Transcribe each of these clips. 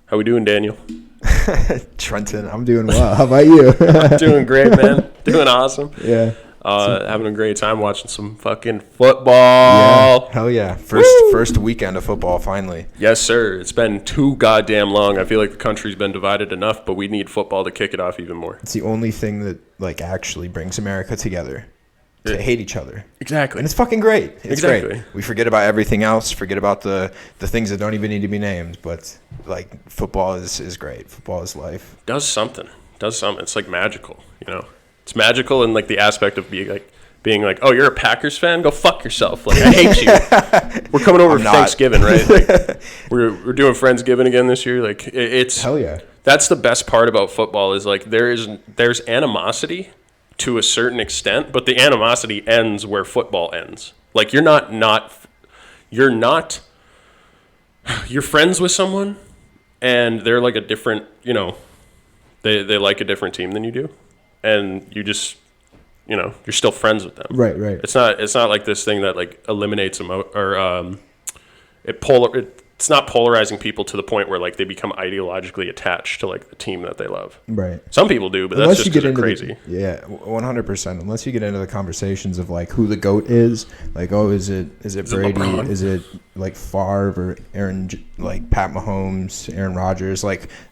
How we doing, Daniel? Trenton, I'm doing well. How about you? I'm doing great, man. Doing awesome. Yeah. Having a great time watching some fucking football. Yeah. Hell yeah. First weekend of football, finally. Yes, sir. It's been too goddamn long. I feel like the country's been divided enough, but we need football to kick it off even more. It's the only thing that actually brings America together. To hate each other. Exactly. And it's fucking great. It's exactly. Great. We forget about everything else, forget about the things that don't even need to be named, but football is great. Football is life. Does something. It's magical, you know. It's magical in the aspect of being like, oh, you're a Packers fan? Go fuck yourself. I hate you. We're coming over for Thanksgiving, right? We're doing Friendsgiving again this year. It's hell yeah. That's the best part about football is there's animosity to a certain extent, but the animosity ends where football ends. You're friends with someone and they're a different, they like a different team than you do. And you just, you're still friends with them. Right. It's not like this thing that eliminates it's not polarizing people to the point where they become ideologically attached to the team that they love. Right. Some people do, but that's just because they're crazy. 100%. Unless you get into the conversations of who the GOAT is, is it Brady? LeBron? Is it Favre or Aaron, Pat Mahomes, Aaron Rodgers?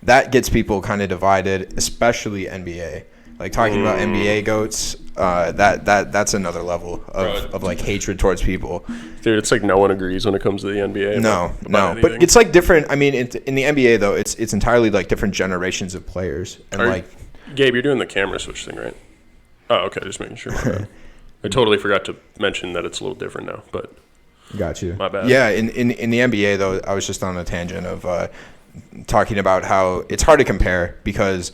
That gets people kind of divided, especially NBA. Talking about NBA GOATs, that's another level of hatred towards people. Dude, it's no one agrees when it comes to the NBA. No, but it's different. I mean, in the NBA though, it's entirely different generations of players. And Gabe, you're doing the camera switch thing, right? Oh, okay, just making sure. My bad. I totally forgot to mention that it's a little different now, but got you. My bad. Yeah, in the NBA though, I was just on a tangent of talking about how it's hard to compare because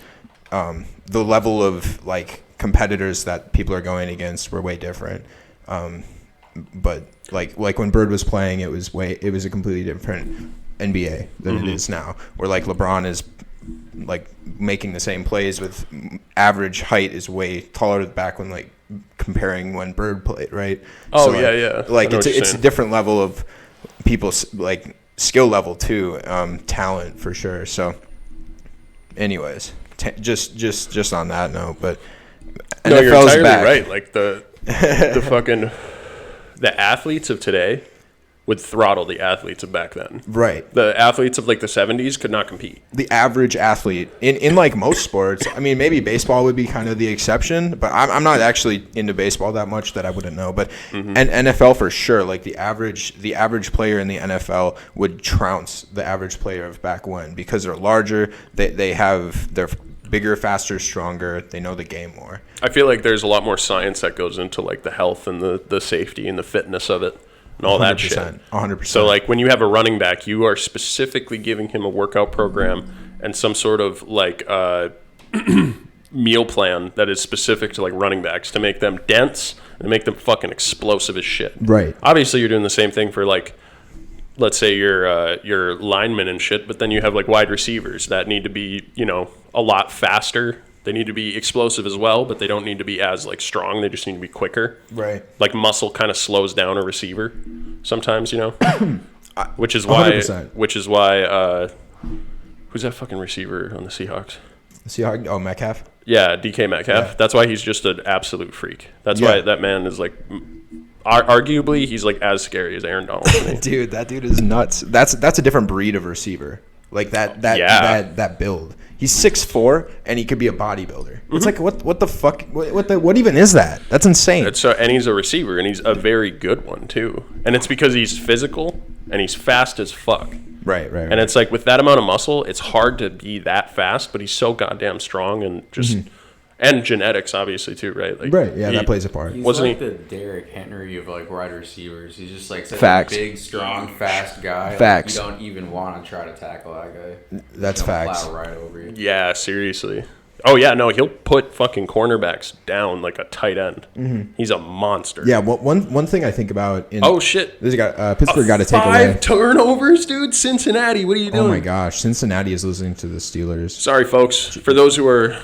the level of competitors that people are going against were way different. But when Bird was playing, it was a completely different NBA than it is now. Where LeBron is making the same plays with average height is way taller back when comparing when Bird played, right? Oh, so, yeah. It's a different level of people's skill level too, talent for sure. So, anyways. Just on that note, but no, you're entirely right. The fucking the athletes of today would throttle the athletes of back then. Right. The athletes of the 70s could not compete. The average athlete in most sports. I mean, maybe baseball would be kind of the exception, but I'm not actually into baseball that much that I wouldn't know. But and NFL for sure, the average player in the NFL would trounce the average player of back when because they're larger. They're bigger, faster, stronger. They know the game more. I feel there's a lot more science that goes into the health and the safety and the fitness of it and all that shit. 100%. So when you have a running back, you are specifically giving him a workout program and some sort of meal plan that is specific to running backs to make them dense and make them fucking explosive as shit. Right. Obviously, you're doing the same thing for let's say your linemen and shit, but then you have wide receivers that need to be, a lot faster. They need to be explosive as well, but they don't need to be as strong. They just need to be quicker. Right. Muscle kind of slows down a receiver sometimes, which is why 100%. Who's that fucking receiver on the Seahawks? Metcalf? Yeah, DK Metcalf. Yeah. That's why he's just an absolute freak. That's why that man is arguably he's as scary as Aaron Donald to me. Dude, that dude is nuts. That's a different breed of receiver. That build. He's 6'4" and he could be a bodybuilder. It's what the fuck? What even is that? That's insane. And he's a receiver and he's a very good one too. And it's because he's physical and he's fast as fuck. Right. And it's with that amount of muscle, it's hard to be that fast, but he's so goddamn strong and just. And genetics, obviously, too, right? Right, yeah, that plays a part. He's wasn't the Derrick Henry of wide receivers. He's just such facts. A big, strong, fast guy. Facts. You don't even want to try to tackle that guy. That's facts. Plow right over you. Yeah, seriously. Oh yeah, no, he'll put fucking cornerbacks down like a tight end. He's a monster. Yeah, one thing I think about. Oh shit! This guy, Pittsburgh got to take away 5 turnovers, dude. Cincinnati, what are you doing? Oh my gosh, Cincinnati is losing to the Steelers. Sorry, folks. For those who are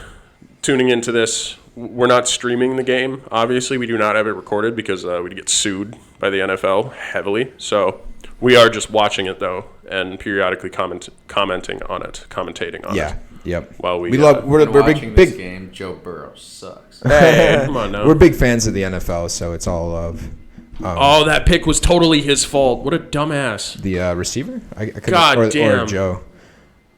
tuning into this, we're not streaming the game. Obviously, we do not have it recorded because we'd get sued by the NFL heavily. So We are just watching it though, and periodically commentating on it. Yep. While we love, we're watching big this game. Joe Burrow sucks. Hey, come on now. We're big fans of the NFL, so it's all love. Oh, that pick was totally his fault. What a dumbass. The receiver? God damn. Or Joe.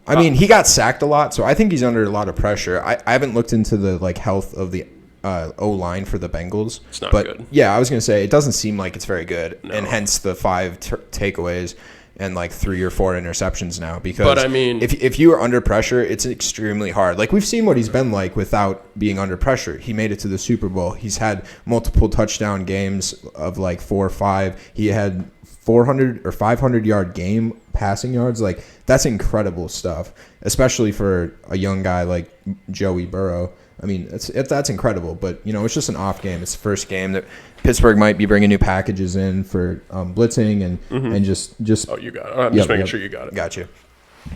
I mean, he got sacked a lot, so I think he's under a lot of pressure. I haven't looked into the health of the O-line for the Bengals. It's not but good. Yeah, I was going to say, it doesn't seem like it's very good, No. and hence the 5 takeaways and 3 or 4 interceptions now. Because But, I mean, if you are under pressure, it's extremely hard. Like, we've seen what he's been like without being under pressure. He made it to the Super Bowl. He's had multiple touchdown games of 4 or 5. He had 400 or 500-yard game passing yards. That's incredible stuff, especially for a young guy like Joey Burrow. I mean, that's incredible, but it's just an off game. It's the first game that Pittsburgh might be bringing new packages in for blitzing and just. Oh, you got it. I'm just making sure you got it. Got you.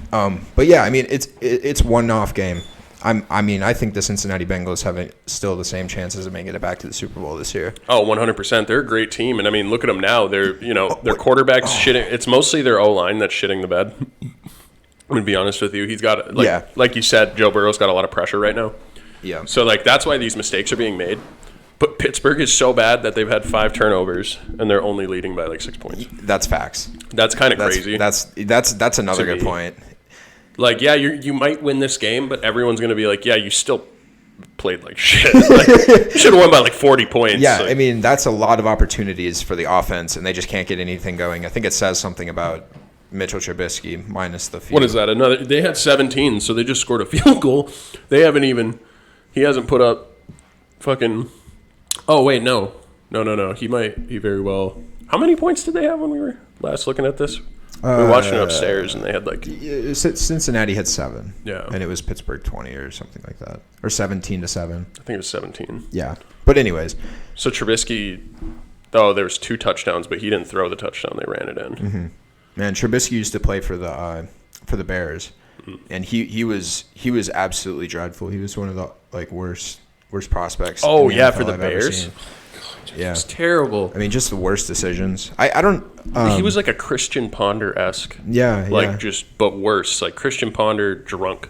But yeah, I mean, it's one off game. I think the Cincinnati Bengals have still the same chances of making it back to the Super Bowl this year. Oh, 100%. They're a great team, and I mean, look at them now. They're their quarterback's shitting. It's mostly their O-line that's shitting the bed. I'm gonna be honest with you. He's got like you said, Joe Burrow's got a lot of pressure right now. Yeah. So that's why these mistakes are being made. But Pittsburgh is so bad that they've had 5 turnovers and they're only leading by 6 points. That's facts. That's kind of crazy. That's another good point. You might win this game, but everyone's going to be like, yeah, you still played like shit. You should have won by 40 points. Yeah, I mean, that's a lot of opportunities for the offense, and they just can't get anything going. I think it says something about Mitchell Trubisky minus the field. What is that? They had 17, so they just scored a field goal. He hasn't put up fucking. Oh wait, no. He might be very well. How many points did they have when we were last looking at this? We were watching it upstairs, and they had Cincinnati had 7. Yeah, and it was Pittsburgh 20 or something like that, or 17-7. I think it was 17. Yeah, but anyways. So Trubisky, there was 2 touchdowns, but he didn't throw the touchdown. They ran it in. Mm-hmm. Man, Trubisky used to play for the Bears, and he was absolutely dreadful. He was one of the worst prospects. Oh yeah, NFL for the I've ever Bears. seen. Yeah, it's terrible. I mean, just the worst decisions. I don't. He was like a Christian Ponder-esque. Yeah, but worse. Like Christian Ponder drunk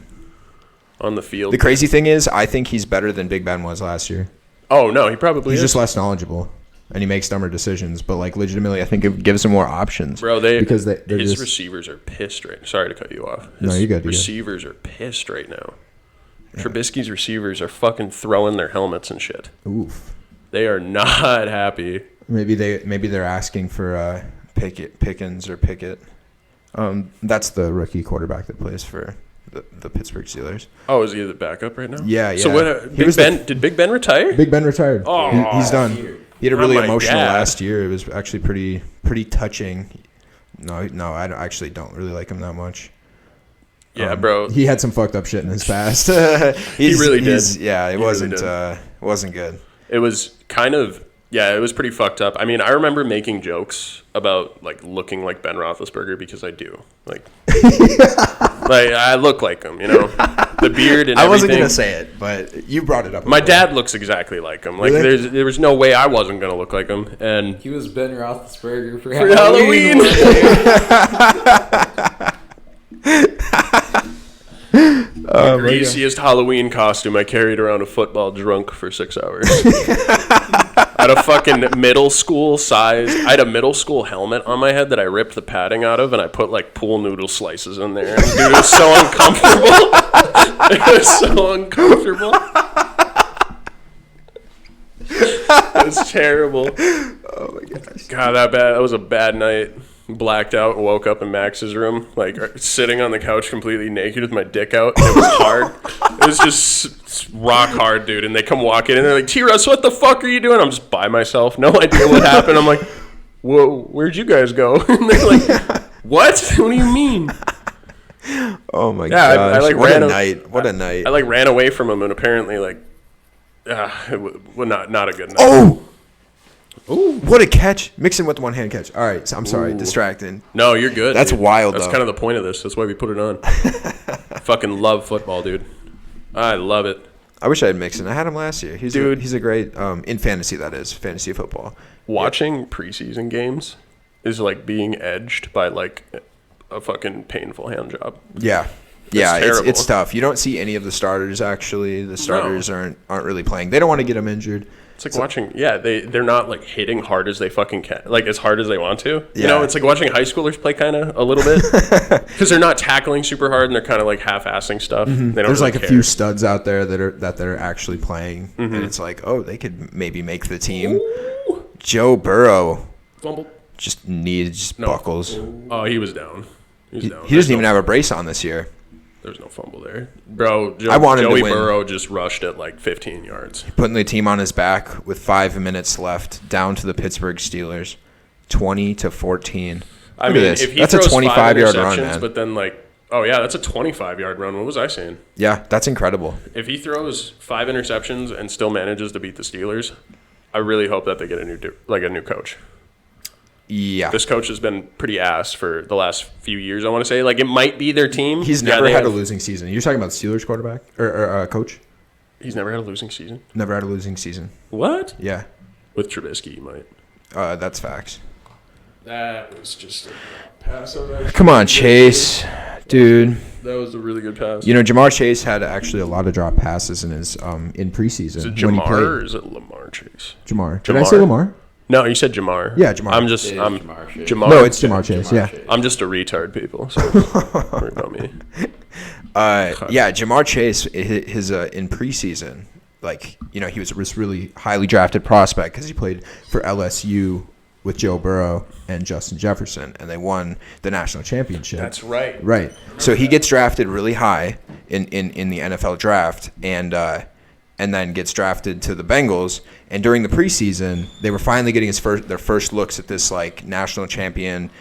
on the field. The crazy thing is, I think he's better than Big Ben was last year. Oh no, he probably He's is. just less knowledgeable, and he makes dumber decisions. But legitimately, I think it gives him more options. Bro, his receivers are pissed right now. Sorry to cut you off. No, you're good. Receivers are pissed right now. Yeah. Trubisky's receivers are fucking throwing their helmets and shit. Oof. They are not happy. Maybe they're asking for Pickens or Pickett. That's the rookie quarterback that plays for the Pittsburgh Steelers. Oh, is he the backup right now? Yeah. So what? Did Big Ben retire? Big Ben retired. Oh, he's done. He had a really emotional dad. last year. It was actually pretty touching. No, I actually don't really like him that much. Yeah, bro. He had some fucked up shit in his past. He really did. Yeah, it wasn't good. It was it was pretty fucked up. I mean, I remember making jokes about looking like Ben Roethlisberger because I do. I look like him, the beard and everything. I wasn't gonna say it, but you brought it up. My dad looks exactly like him. Really? There was no way I wasn't gonna look like him. And he was Ben Roethlisberger for Halloween. The greasiest Halloween costume. I carried around a football drunk for 6 hours. I had a fucking middle school size. I had a middle school helmet on my head that I ripped the padding out of, and I put pool noodle slices in there. And, dude, it was so uncomfortable. It was so uncomfortable. It was terrible. Oh my gosh. God, that was a bad night. Blacked out and woke up in Max's room, sitting on the couch completely naked with my dick out. It was hard. It was just rock hard, dude. And they come walking in and they're like, T-Russ, what the fuck are you doing? I'm just by myself. No idea what happened. I'm like, whoa, where'd you guys go? And they're like, what? What do you mean? Oh my gosh. What a night. I ran away from him and apparently it was not a good night. Oh! Ooh, what a catch. Mixing with the one-hand catch. All right, so I'm sorry, distracting. No, you're good. That's dude. wild, That's though. kind of the point of this. That's why we put it on. Fucking love football, dude. I love it. I wish I had Mixon. I had him last year. He's a great, in fantasy, that is, fantasy football. Watching preseason games is like being edged by like a fucking painful hand job. Yeah. It's tough. You don't see any of the starters actually. The starters aren't really playing. They don't want to get them injured. It's like watching, they're not like hitting hard as they fucking can, like as hard as they want to. You know, it's like watching high schoolers play kind of a little bit because they're not tackling super hard and they're kind of like half-assing stuff. They don't There's really like care. a few studs out there that are actually playing, and it's like, oh, they could maybe make the team. Ooh. Joe Burrow Fumble. just needs buckles. Oh, he was down. He doesn't even have a brace on this year. There's no fumble there. Bro, Joey Joey Burrow just rushed at like 15 yards. Putting the team on his back with 5 minutes left down to the Pittsburgh Steelers, 20-14. I mean, if he that's throws a 25-yard run, man. But then that's a 25-yard run. What was I saying? Yeah, that's incredible. If he throws 5 interceptions and still manages to beat the Steelers, I really hope that they get a new coach. Yeah. This coach has been pretty ass for the last few years, I want to say. Like, it might be their team. He's never had a losing season. You're talking about the Steelers quarterback? Or coach? He's never had a losing season? Never had a losing season. What? Yeah. With Trubisky, he might. That's facts. That was just a pass. Come on, Chase. Dude. That was a really good pass. You know, Jamar Chase had actually a lot of drop passes in his in preseason. Is it Jamar or is it Lamar Chase? Jamar. Did I say Lamar? No, you said Jamar. Yeah, Jamar. I'm Jamar. No, it's Jamar Chase. Yeah. I'm just a retard, people. So worry about me. Jamar Chase, his in preseason, like, you know, he was this really highly drafted prospect because he played for LSU with Joe Burrow and Justin Jefferson, and they won the national championship. That's right. Right. So he gets drafted really high in the NFL draft, and then gets drafted to the Bengals. And during the preseason, they were finally getting their first looks at this like national champion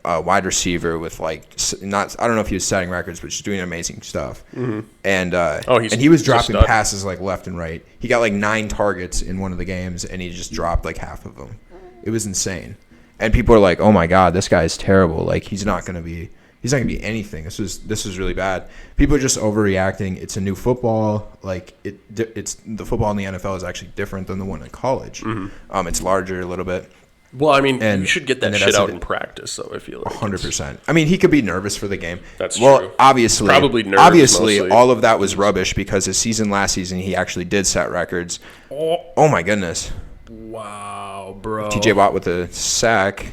wide receiver with like I don't know if he was setting records, but just doing amazing stuff. Mm-hmm. And he was dropping passes like left and right. He got like 9 targets in one of the games, and he just dropped like half of them. It was insane. And people are like, "Oh my God, this guy is terrible. Like he's not gonna be anything. This was really bad." People are just overreacting. It's a new football. Like it's the football in the NFL is actually different than the one in college. Mm-hmm. It's larger a little bit. Well, I mean, you should get that shit out in practice, though. I feel like 100%. I mean, he could be nervous for the game. That's true. Well, obviously, probably nervous. Mostly. All of that was rubbish because last season he actually did set records. Oh my goodness! Wow, bro. T.J. Watt with a sack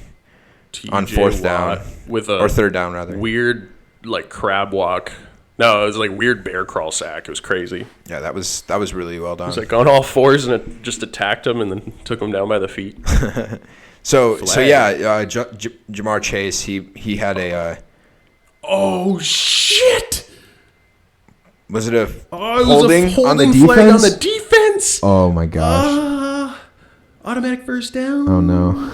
on 4th down or 3rd down rather. Weird like crab walk. No, it was like weird bear crawl sack. It was crazy. Yeah, that was really well done. He was like on all fours and it just attacked him and then took him down by the feet. Jamar Chase, he had a. Oh shit! Was it a holding on the defense? Flag on the defense. Oh my gosh! Automatic first down. Oh no!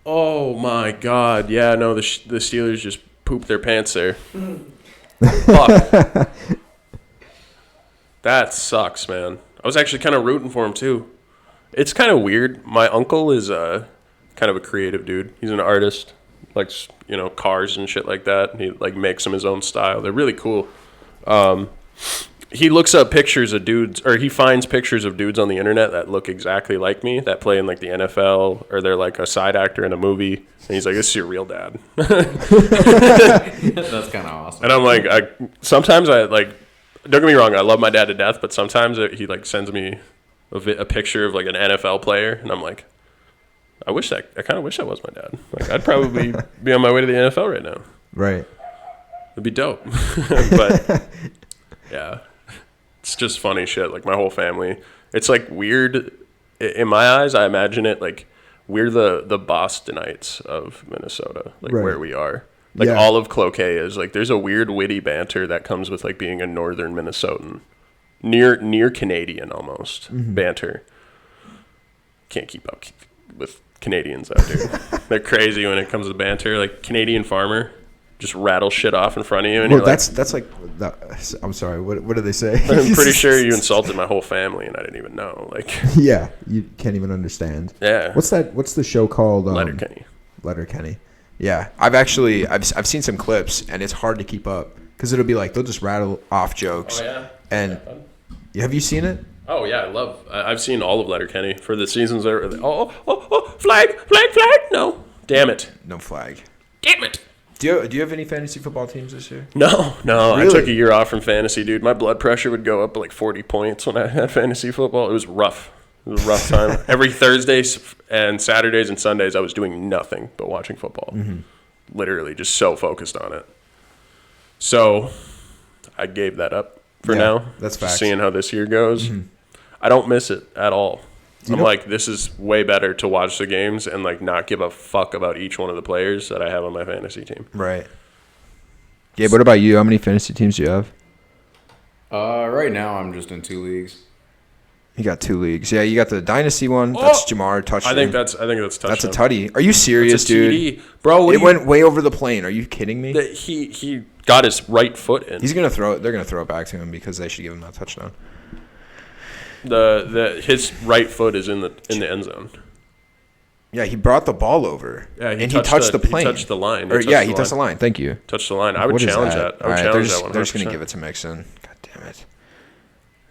Oh my god! Yeah, no, the Steelers just pooped their pants there. Fuck. That sucks, man. I was actually kind of rooting for him too. It's kind of weird. My uncle is kind of a creative dude. He's an artist, likes, you know, cars and shit like that. He like makes them his own style. They're really cool. He looks up pictures of dudes, or he finds pictures of dudes on the internet that look exactly like me, that play in like the NFL, or they're like a side actor in a movie. And he's like, "This is your real dad." That's kind of awesome. And I'm like, sometimes I like. Don't get me wrong, I love my dad to death, but sometimes he like sends me a picture of like an NFL player, and I'm like, I kind of wish that was my dad. Like, I'd probably be on my way to the NFL right now. Right. It'd be dope. But yeah, it's just funny shit. Like my whole family, it's like weird. In my eyes, I imagine it like we're the Bostonites of Minnesota, like where we are. Like all of Cloquet is like there's a weird witty banter that comes with like being a northern Minnesotan. Near Canadian almost banter. Can't keep up with Canadians out there. They're crazy when it comes to banter. Like Canadian farmer just rattle shit off in front of you. And well, that's like I'm sorry. What do they say? I'm pretty sure you insulted my whole family and I didn't even know. Like yeah, you can't even understand. Yeah. What's the show called? Letterkenny. Letterkenny. Yeah, I've seen some clips and it's hard to keep up because it'll be like they'll just rattle off jokes. Oh yeah. And have you seen it? Oh yeah, I've seen all of Letterkenny for the seasons. Flag! No, damn it! No flag. Damn it! Do you have any fantasy football teams this year? No. Really? I took a year off from fantasy, dude. My blood pressure would go up like 40 points when I had fantasy football. It was rough. It was a rough time. Every Thursdays and Saturdays and Sundays, I was doing nothing but watching football. Mm-hmm. Literally, just so focused on it. So, I gave that up for now. That's facts. Seeing how this year goes. Mm-hmm. I don't miss it at all. I'm like, this is way better to watch the games and like not give a fuck about each one of the players that I have on my fantasy team. Right. Gabe, what about you? How many fantasy teams do you have? Right now I'm just in 2 leagues. You got 2 leagues. Yeah, you got the Dynasty one. That's Jamar touchdown. I think that's touchdown. That's a tutty. Are you serious, dude? Bro, it went way over the plane. Are you kidding me? He got his right foot in. He's gonna throw it. They're gonna throw it back to him because they should give him that touchdown. His right foot is in the end zone. Yeah, he brought the ball over. Yeah, he touched the plane. He touched the line. He touched the line. Thank you. Touched the line. I would challenge that. I would challenge that one. They're just going to give it to Mixon. God damn it.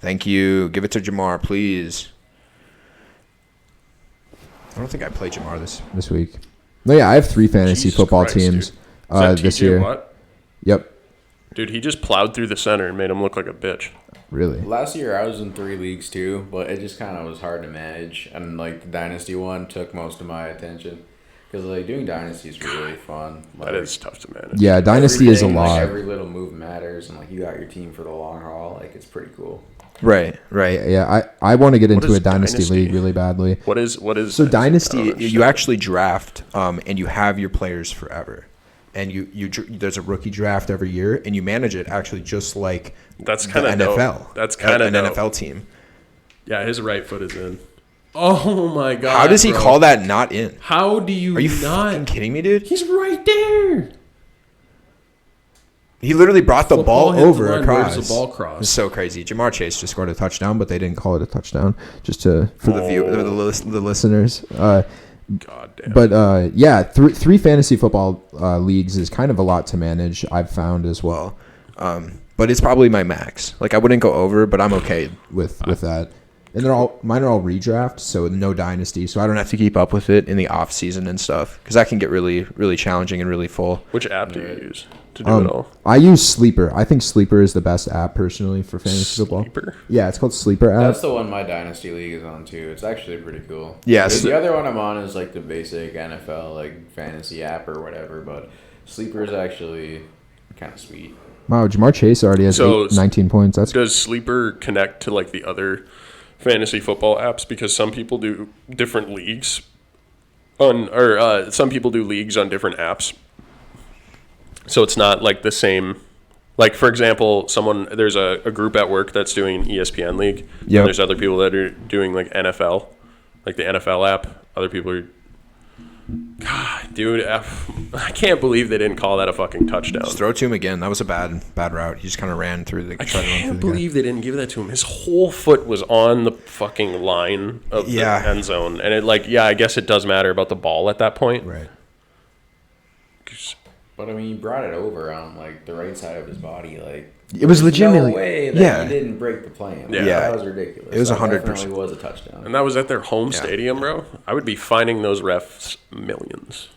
Thank you. Give it to Jamar, please. I don't think I played Jamar this week. No, yeah, I have 3 fantasy football teams this year. What? Yep. Dude, he just plowed through the center and made him look like a bitch. Really? Last year I was in 3 leagues too, but it just kind of was hard to manage. And like the Dynasty one took most of my attention because like doing Dynasty is really fun. Like, that is tough to manage. Yeah, Dynasty is a lot. Like, every little move matters, and like you got your team for the long haul. Like it's pretty cool. Right. Yeah, I want to get into a Dynasty league really badly. What is so Dynasty? You actually draft, and you have your players forever. And there's a rookie draft every year, and you manage it actually just like that's kind of NFL. Dope. That's kind of an NFL team. Yeah, his right foot is in. Oh my god! How does he call that not in? How do you? Are you fucking kidding me, dude? He's right there. He literally brought the ball over across. Where's the ball cross? It's so crazy. Jamar Chase just scored a touchdown, but they didn't call it a touchdown. Just for the listeners. God damn. But yeah, 3 fantasy football leagues is kind of a lot to manage. I've found as well, but it's probably my max. Like I wouldn't go over, but I'm okay with that. And mine are all redraft, so no dynasty, so I don't have to keep up with it in the off season and stuff because that can get really really challenging and really full. Which app do you use to do it all? I use Sleeper. I think Sleeper is the best app personally for fantasy football. Yeah, it's called Sleeper app. That's the one my Dynasty League is on too. It's actually pretty cool. Yeah, the other one I'm on is like the basic NFL like fantasy app or whatever, but Sleeper is actually kind of sweet. Wow, Jamar Chase already has 19 points. Does Sleeper connect to like the other fantasy football apps? Because some people do different leagues some people do leagues on different apps. So it's not like the same. Like for example, there's a group at work that's doing ESPN league. Yeah. There's other people that are doing like NFL, like the NFL app. Other people are. God, dude, I can't believe they didn't call that a fucking touchdown. Just throw it to him again. That was a bad route. He just kind of ran through the. I can't believe they didn't give that to him. His whole foot was on the fucking line of the end zone, and I guess it does matter about the ball at that point. Right. But I mean, he brought it over on like the right side of his body. Like it was legitimately. No way that he didn't break the plane. Like, yeah, that was ridiculous. It was 100%. Definitely was a touchdown. And that was at their home stadium, bro. I would be fining those refs millions.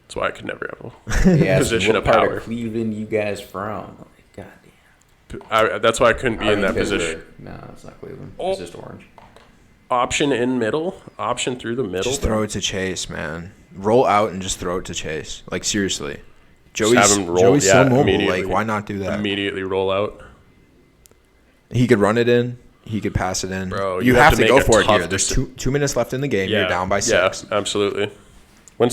That's why I could never have a position of power. Part of Cleveland, you guys from? Like, goddamn. That's why I couldn't be in that position. No, it's not Cleveland. It's just orange. Option in middle. Option through the middle. Just throw it to Chase, man. Roll out and just throw it to Chase. Like seriously. Joey's so mobile. Like, why not do that? Immediately roll out. He could run it in. He could pass it in. Bro, you have to go for it here. There's 2 minutes left in the game. You're down by 6. Yeah, absolutely. What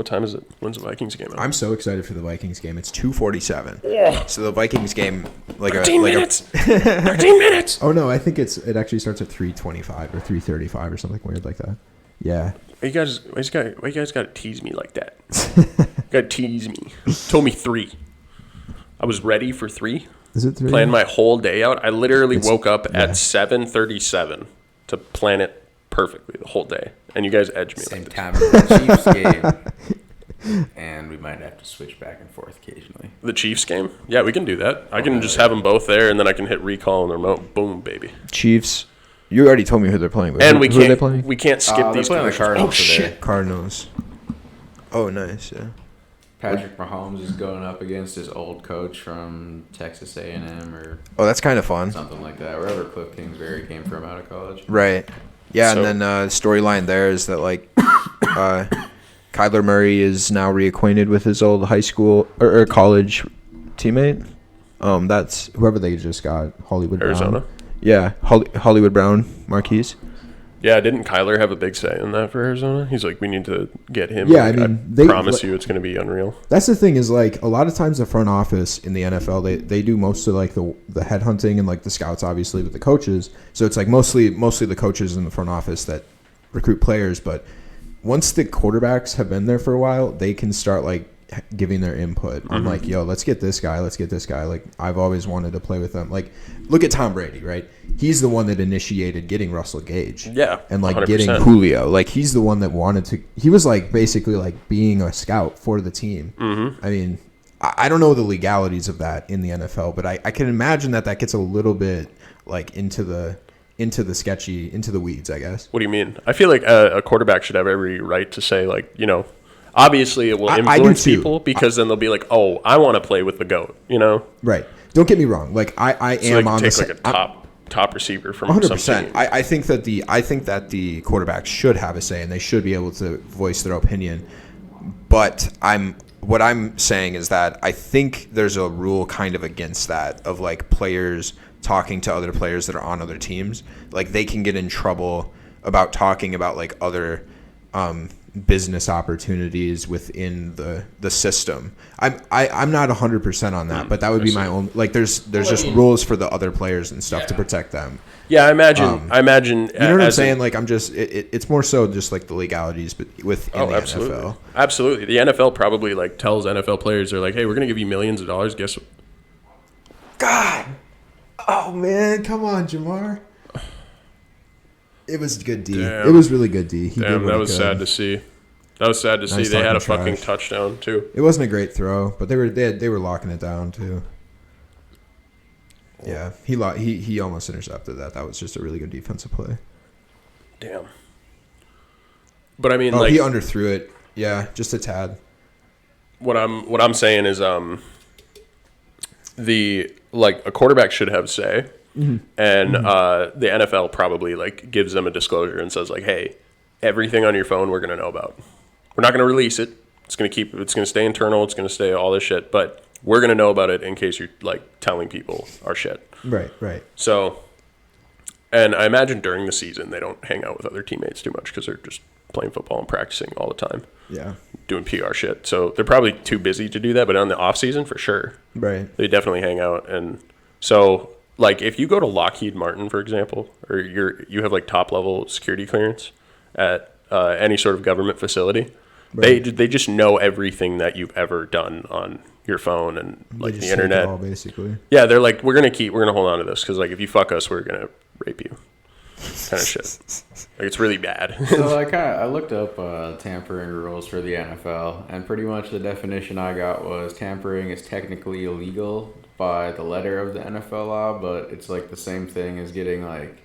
time is it? When's the Vikings game on? I'm so excited for the Vikings game. It's 2:47. Yeah. So the Vikings game, 13 minutes. 13 minutes. Oh no, I think it actually starts at 3:25 or 3:35 or something weird like that. Yeah. Why you guys got to tease me like that? Got to tease me. Told me 3. I was ready for 3. Is it 3? Planned my whole day out. I literally woke up at 7:37 to plan it perfectly the whole day. And you guys edged me. Same time as the Chiefs game. And we might have to switch back and forth occasionally. The Chiefs game? Yeah, we can do that. I can just have them both there, and then I can hit recall on the remote. Boom, baby. Chiefs. You already told me who they're playing with. And who are they playing? we can't skip these playing the commercials. Cardinals Oh today. shit! Cardinals. Oh, nice. Yeah. Patrick Mahomes is going up against his old coach from Texas A&M or Oh, that's kind of fun. something like that. Wherever Cliff Kingsbury came from out of college. Right. Yeah, So- and then storyline there is that like Kyler Murray is now reacquainted with his old high school or college teammate. That's whoever they just got, Hollywood Arizona. Brown. Yeah, Hollywood Brown, Marquise. Yeah, didn't Kyler have a big say in that for Arizona? He's like, we need to get him. Yeah, Like, I mean, they- promise you, it's going to be unreal. That's the thing is like a lot of times the front office in the NFL they do most of like the headhunting and like the scouts obviously with the coaches. So it's like mostly the coaches in the front office that recruit players. But once the quarterbacks have been there for a while, they can start like giving their input on like, yo, let's get this guy. Like I've always wanted to play with them. Like look at Tom Brady, right? He's the one that initiated getting Russell Gage. Yeah, And like 100%. getting Julio. Like he's the one that wanted to. He was like basically like being a scout for the team. I mean, I don't know the legalities of that in the NFL, but I can imagine that gets a little bit like into the sketchy, into the weeds, I guess. What do you mean? I feel like a quarterback should have every right to say, like, you know, obviously it will I do influence too. people because then they'll be like, oh, I want to play with the GOAT, you know? Right. Don't get me wrong. Like I So they am can on take the like a top receiver from 100%. some team. I think that the quarterbacks should have a say and they should be able to voice their opinion. But what I'm saying is that I think there's a rule kind of against that of like players talking to other players that are on other teams. Like they can get in trouble about talking about like other business opportunities within the system. I'm not 100% on that, but that would be my own. Like there's just rules for the other players and stuff to protect them. Yeah, I imagine. You know what I'm saying? Like I'm just it's more so just like the legalities, but within the absolutely. NFL. Absolutely. The NFL probably like tells NFL players, they're like, hey, we're going to give you millions of dollars. Guess what? God, oh man, come on, Jamar. It was good D. Damn. It was really good D. He did Damn, what that he was could. sad to see. That was sad to see. Nice They had a talking fucking trash. touchdown, too. It wasn't a great throw, but they were locking it down too. Yeah, he almost intercepted that. That was just a really good defensive play. Damn. But I mean, Oh, like, he underthrew it. Yeah, just a tad. what I'm saying is a quarterback should have say, and the NFL probably like gives them a disclosure and says like, hey, everything on your phone we're gonna know about. We're not gonna release it. It's gonna stay internal. It's gonna stay all this shit, but we're gonna know about it in case you're like telling people our shit. Right. So, and I imagine during the season they don't hang out with other teammates too much because they're just playing football and practicing all the time. Yeah. Doing PR shit. So they're probably too busy to do that, but on the off season for sure. Right. They definitely hang out. And so like if you go to Lockheed Martin, for example, or you have like top level security clearance at any sort of government facility, Right. they just know everything that you've ever done on your phone and like They the just take it internet. all, basically. Yeah, they're like, we're gonna hold on to this because like if you fuck us, we're gonna rape you, kind of shit. Like it's really bad. So I looked up tampering rules for the NFL, and pretty much the definition I got was tampering is technically illegal by the letter of the NFL law, but it's like the same thing as getting like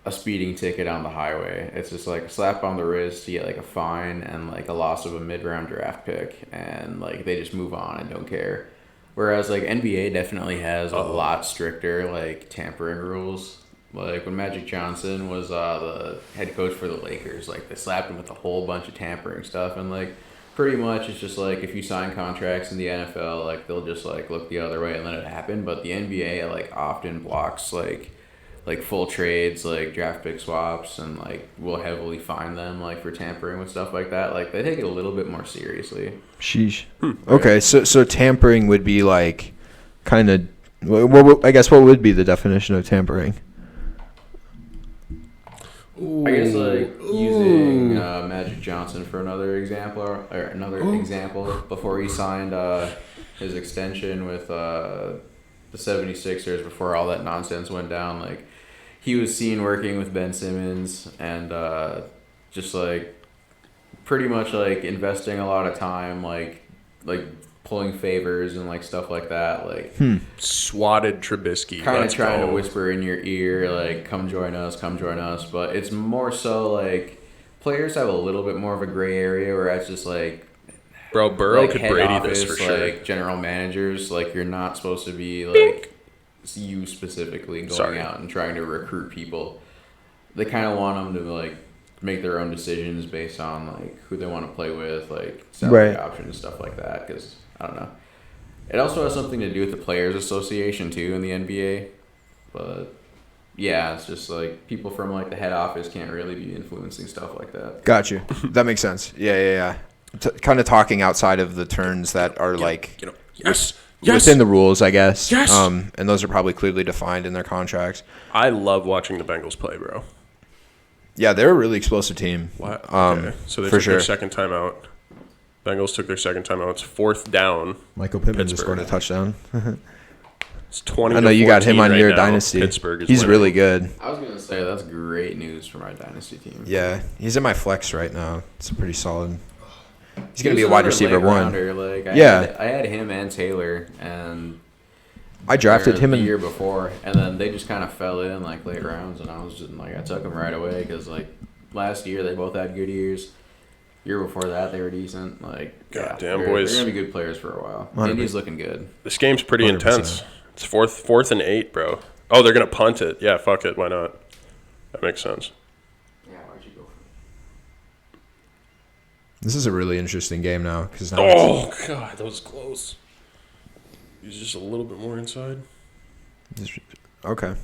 a speeding ticket on the highway. It's just like a slap on the wrist, you get like a fine and like a loss of a mid-round draft pick, and like they just move on and don't care. Whereas like NBA definitely has a lot stricter like tampering rules. Like when Magic Johnson was the head coach for the Lakers, like they slapped him with a whole bunch of tampering stuff, and like pretty much it's just like if you sign contracts in the NFL, like they'll just like look the other way and let it happen. But the NBA like often blocks like full trades, like draft pick swaps, and like will heavily fine them like for tampering with stuff like that. Like they take it a little bit more seriously. Sheesh. Okay, so tampering would be like kind of. I guess what would be the definition of tampering? I guess like using Magic Johnson for another example, example before he signed his extension with the 76ers before all that nonsense went down. Like he was seen working with Ben Simmons and just like pretty much like investing a lot of time like pulling favors and like stuff like that, like Swatted Trubisky. kind of trying to whisper in your ear, like, come join us. But it's more so like players have a little bit more of a gray area where it's just like, bro, Burrow like could head Brady office, this for sure. like general managers, like you're not supposed to be like you specifically going out and trying to recruit people. They kind of want them to like make their own decisions based on like who they want to play with, like salary options, stuff like that. Because I don't know. It also has something to do with the Players Association too in the NBA, but yeah, it's just like people from like the head office can't really be influencing stuff like that. Got you. That makes sense. Yeah. Kind of talking outside of the turns that are like within the rules, I guess. Yes. And those are probably clearly defined in their contracts. I love watching the Bengals play, bro. Yeah, they're a really explosive team. What? Okay. So they for took sure. their second time out. Bengals took their second time out. It's 4th down. Michael Pittman just Pittsburgh. scored a touchdown. It's 20. I know you got him on right your now. dynasty. Pittsburgh is He's winning. really good. I was gonna say that's great news for my dynasty team. Yeah, he's in my flex right now. It's pretty solid. He's He gonna was be a wide another receiver late one. rounder, like, I had him and Taylor, and I drafted him the in year before, and then they just kind of fell in like late rounds, and I was just like, I took them right away because like last year they both had good years. Year before that they were decent. Like, Goddamn, they're boys. gonna be good players for a while. 100%. Indy's looking good. This game's pretty 100%. intense. It's 4th and 8, bro. Oh, they're gonna punt it. Yeah, fuck it. Why not? That makes sense. Yeah, why'd you go? This is a really interesting game now because now Oh god, that was close. He's just a little bit more inside. okay.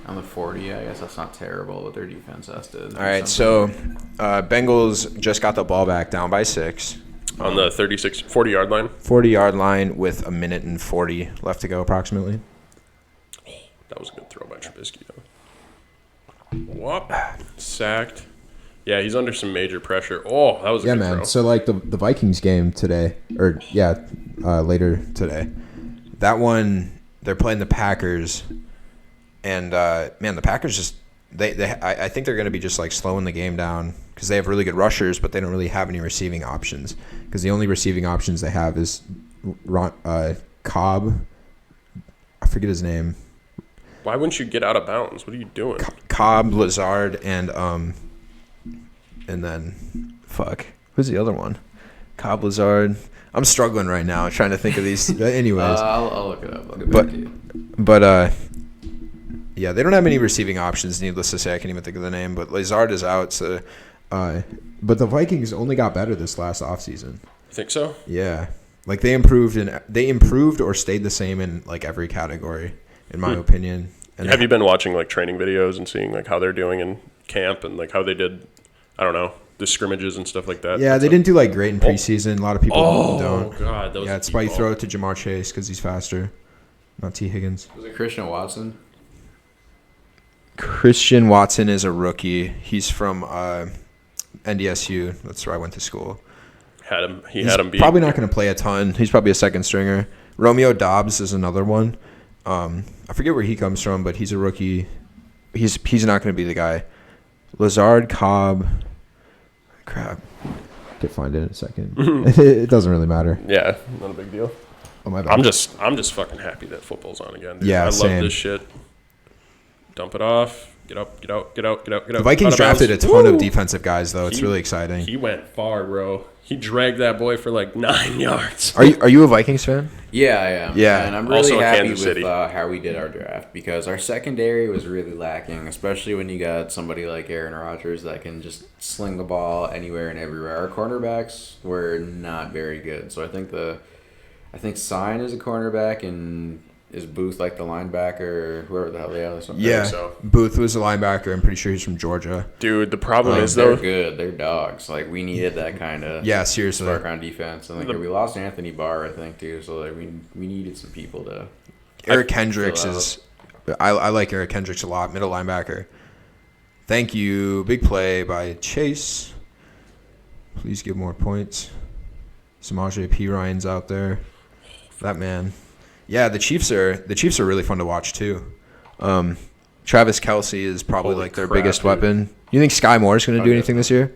On the 40, I guess that's not terrible, but their defense has to. All right, so Bengals just got the ball back down by 6 On the 40-yard line. 40-yard line with a minute and 40 left to go approximately. That was a good throw by Trubisky, though. Whoop. Sacked. Yeah, he's under some major pressure. Oh, that was a Yeah, good man. throw. So like the Vikings game today, or later today, that one they're playing the Packers, and man, the Packers just I think they're going to be just like slowing the game down because they have really good rushers, but they don't really have any receiving options because the only receiving options they have is Cobb. I forget his name. Why wouldn't you get out of bounds? What are you doing? Cobb, Lazard, and then who's the other one? Cobb, Lazard. I'm struggling right now trying to think of these. Anyways, I'll look it up. I'll get back to you. but yeah, they don't have any receiving options. Needless to say, I can't even think of the name. But Lazard is out. So, but the Vikings only got better this last offseason. You think so? Yeah, like they improved or stayed the same in like every category, in my opinion. And Have you been watching like training videos and seeing like how they're doing in camp and like how they did? I don't know, the scrimmages and stuff like that. Yeah, they didn't do like great in preseason. A lot of people Oh don't. god, that was Yeah, it's why you throw it to Jamar Chase because he's faster, not T. Higgins. Was it Christian Watson? Christian Watson is a rookie. He's from NDSU. That's where I went to school. He had him beat. Probably not going to play a ton. He's probably a second stringer. Romeo Dobbs is another one. I forget where he comes from, but he's a rookie. He's not going to be the guy. Lazard, Cobb. Crap. I could find it in a second. It doesn't really matter. Yeah, not a big deal. Oh my bad. I'm just fucking happy that football's on again. Dude. Yeah, I same. love this shit. Dump it off. Get up. The Vikings drafted a ton of defensive guys, though. It's really exciting. He went far, bro. He dragged that boy for like 9 yards. Are you a Vikings fan? Yeah, I am. Yeah. And I'm really Also happy Kansas with City. how we did our draft because our secondary was really lacking, especially when you got somebody like Aaron Rodgers that can just sling the ball anywhere and everywhere. Our cornerbacks were not very good. So I think Sign is a cornerback and is Booth like the linebacker or whoever the hell they are? Yeah. so. Booth was a linebacker. I'm pretty sure he's from Georgia. Dude, the problem is They're though. good. They're dogs. Like we needed that kind of Yeah, seriously. spark on defense. And like we lost Anthony Barr, I think too. So like we needed some people to. Eric Hendricks fill out. is. I like Eric Hendricks a lot. Middle linebacker. Thank you. Big play by Chase. Please give more points. Samaje Perine out there. That man. Yeah, the Chiefs are really fun to watch too. Travis Kelce is probably Holy like their crap, biggest dude. weapon. You think Sky Moore is going to do anything this year?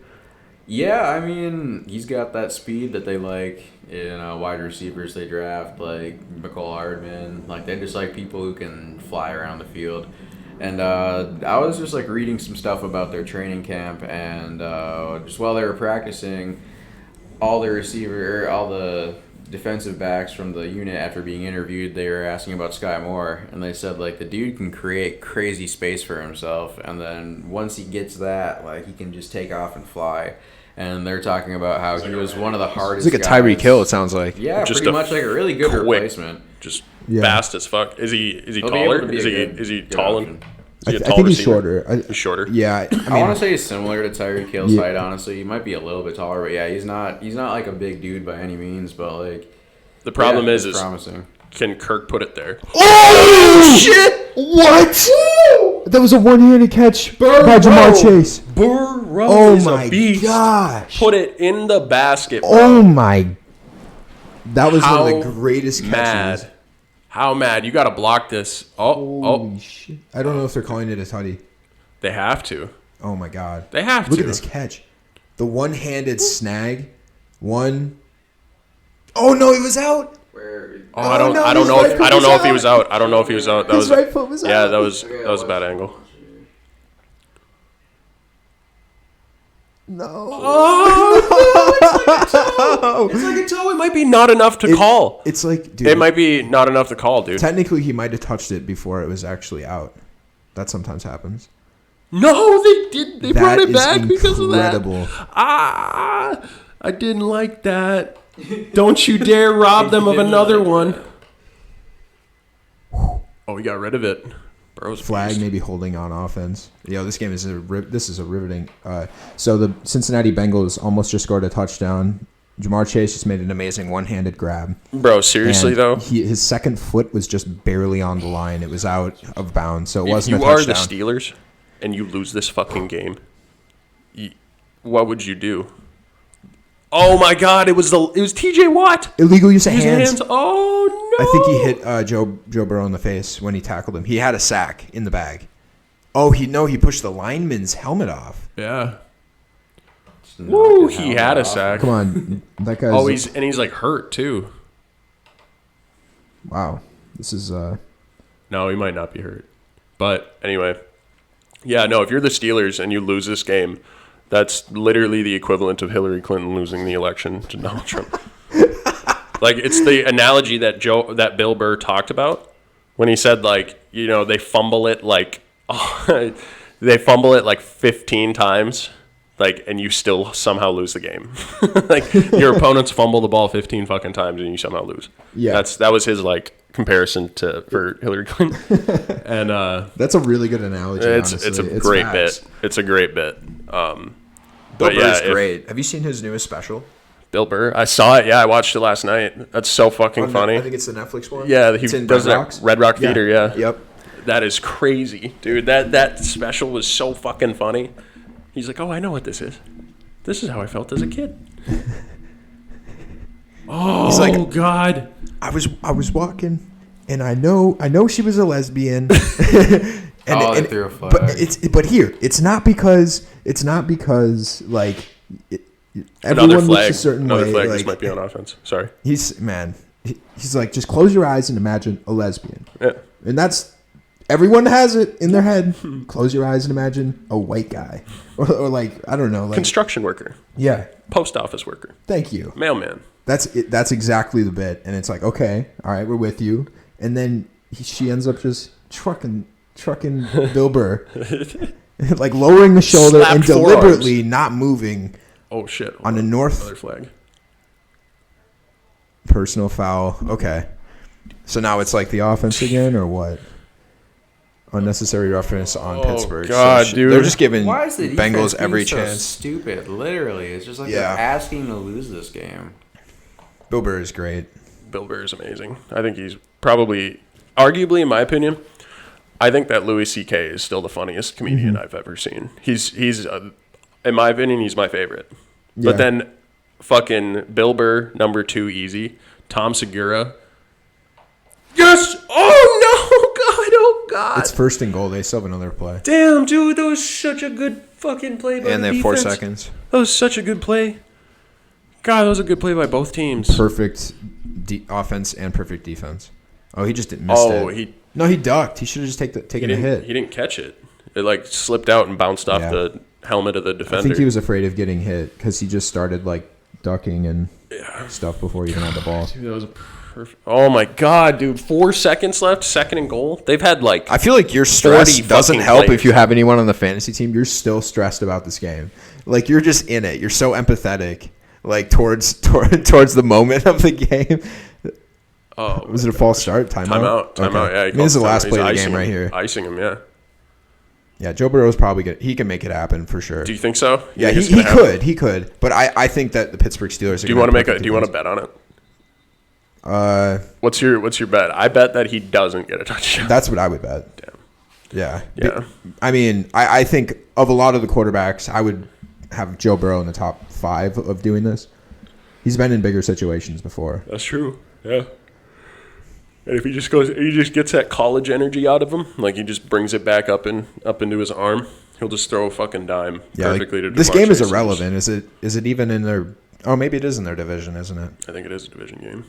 Yeah, I mean, he's got that speed that they like in wide receivers they draft, like McCall Hardman. Like, they just like people who can fly around the field. And I was just like reading some stuff about their training camp, and just while they were practicing, all the defensive backs from the unit, after being interviewed, they were asking about Sky Moore, and they said like the dude can create crazy space for himself, and then once he gets that, like he can just take off and fly. And they're talking about how he was one of the hardest. It's like a Tyreek Hill, it sounds like. Yeah, Just pretty a much like a really good quick- replacement. Just Yeah. fast as fuck. Is he He'll be taller? able to be Is a he good- is he good tall option. and I, is he a I tall think he's receiver? shorter. He's shorter. Yeah, I I mean, want to say he's similar to Tyreek Hill's Yeah. height. Honestly, he might be a little bit taller, but yeah, he's not like a big dude by any means. But like, The problem yeah, is it's promising. can Kirk put it there? oh shit! What? That was a one-handed catch by Jamar Chase. Burrow Oh is my a beast. gosh! Put it in the basket, bro. Oh my! That was How one of the greatest catches. mad. How mad. You got to block this. Oh, Holy shit! I don't know if they're calling it a tutty. they have to. Oh my god! They have Look to. at this catch. The one-handed snag. One. Oh no, he was out. Oh, I don't no, know. his right If, foot I don't was know if he out. was out. I don't know if he was out. That His was right foot was yeah. out. That was a bad angle. No. Oh, it's like a toe. It might be not enough to call. It's like, dude. It might be not enough to call, dude. Technically, he might have touched it before it was actually out. That sometimes happens. No, they did. They brought That it back is because of that. incredible. Ah, I didn't like that. Don't you dare rob them of another one. Oh, we got rid of it. Bro's Flag beast. maybe holding on offense. This game is this is a riveting. So the Cincinnati Bengals almost just scored a touchdown. Jamar Chase just made an amazing one-handed grab. Bro, seriously And though, his second foot was just barely on the line. It was out of bounds, so it if wasn't you a are touchdown. the Steelers and you lose this fucking game, what would you do? Oh my God! It was T.J. Watt. Illegal use of His hands. hands. Oh no! I think he hit Joe Burrow in the face when he tackled him. He had a sack in the bag. Oh, he pushed the lineman's helmet off. Yeah. Just knocked Woo! his He helmet had a off. sack. Come on, that guy's. Oh, he's like hurt too. wow. This is No, he might not be hurt. But anyway, yeah, no, if you're the Steelers and you lose this game, that's literally the equivalent of Hillary Clinton losing the election to Donald Trump. Like, it's the analogy that Bill Burr talked about when he said, like, you know, they fumble it like 15 times. Like, and you still somehow lose the game. Like, your opponents fumble the ball 15 fucking times and you somehow lose. Yeah. That was his, like, comparison for Hillary Clinton. And that's a really good analogy. it's honestly. a great facts. bit. It's a great bit. Bill But Burr's yeah, great. Have you seen his newest special? Bill Burr, I saw it. Yeah, I watched it last night. That's so fucking funny. I think it's the Netflix one. Yeah, he It's in does Red that Rocks? Red Rock Theater. Yeah. Yep. That is crazy, dude. That special was so fucking funny. He's like, oh, I know what this is. This is how I felt as a kid. Oh, He's like- God. I was walking, and I know she was a lesbian. They threw a flag. But here it's not because like everyone Another looks flag. a certain Another way. flag. Like, This might be on offense. Sorry. he's like, just close your eyes and imagine a lesbian, Yeah. and that's everyone has it in their head. Close your eyes and imagine a white guy, or like I don't know, like Construction worker. yeah. Post office worker. Thank you. Mailman. That's it. That's exactly the bit, and it's like, okay, all right, we're with you, and then she ends up just trucking Bill Burr, like lowering the shoulder Slapped and deliberately not moving Oh, shit. on the north Another flag. personal foul. Okay, so now it's like the offense again, or what? Unnecessary roughness on Oh, Pittsburgh. God, So dude. they're just giving Why is the defense Bengals being every so chance. Stupid, literally. It's just like Yeah. they're asking to lose this game. Bill Burr is great. Bill Burr is amazing. I think he's probably, arguably, in my opinion, I think that Louis C.K. is still the funniest comedian I've ever seen. He's in my opinion, he's my favorite. Yeah. But then fucking Bill Burr, number 2, easy. Tom Segura. Yes! Oh, no! God! Oh, God. It's first and goal. They still have another play. Damn, dude, that was such a good fucking play by And the they have 4 defense. seconds. That was such a good play. God, that was a good play by both teams. Perfect. Offense and perfect defense. Oh, he just didn't miss it. Oh, he No, he ducked. He should have just taken a hit. he didn't catch it. It like slipped out and bounced off Yeah. the helmet of the defender. I think he was afraid of getting hit because he just started like ducking and stuff before he even had the ball. Dude, that was a perfect. Oh my God, dude! 4 seconds left, second and goal. They've had like I feel like your stress 40 doesn't fucking help plays. if you have anyone on the fantasy team. You're still stressed about this game. Like you're just in it. You're so empathetic, like towards the moment of the game. oh, Was it a false start? Timeout. timeout. Yeah, I mean, this is the last play of the He's game icing right him. here. Icing him, yeah. Yeah, Joe Burrow's probably good. He can make it happen for sure. Do you think so? You Yeah, think it's he gonna happen? could. But I think that the Pittsburgh Steelers. Do you want to make a? Do you want to bet on it? What's your bet? I bet that he doesn't get a touchdown. That's what I would bet. Damn. Yeah. Yeah. I mean, I think of a lot of the quarterbacks, I would have Joe Burrow in the top 5 of doing this. He's been in bigger situations before. That's true. Yeah. And if he just gets that college energy out of him, like he just brings it back up into his arm, he'll just throw a fucking dime Yeah, like, perfectly to this Jamar game is Chase. irrelevant. Is it even in their? Oh, maybe it is in their division, isn't it? I think it is a division game.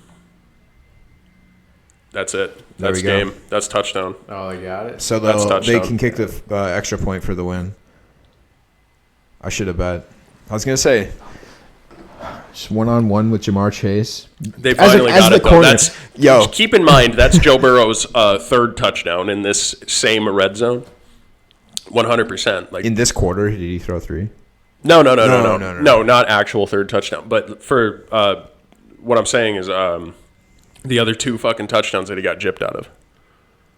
That's it. There That's we go. game. That's touchdown. Oh, they got it. So That's they touchdown. can kick the extra point for the win. I should have bet. I was gonna say Just 1-on-1 with Jamar Chase. They finally as got the it though. corner. That's Yo. Keep in mind that's Joe Burrow's third touchdown in this same red zone. 100%. Like In this quarter, did he throw 3? no, No. not actual third touchdown. But for what I'm saying is the other 2 fucking touchdowns that he got gypped out of.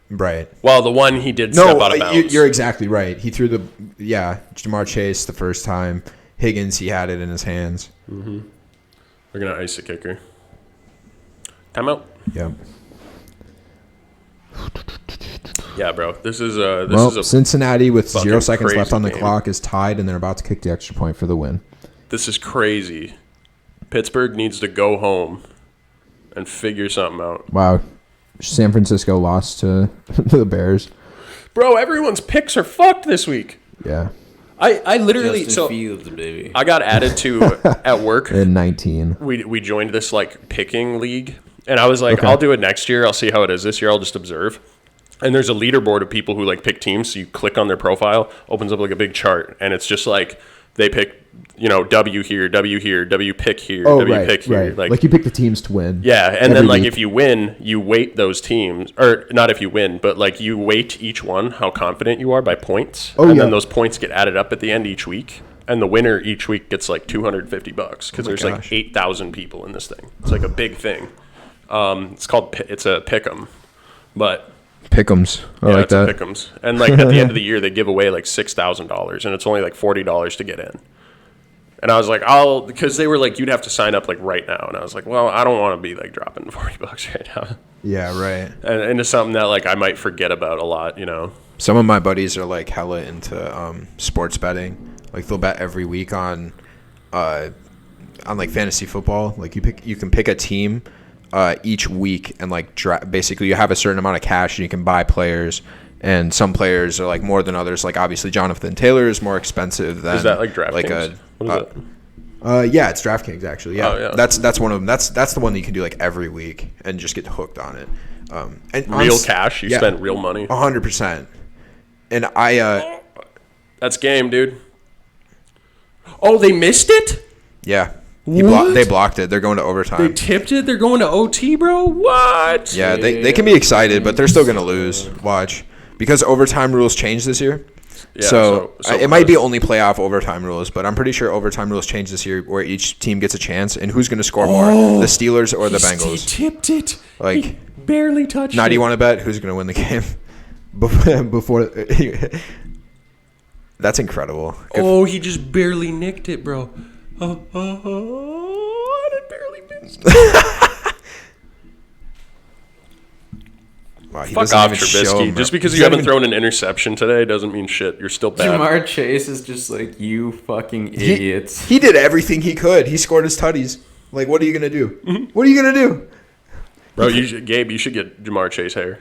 Right. Well, the one he did step out of No, bounds. you're exactly right. He threw Jamar Chase the first time. Higgins, he had it in his hands. They're gonna ice the kicker. Timeout. Yep. Yeah, bro. This is Cincinnati with fucking 0 seconds left crazy on the game. clock is tied, and they're about to kick the extra point for the win. this is crazy. Pittsburgh needs to go home and figure something out. Wow. San Francisco lost to the Bears. Bro, everyone's picks are fucked this week. Yeah. I literally Justin Fields, baby. I got added to at work. In 19. We joined this like picking league, and I was like, Okay. I'll do it next year. I'll see how it is this year. I'll just observe. And there's a leaderboard of people who like pick teams. So you click on their profile, opens up like a big chart, and it's just like they pick, W here, W pick here, Oh, W right. pick here. Right. Like you pick the teams to win. Yeah, and every then like week. if you win, you weight those teams, or not if you win, but like you weight each one how confident you are by points, Oh, and yeah. then those points get added up at the end each week, and the winner each week gets like $250 because there's like gosh. 8,000 people in this thing. It's like a big thing. It's a pick'em, but pick'ems. I yeah, like it's a that. pick'ems, and like at the end of the year they give away like $6,000, and it's only like $40 to get in. And I was like, because they were like, you'd have to sign up like right now. And I was like, well, I don't want to be like dropping $40 right now. Yeah, right. And into something that like I might forget about a lot, Some of my buddies are like hella into sports betting. Like they'll bet every week on like fantasy football. Like you can pick a team each week and like basically you have a certain amount of cash and you can buy players. And some players are like more than others. Like obviously Jonathan Taylor is more expensive than Is that like DraftKings? like a What is it? Yeah, it's DraftKings actually. Yeah. Oh, yeah. that's one of them. That's the one that you can do like every week and just get hooked on it. And Real cash? You yeah. spent real money? 100%. And That's game, dude. Oh, they missed it? yeah, What? they blocked it. They're going to They overtime. tipped it? They're going to OT, bro? What? Yeah, they can be excited, but they're still going to lose. Watch. Because overtime rules changed this year. Yeah, so so it might be only playoff overtime rules, but I'm pretty sure overtime rules changed this year where each team gets a chance. And who's going to score more, the Steelers or the He Bengals? tipped it. Like, He barely touched it. Now, do you want to bet who's going to win the game? Before That's incredible. Good Oh, he just barely nicked it, bro. It barely missed. Wow, he Fuck doesn't off, even show Trubisky. him. Just because He you haven't doesn't thrown an interception today doesn't mean shit. You're still bad. Jamar Chase is just like, you fucking idiots. He did everything he could. He scored his tutties. Like, what are you going to do? What are you going to do? Bro, Gabe, you should get Jamar Chase hair.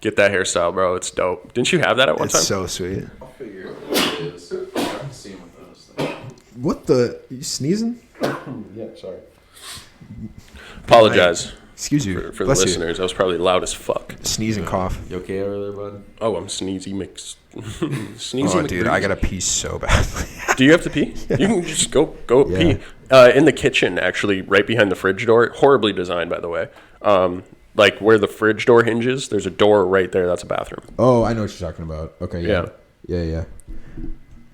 Get that hairstyle, bro. It's dope. Didn't you have that at one It's time? so sweet. I'll figure out what it is. I haven't seen what those things. What the? You sneezing? Yeah, sorry. Apologize Excuse you. for the Bless you. listeners. I was probably loud as fuck. Sneeze and cough. You okay over there, bud? Oh, I'm sneezy mix. Sneezy Oh, dude, I McBreezy. gotta pee so badly. Do you have to pee? You can just go Yeah. pee. In the kitchen, actually, right behind the fridge door. Horribly designed, by the way. Like where the fridge door hinges, there's a door right there. That's a bathroom. Oh, I know what you're talking about. Okay, yeah. Yeah.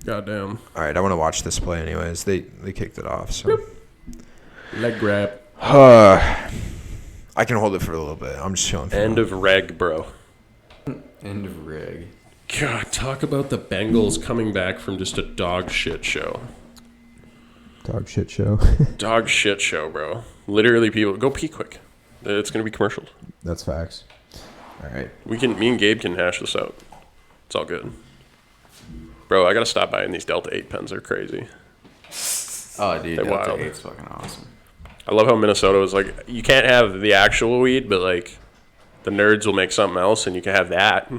Goddamn. All right, I want to watch this play anyways. They kicked it off, so. Leg grab. I can hold it for a little bit. I'm just chilling. For End of reg, bro. End of rig. God, talk about the Bengals coming back from just a dog shit show. Dog shit show. Dog shit show, bro. Literally, people go pee quick. It's gonna be commercial. That's facts. All right. Me and Gabe can hash this out. It's all good. Bro, I gotta stop by in these Delta 8 pens. They're crazy. Oh, dude, They're Delta wild. 8's fucking awesome. I love how Minnesota was like, you can't have the actual weed, but like, the nerds will make something else, and you can have that.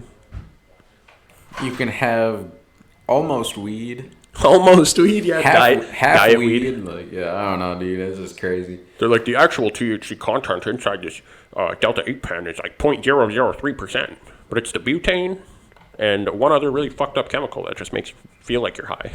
You can have almost weed. Almost weed, yeah. Half diet weed. Like, yeah, I don't know, dude. This is crazy. They're like, the actual THC content inside this Delta 8 pen is like 0.003%, but it's the butane and one other really fucked up chemical that just makes you feel like you're high.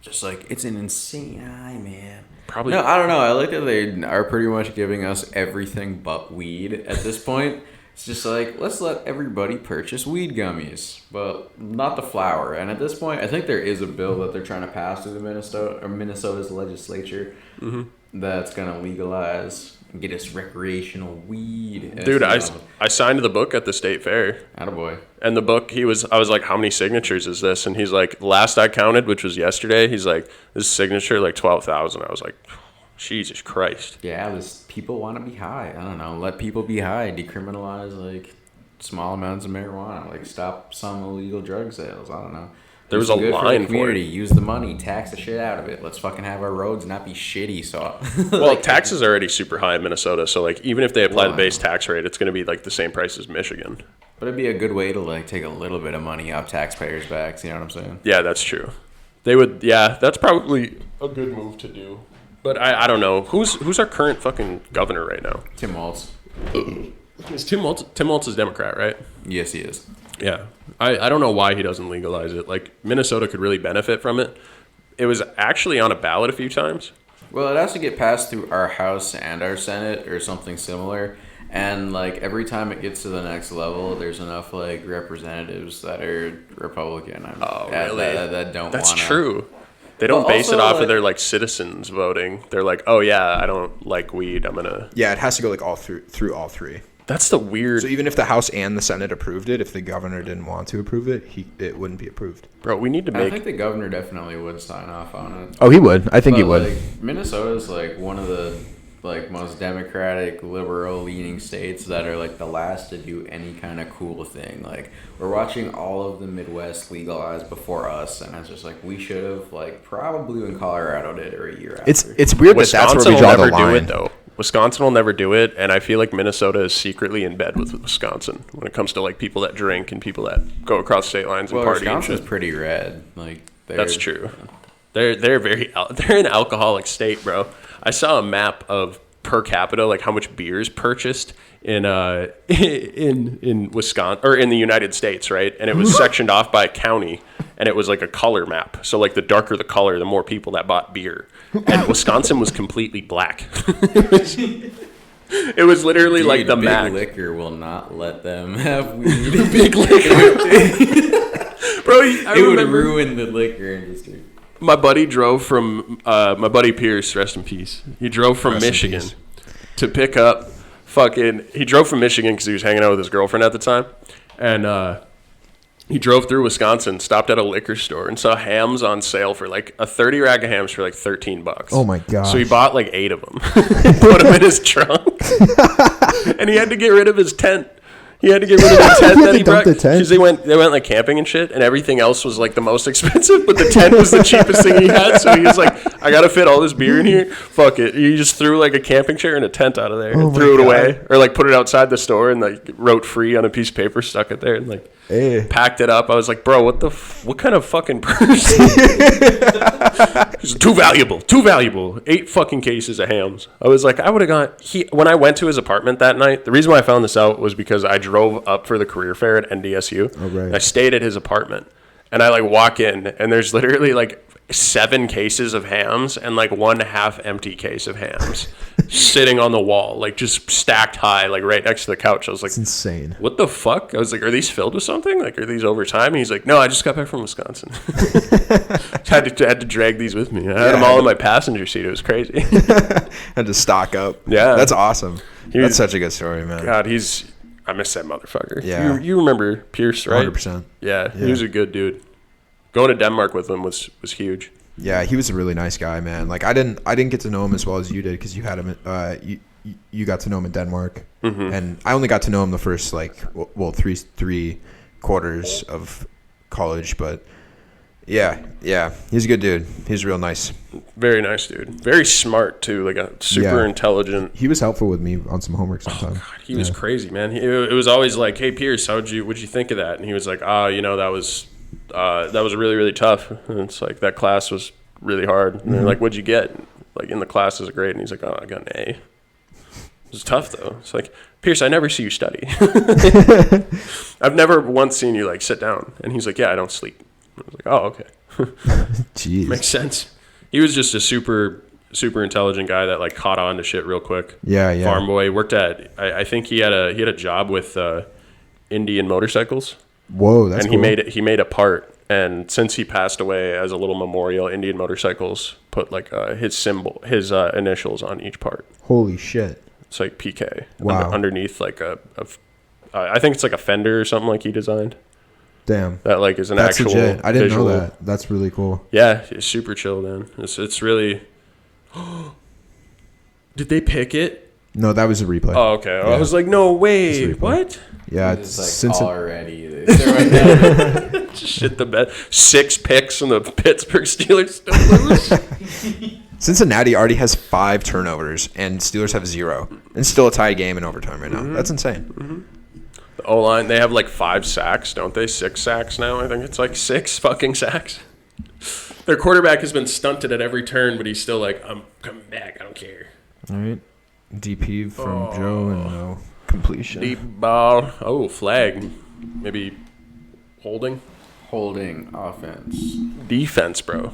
Just like, it's an insane high, man. Probably. No, I don't know. I like that they are pretty much giving us everything but weed at this point. It's just like, let's let everybody purchase weed gummies, but not the flower. And at this point, I think there is a bill that they're trying to pass through the Minnesota's legislature that's gonna legalize and get us recreational weed. Dude, I signed the book at the state fair. Attaboy. And the book, I was like, how many signatures is this? And he's like, last I counted, which was yesterday, he's like, this signature, like 12,000. I was like, Jesus Christ. Yeah, people want to be high. I don't know. Let people be high. Decriminalize like small amounts of marijuana. Like stop some illegal drug sales. I don't know. There was Do a some good line the for community. it. Use the money. Tax the shit out of it. Let's fucking have our roads not be shitty. So Well, taxes are already super high in Minnesota, so like even if they apply the Wow. base tax rate, it's going to be like the same price as Michigan. But it'd be a good way to like take a little bit of money off taxpayers' backs. You know what I'm saying? Yeah, that's true. They would, yeah, that's probably a good move to do. But I don't know. Who's our current fucking governor right now? Tim Walz. Is Tim Walz is Democrat, right? Yes, he is. Yeah. I don't know why he doesn't legalize it. Like, Minnesota could really benefit from it. It was actually on a ballot a few times. Well, it has to get passed through our House and our Senate or something similar. And like every time it gets to the next level, there's enough like representatives that are Republican. Oh, really? That don't. That's wanna. true. They don't But base it also, off like- of their, like, citizens voting. They're like, oh, yeah, I don't like weed. I'm going to... Yeah, it has to go like all through all three. That's the weird... So even if the House and the Senate approved it, if the governor didn't want to approve it, it wouldn't be approved. Bro, we need to I make... think the governor definitely would sign off on it. Oh, he would. I think But, like, Minnesota's like one of the like most democratic, liberal leaning states that are like the last to do any kind of cool thing. Like we're watching all of the Midwest legalize before us, and it's just like we should have like probably when Colorado did or a year after. It's weird that that's Wisconsin where we will draw never the line. do it, though. Wisconsin will never do it, and I feel like Minnesota is secretly in bed with Wisconsin when it comes to, like, people that drink and people that go across state lines and well, party and Wisconsin's shit. pretty red. Like That's true. They're an alcoholic state, bro. I saw a map of per capita, like how much beers purchased in Wisconsin or in the United States, right? And it was sectioned off by county, and it was like a color map. So like the darker the color, the more people that bought beer. And Wisconsin was completely black. It was literally Dude, like the big map. liquor will not let them have weed. Big liquor, bro. I It would remember ruin the liquor industry. my buddy drove from my buddy Pierce, rest in peace. He drove from Rest in Michigan peace. to pick up he drove from Michigan because he was hanging out with his girlfriend at the time, and he drove through Wisconsin, stopped at a liquor store, and saw hams on sale for like a 30 rack of hams for like $13. Oh my gosh. So he bought like 8 of them, put them in his trunk, and he had to get rid of his tent. He had to get rid of the tent that he brought. The tent? Because they went like camping and shit, and everything else was like the most expensive, but the tent was the cheapest thing he had. So he was like, I gotta fit all this beer in here. Fuck it. He just threw like a camping chair and a tent out of there and threw it away, or like put it outside the store and like wrote free on a piece of paper, stuck it there, and like packed it up. I was like, bro, what kind of fucking person? He's too valuable. 8 fucking cases of hams. I was like, I would have gone. When I went to his apartment that night, the reason why I found this out was because I drove up for the career fair at NDSU. Oh, right. I stayed at his apartment, and I like walk in, and there's literally like 7 cases of hams and like 1 half-empty case of hams sitting on the wall, like just stacked high, like right next to the couch. I was like, It's insane. what the fuck? I was like, are these filled with something? Like, are these over time? And he's like, no, I just got back from Wisconsin. had to drag these with me. I had them all in my passenger seat. It was crazy. Had to stock up. Yeah. That's awesome. That's such a good story, man. God, I miss that motherfucker. Yeah. You remember Pierce, right? 100%. Yeah, he was a good dude. Going to Denmark with him was huge. Yeah, he was a really nice guy, man. Like I didn't get to know him as well as you did because you had him. You got to know him in Denmark, and I only got to know him the first like three quarters of college. But yeah, he's a good dude. He's real nice. Very nice dude. Very smart too. Like a super intelligent. He was helpful with me on some homework sometimes. God, he was crazy, man. It was always like, hey Pierce, what'd you think of that? And he was like, that was really, really tough. And it's like, that class was really hard. And they're like, what'd you get? Like, in the class is great. And he's like, oh, I got an A. It was tough, though. It's like, Pierce, I never see you study. I've never once seen you, like, sit down. And he's like, yeah, I don't sleep. I was like, oh, okay. Jeez. Makes sense. He was just a super, super intelligent guy that, like, caught on to shit real quick. Yeah. Farm boy. Worked at, I think he had a job with Indian motorcycles. Whoa, that's and cool. he made a part, and since he passed away, as a little memorial, Indian Motorcycles put like his initials on each part. Holy shit. It's like PK. Wow. Underneath like I think it's like a fender or something like he designed. Damn. That like is an That's actual legit. I didn't visual. know that. That's really cool. Yeah, it's super chill, man. It's really. Did they pick it? No, that was a replay. Oh, okay. Yeah. I was like, no way. It's a replay. What? Yeah, It's like since already. They're Just shit the bed. 6 picks and the Pittsburgh Steelers still lose. Cincinnati already has 5 turnovers, and Steelers have 0, and still a tie game in overtime right now. That's insane. The O-line, they have like 5 sacks, don't they? 6 sacks now. I think it's like 6 fucking sacks. Their quarterback has been stunted at every turn, but he's still like, I'm coming back. I don't care. All right, DP from Joe and no completion. Deep ball. Oh, flag. Maybe holding. holding offense. Defense, bro.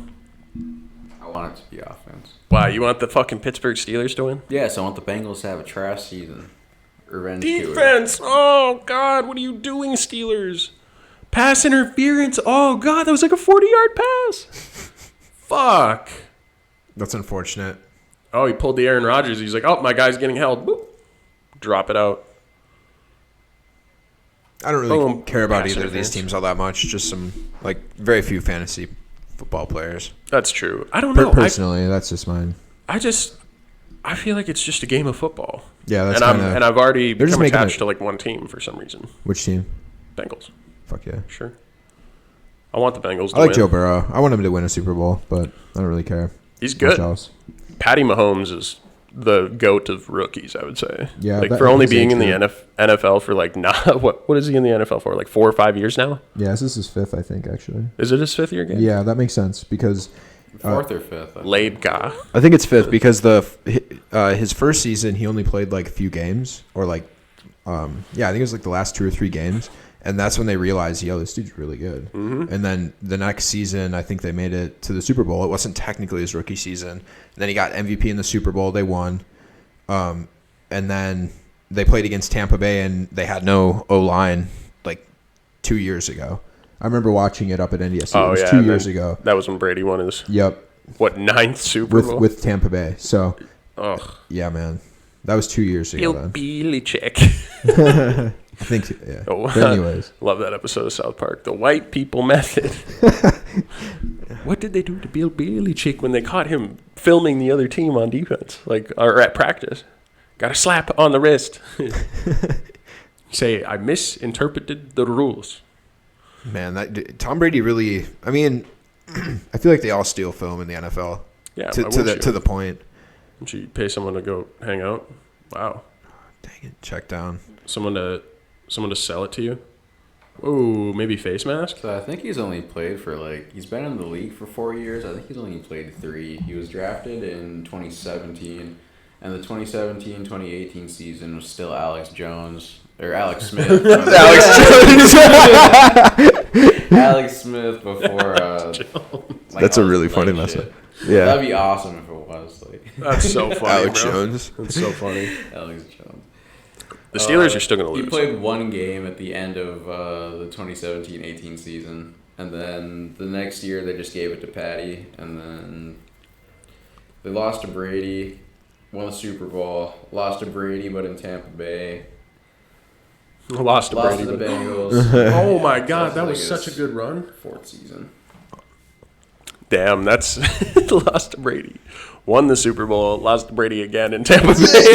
I want it to be offense. Wow, you want the fucking Pittsburgh Steelers to win? Yes, I want the Bengals to have a trash season. Revenge tour. Defense! Oh, God, what are you doing, Steelers? Pass interference. Oh, God, that was like a 40-yard pass. Fuck. That's unfortunate. Oh, he pulled the Aaron Rodgers. He's like, oh, my guy's getting held. Boop. Drop it out. I don't really Boom. care about Pass either of these interference. teams all that much. Just some, like, very few fantasy football players. That's true. I don't know. Personally, that's just mine. I feel like it's just a game of football. Yeah, that's and kind of. I've already they're just become making attached it- to like one team for some reason. Which team? Bengals. Fuck yeah. Sure. I want the Bengals to I like win. Joe Burrow. I want him to win a Super Bowl, but I don't really care. He's Much good. else. Patty Mahomes is the GOAT of rookies, I would say. Yeah, like that- for only that's being in true. the NFL for like not what is he in the NFL for? Like 4 or 5 years now? Yeah, this is his fifth, I think, actually. Is it his 5th year game? Yeah, that makes sense because Fourth or fifth. I think. Labe Gah. I think it's 5th because his first season he only played like a few games or like I think it was like the last 2 or 3 games, and that's when they realized, yo, this dude's really good. Mm-hmm. And then the next season, I think they made it to the Super Bowl. It wasn't technically his rookie season. And then he got MVP in the Super Bowl. They won, and then they played against Tampa Bay, and they had no O-line like 2 years ago. I remember watching it up at NDSU. Oh, it was yeah, 2 and years then ago. That was when Brady won his Yep, 9th Super Bowl. with Tampa Bay. So Ugh. yeah, man, that was 2 years ago. Bill Then Belichick. I think, yeah. Oh, But anyways, love that episode of South Park. The white people method. What did they do to Bill Belichick when they caught him filming the other team on defense, like or at practice? Got a slap on the wrist. Say, I misinterpreted the rules. Man, Tom Brady really. I mean, I feel like they all steal film in the NFL. Yeah, to the point. Would you pay someone to go hang out? Wow. Dang it! Check down. Someone to sell it to you. Oh, maybe face mask. So I think he's only played for he's been in the league for 4 years. I think he's only played 3. He was drafted in 2017, and the 2017-2018 season was still Alex Smith. Alex Smith before. That's a really funny message. Yeah, that'd be awesome if it was That's so funny, Alex bro. Jones. That's so funny. Alex Jones. The Steelers are still gonna lose. He played 1 game at the end of the 2017-18 season, and then the next year they just gave it to Patty, and then they lost to Brady, won the Super Bowl, lost to Brady, but in Tampa Bay. Lost to Brady. To the Bengals. Oh my God, that was such a good run. 4th season. Damn, that's lost to Brady. Won the Super Bowl, lost to Brady again in Tampa Bay.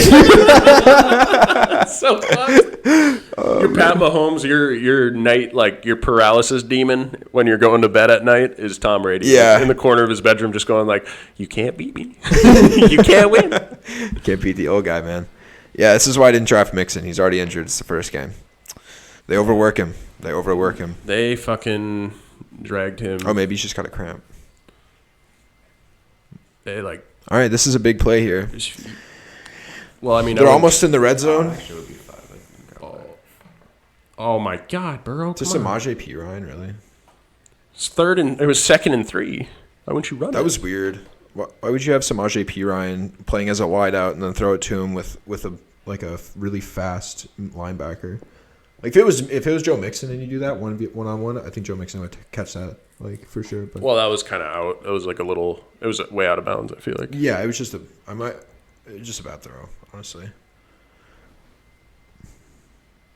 So fucked. Your Pat Mahomes, your night, your paralysis demon when you're going to bed at night is Tom Brady. Yeah. In the corner of his bedroom just going you can't beat me. You can't win. Can't beat the old guy, man. Yeah, this is why I didn't draft Mixon. He's already injured. It's the first game. They overwork him. They fucking dragged him. Oh, maybe he's just got a cramp. They All right, this is a big play here. Well, I mean, they're almost in the red zone. Actually, it would be 5. Oh my God, Burrow! Just Samaje Perine, really? It was 2nd and 3. Why wouldn't you run That was weird. Why would you have Samaje Perine playing as a wideout and then throw it to him with a really fast linebacker? If it was Joe Mixon and you do that one-on-one, I think Joe Mixon would catch that for sure. But Well, that was kind of out. It was it was way out of bounds, I feel like. yeah, it was just a bad throw, honestly.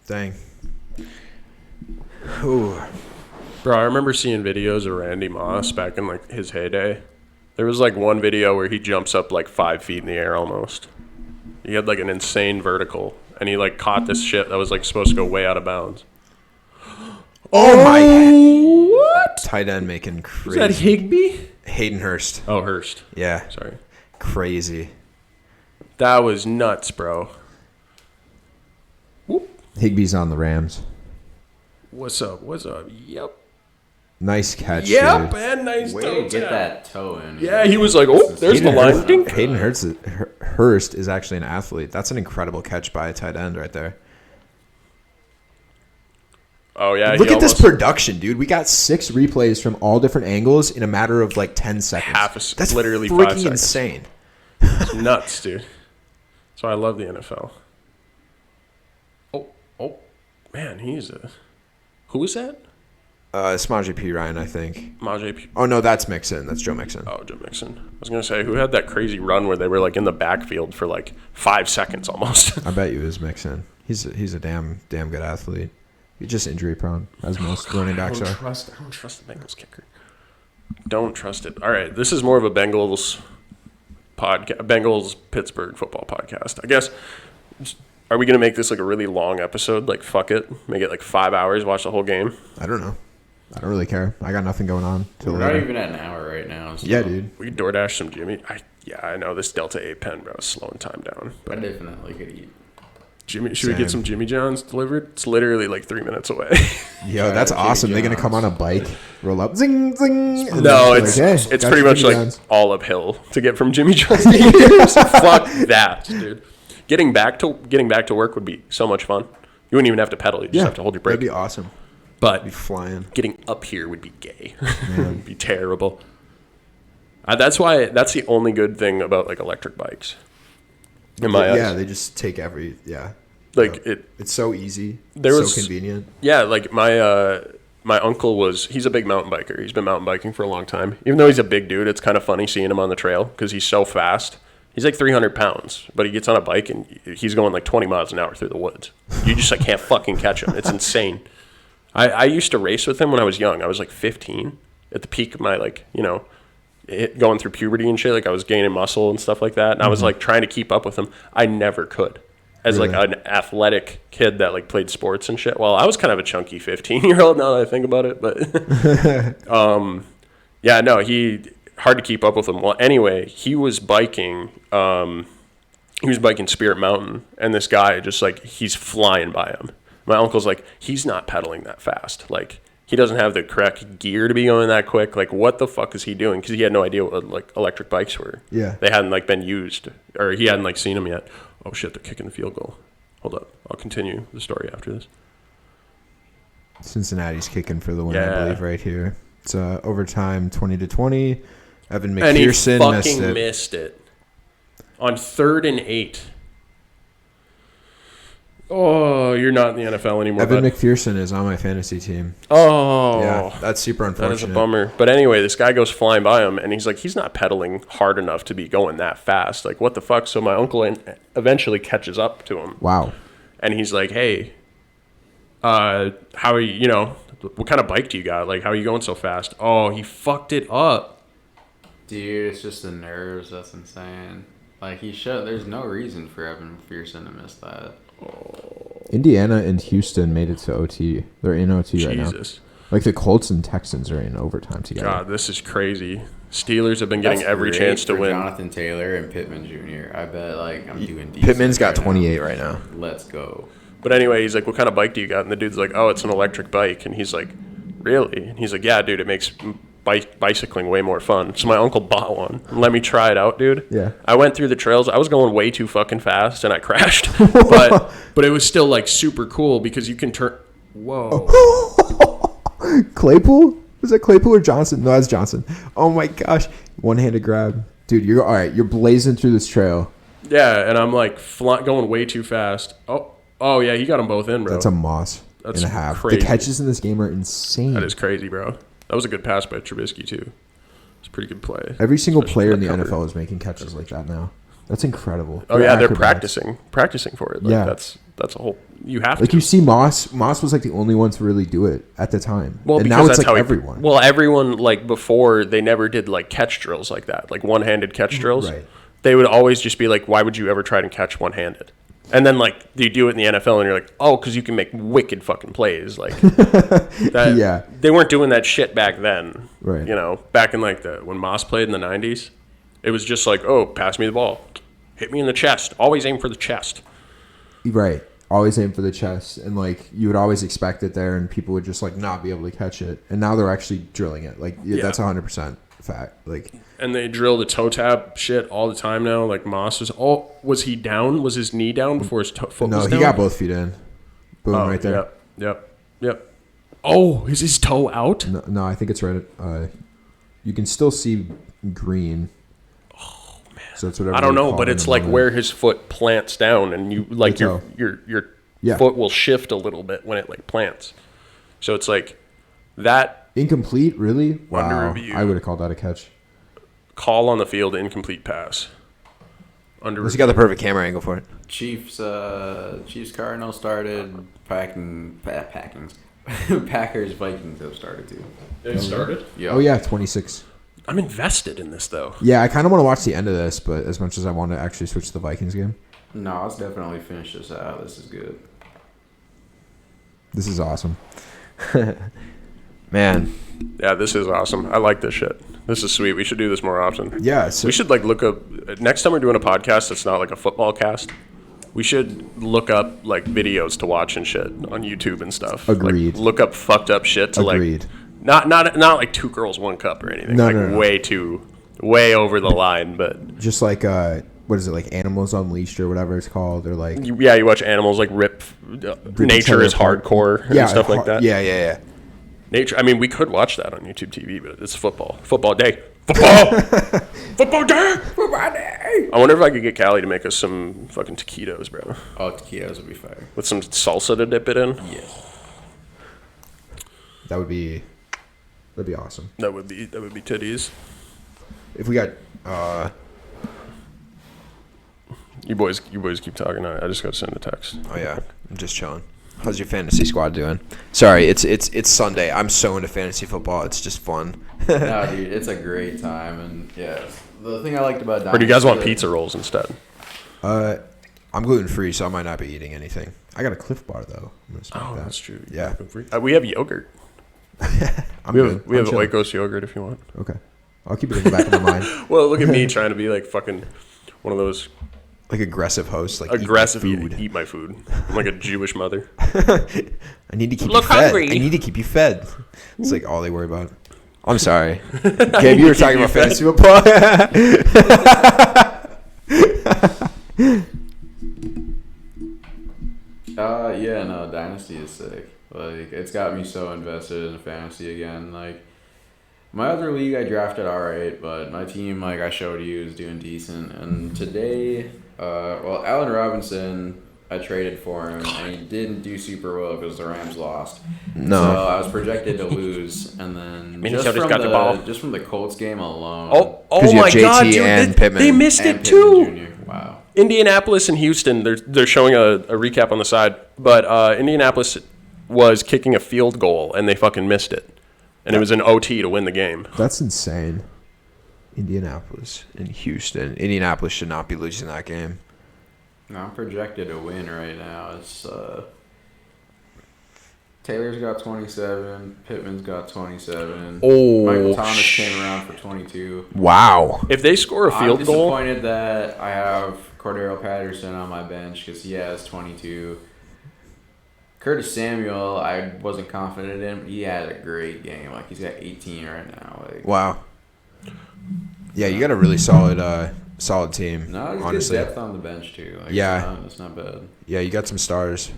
Dang. Ooh. Bro, I remember seeing videos of Randy Moss back in his heyday. There was one video where he jumps up 5 feet in the air almost. He had an insane vertical, and he caught this shit that was supposed to go way out of bounds. Oh my! What? Tight end making crazy. Was that Higbee? Hayden Hurst. Oh, Hurst. Yeah. Sorry. Crazy. That was nuts, bro. Whoop. Higbee's on the Rams. What's up? Yep. Nice catch. Yep, Dude. and nice Way toe to get tap. that toe in. Yeah, he was there's the line. Dink. Hayden Hurst is actually an athlete. That's an incredible catch by a tight end right there. Oh, yeah. Look at this production, dude. We got 6 replays from all different angles in a matter of 10 seconds. That's literally 5 freaking seconds. insane. It's nuts, dude. That's why I love the NFL. Oh, man, who is that? Samaje Perine, I think. Majay. Oh, no, that's Mixon. That's Joe Mixon. Oh, Joe Mixon. I was going to say, who had that crazy run where they were in the backfield for 5 seconds almost? I bet you it was Mixon. He's a damn good athlete. He's just injury prone, as most running backs are. I don't trust the Bengals kicker. Don't trust it. All right, this is more of a Bengals Pittsburgh football podcast. I guess. Are we gonna make this a really long episode? Fuck it, make it 5 hours. Watch the whole game. I don't know. I don't really care. I got nothing going on till We're later. not even at an hour right now. So Yeah, dude. We could DoorDash some Jimmy. I know this Delta 8 pen, bro, is slowing time down. I But definitely could eat. Jimmy, should we Same. get some Jimmy John's delivered? It's literally 3 minutes away. Yo, that's Jimmy awesome. They're gonna come on a bike, roll up, zing, zing. and No, then it's hey, it's got pretty your much Jimmy John's. all uphill to get from Jimmy John's to here. So fuck that, dude. Getting back to work would be so much fun. You wouldn't even have to pedal. You just have to hold your brake. That'd be awesome. Be But flying. getting up here would be gay. It'd be terrible. That's the only good thing about electric bikes. In my Yeah, eyes. they just take It's so easy. There was- so convenient. Yeah, my uncle he's a big mountain biker. He's been mountain biking for a long time. Even though he's a big dude, it's kind of funny seeing him on the trail because he's so fast. He's 300 pounds, but he gets on a bike and he's going 20 miles an hour through the woods. You just can't fucking catch him. It's insane. I used to race with him when I was young. I was 15 at the peak of my going through puberty and shit. I was gaining muscle and stuff like that. And I was trying to keep up with him. I never could. as like an athletic kid that like played sports and shit. Well, I was kind of a chunky 15-year-old now that I think about it, but yeah, no, he hard to keep up with him. Well, anyway, he was biking Spirit Mountain, and this guy just like he's flying by him. My uncle's like, he's not pedaling that fast. Like, he doesn't have the correct gear to be going that quick. Like, what the fuck is he doing? Because he had no idea what like electric bikes were. Yeah. They hadn't like been used, or he hadn't like seen them yet. Oh shit, they're kicking the field goal. Hold up, I'll continue the story after this. Cincinnati's kicking for the win, Yeah. I believe, right here. It's overtime, 20-20. Evan And he McPherson fucking missed it on 3rd and 8. Oh, you're not in the NFL anymore. Evan bud. McPherson is on my fantasy team. Oh, Yeah, that's super unfortunate. that is a bummer. But anyway, this guy goes flying by him, and he's like, he's not pedaling hard enough to be going that fast. Like, what the fuck? So my uncle eventually catches up to him, Wow. and he's like, hey, how are you, what kind of bike do you got? Like, how are you going so fast? Oh, he fucked it up. Dude, it's just the nerves. That's insane. Like, there's no reason for Evan McPherson to miss that. Indiana and Houston made it to OT. They're in OT right now. Jesus. Like the Colts and Texans are in overtime together. God, this is crazy. Steelers have been getting That's every great chance to for win. Jonathan Taylor and Pittman Jr. I bet, like, I'm doing decent. Pittman's got right 28 right now. Let's go. But anyway, he's like, what kind of bike do you got? And the dude's like, oh, it's an electric bike. And he's like, really? And he's like, yeah, dude, it makes bicycling way more fun. So my uncle bought one and let me try it out, dude. Yeah. I went through the trails. I was going way too fucking fast and I crashed. but it was still like super cool because you can turn. Whoa. Claypool? Was that Claypool or Johnson? No, that's Johnson. Oh my gosh. One-handed grab. Dude, you're all right. You're blazing through this trail. Yeah, and I'm like going way too fast. Oh yeah, he got them both in, bro. That's a Moss That's and a half. crazy. The catches in this game are insane. That is crazy, bro. That was a good pass by Trubisky too. It's a pretty good play. Every single Especially player in the that cover. NFL is making catches like that now. That's incredible. Oh yeah, they're acrobats. practicing for it. Like, Yeah. that's a whole. You have Like to. you see Moss was like the only one to really do it at the time. Well, and because now it's that's like how everyone. Well, everyone like before they never did like catch drills like that, like one-handed catch drills. Right. They would always just be like, "Why would you ever try to catch one-handed?" And then like you do it in the NFL, and you're like, "Oh, because you can make wicked fucking plays." Like that. Yeah. They weren't doing that shit back then. Right. Back in like when Moss played in the '90s, it was just like, "Oh, pass me the ball, hit me in the chest. Always aim for the chest." Right. Always aim for the chest. And like you would always expect it there and people would just like not be able to catch it. And now they're actually drilling it. Like Yeah. that's 100% fact. Like And they drill the toe tap shit all the time now. Like Moss was he down? Was his knee down before his foot no, was he down? got both feet in. Boom, Oh, right there. Yep. Oh, is his toe out? No, I think it's right. You can still see green. Oh man. So it's whatever. I don't they know, call but it it's in like another- where his foot plants down, and you like The toe. your Yeah. foot will shift a little bit when it like plants. So it's like that Incomplete, really? Under Wow. review. I would have called that a catch. call on the field, incomplete pass. Under Unless you got the perfect camera angle for it. Chiefs Cardinals started Packers Vikings have started too. it started. Yeah. Oh yeah, 26. I'm invested in this though. Yeah, I kind of want to watch the end of this, but as much as I want to actually switch to the Vikings game, No, let's definitely finish this out. This is good. this is awesome. Man, Yeah, this is awesome. I like this shit. This is sweet. We should do this more often. Yeah, so We should like look up next time we're doing a podcast that's not like a football cast. We should look up like videos to watch and shit on YouTube and stuff. Agreed. Like, look up fucked up shit to Agreed. like not like 2 girls 1 cup or anything. No, like no. way over the line. But just like what is it, like Animals Unleashed or whatever it's called, or like you watch animals like rip. each Nature other is apart. hardcore and stuff like that. yeah. Nature. I mean, we could watch that on YouTube TV, but it's football. Football day. Football day. I wonder if I could get Callie to make us some fucking taquitos, bro. Oh, taquitos would be fire. With some salsa to dip it in. Yeah. that'd be awesome. That would be titties. If we got You boys keep talking. I just got to send a text. Oh yeah, I'm just chilling. How's your fantasy squad doing? Sorry, it's Sunday. I'm so into fantasy football. It's just fun. No, dude, it's a great time, and yeah, the thing I liked about Or do you guys want Dynasty- pizza rolls instead? I'm gluten free, so I might not be eating anything. I got a Cliff Bar though. I'm gonna smoke that. That's true. Yeah. We have yogurt. I'm We good. have, we have I'm chilling. Oikos yogurt if you want. Okay. I'll keep it in the back of my mind. Well, look at me trying to be like fucking one of those Like aggressive hosts, like aggressive food. eat my food. I'm like a Jewish mother. I need to keep Look you fed. hungry. I need to keep you fed. It's like all they worry about. I'm sorry, Gabe. You were talking about fantasy football. Yeah, no, Dynasty is sick. Like, it's got me so invested in fantasy again. Like, my other league I drafted alright, but my team, like I showed you, is doing decent. And today, Allen Robinson, I traded for him, and he didn't do super well because the Rams lost. No. So I was projected to lose, and then Minnesota's got the ball. just from the Colts game alone. Oh 'Cause you my have God, JT dude! and They, Pittman. they missed and it Pittman too. Jr. Wow. Indianapolis and Houston. They're showing a recap on the side, but Indianapolis was kicking a field goal and they fucking missed it, and it was an OT to win the game. That's insane. Indianapolis and Houston. Indianapolis should not be losing that game. No, I'm projected to win right now. It's Taylor's got 27, Pittman's got 27. Oh, Michael Thomas came around for 22. Wow. If they score a I'm field goal, disappointed that I have Cordero Patterson on my bench because he has 22. Curtis Samuel, I wasn't confident in. He had a great game. Like, he's got 18 right now. Like, Wow. Yeah, you got a really solid team. no, there's honestly. good depth on the bench too. Like, Yeah. it's not bad. Yeah, you got some stars.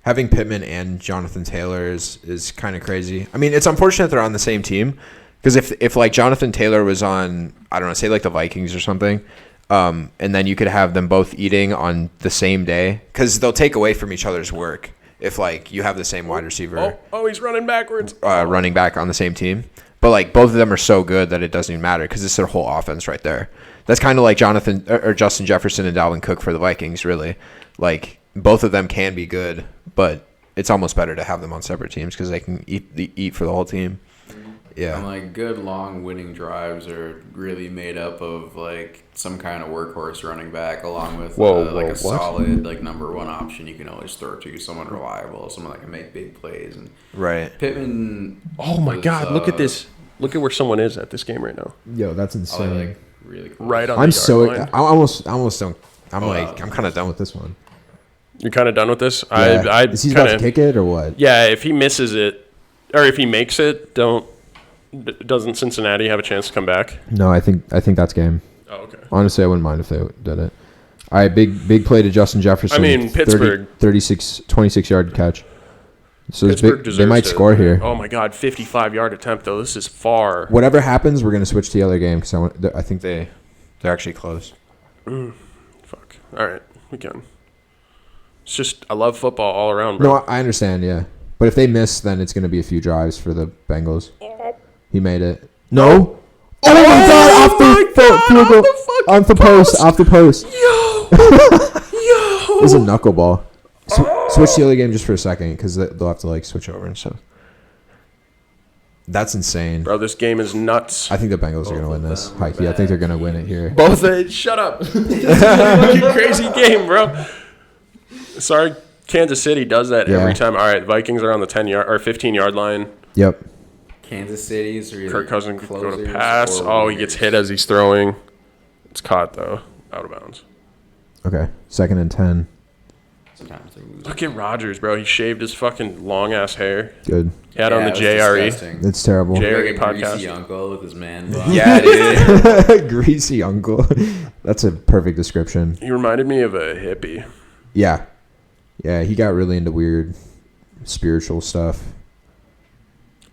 Having Pittman and Jonathan Taylor is kind of crazy. I mean, it's unfortunate they're on the same team because if like Jonathan Taylor was on, I don't know, say like the Vikings or something, and then you could have them both eating on the same day because they'll take away from each other's work if like you have the same wide receiver he's running backwards. running back on the same team. But like both of them are so good that it doesn't even matter because it's their whole offense right there. That's kind of like Justin Jefferson and Dalvin Cook for the Vikings, really. Like both of them can be good, but it's almost better to have them on separate teams because they can eat for the whole team. Yeah. And like good long winning drives are really made up of like some kind of workhorse running back along with a solid like number one option you can always throw to, someone reliable, someone that can make big plays. And Right. Pittman. Oh my was, God! Look at this. Look at where someone is at this game right now. Yo, that's insane. Like really close. Right on. I'm the so yard line. I almost don't. I'm kind of done with with this one. You're kind of done with this. Yeah. I Is he about to kinda, kick it or what? yeah. If he misses it, or if he makes it, doesn't Cincinnati have a chance to come back? No, I think that's game. Oh, okay. Honestly, I wouldn't mind if they did it. All right, big play to Justin Jefferson. I mean, Pittsburgh. 26-yard catch. So it's Pittsburgh big, they might deserves to- score here. Oh my God, 55-yard attempt though. This is far. Whatever happens, we're gonna switch to the other game because I think they're actually close. Fuck. All right, we can. It's just I love football all around, bro. No, I understand, yeah. But if they miss, then it's gonna be a few drives for the Bengals. He made it. No. Oh my God! Off the field goal. Off the post. Off the post. Yo. It was a knuckleball. Switch the other game just for a second because they'll have to like switch over and stuff. That's insane. Bro, this game is nuts. I think the Bengals are gonna win this. Heike, I think they're gonna win it here. Both. Shut up. This is a fucking crazy game, bro. Sorry, Kansas City does that every time. All right, Vikings are on the 10-yard or 15-yard line. Yep. Kansas City's or Kirk Cousins could go to pass. Oh, he gets hit as he's throwing. It's caught though, out of bounds. Okay. 2nd and 10. Sometimes they lose. Look at Rodgers, bro. He shaved his fucking long ass hair. Good. He had on the it was JRE. disgusting. It's terrible. JRE Like a greasy podcast. uncle with his man bun. Yeah, dude. Greasy uncle. That's a perfect description. He reminded me of a hippie. Yeah. Yeah, he got really into weird spiritual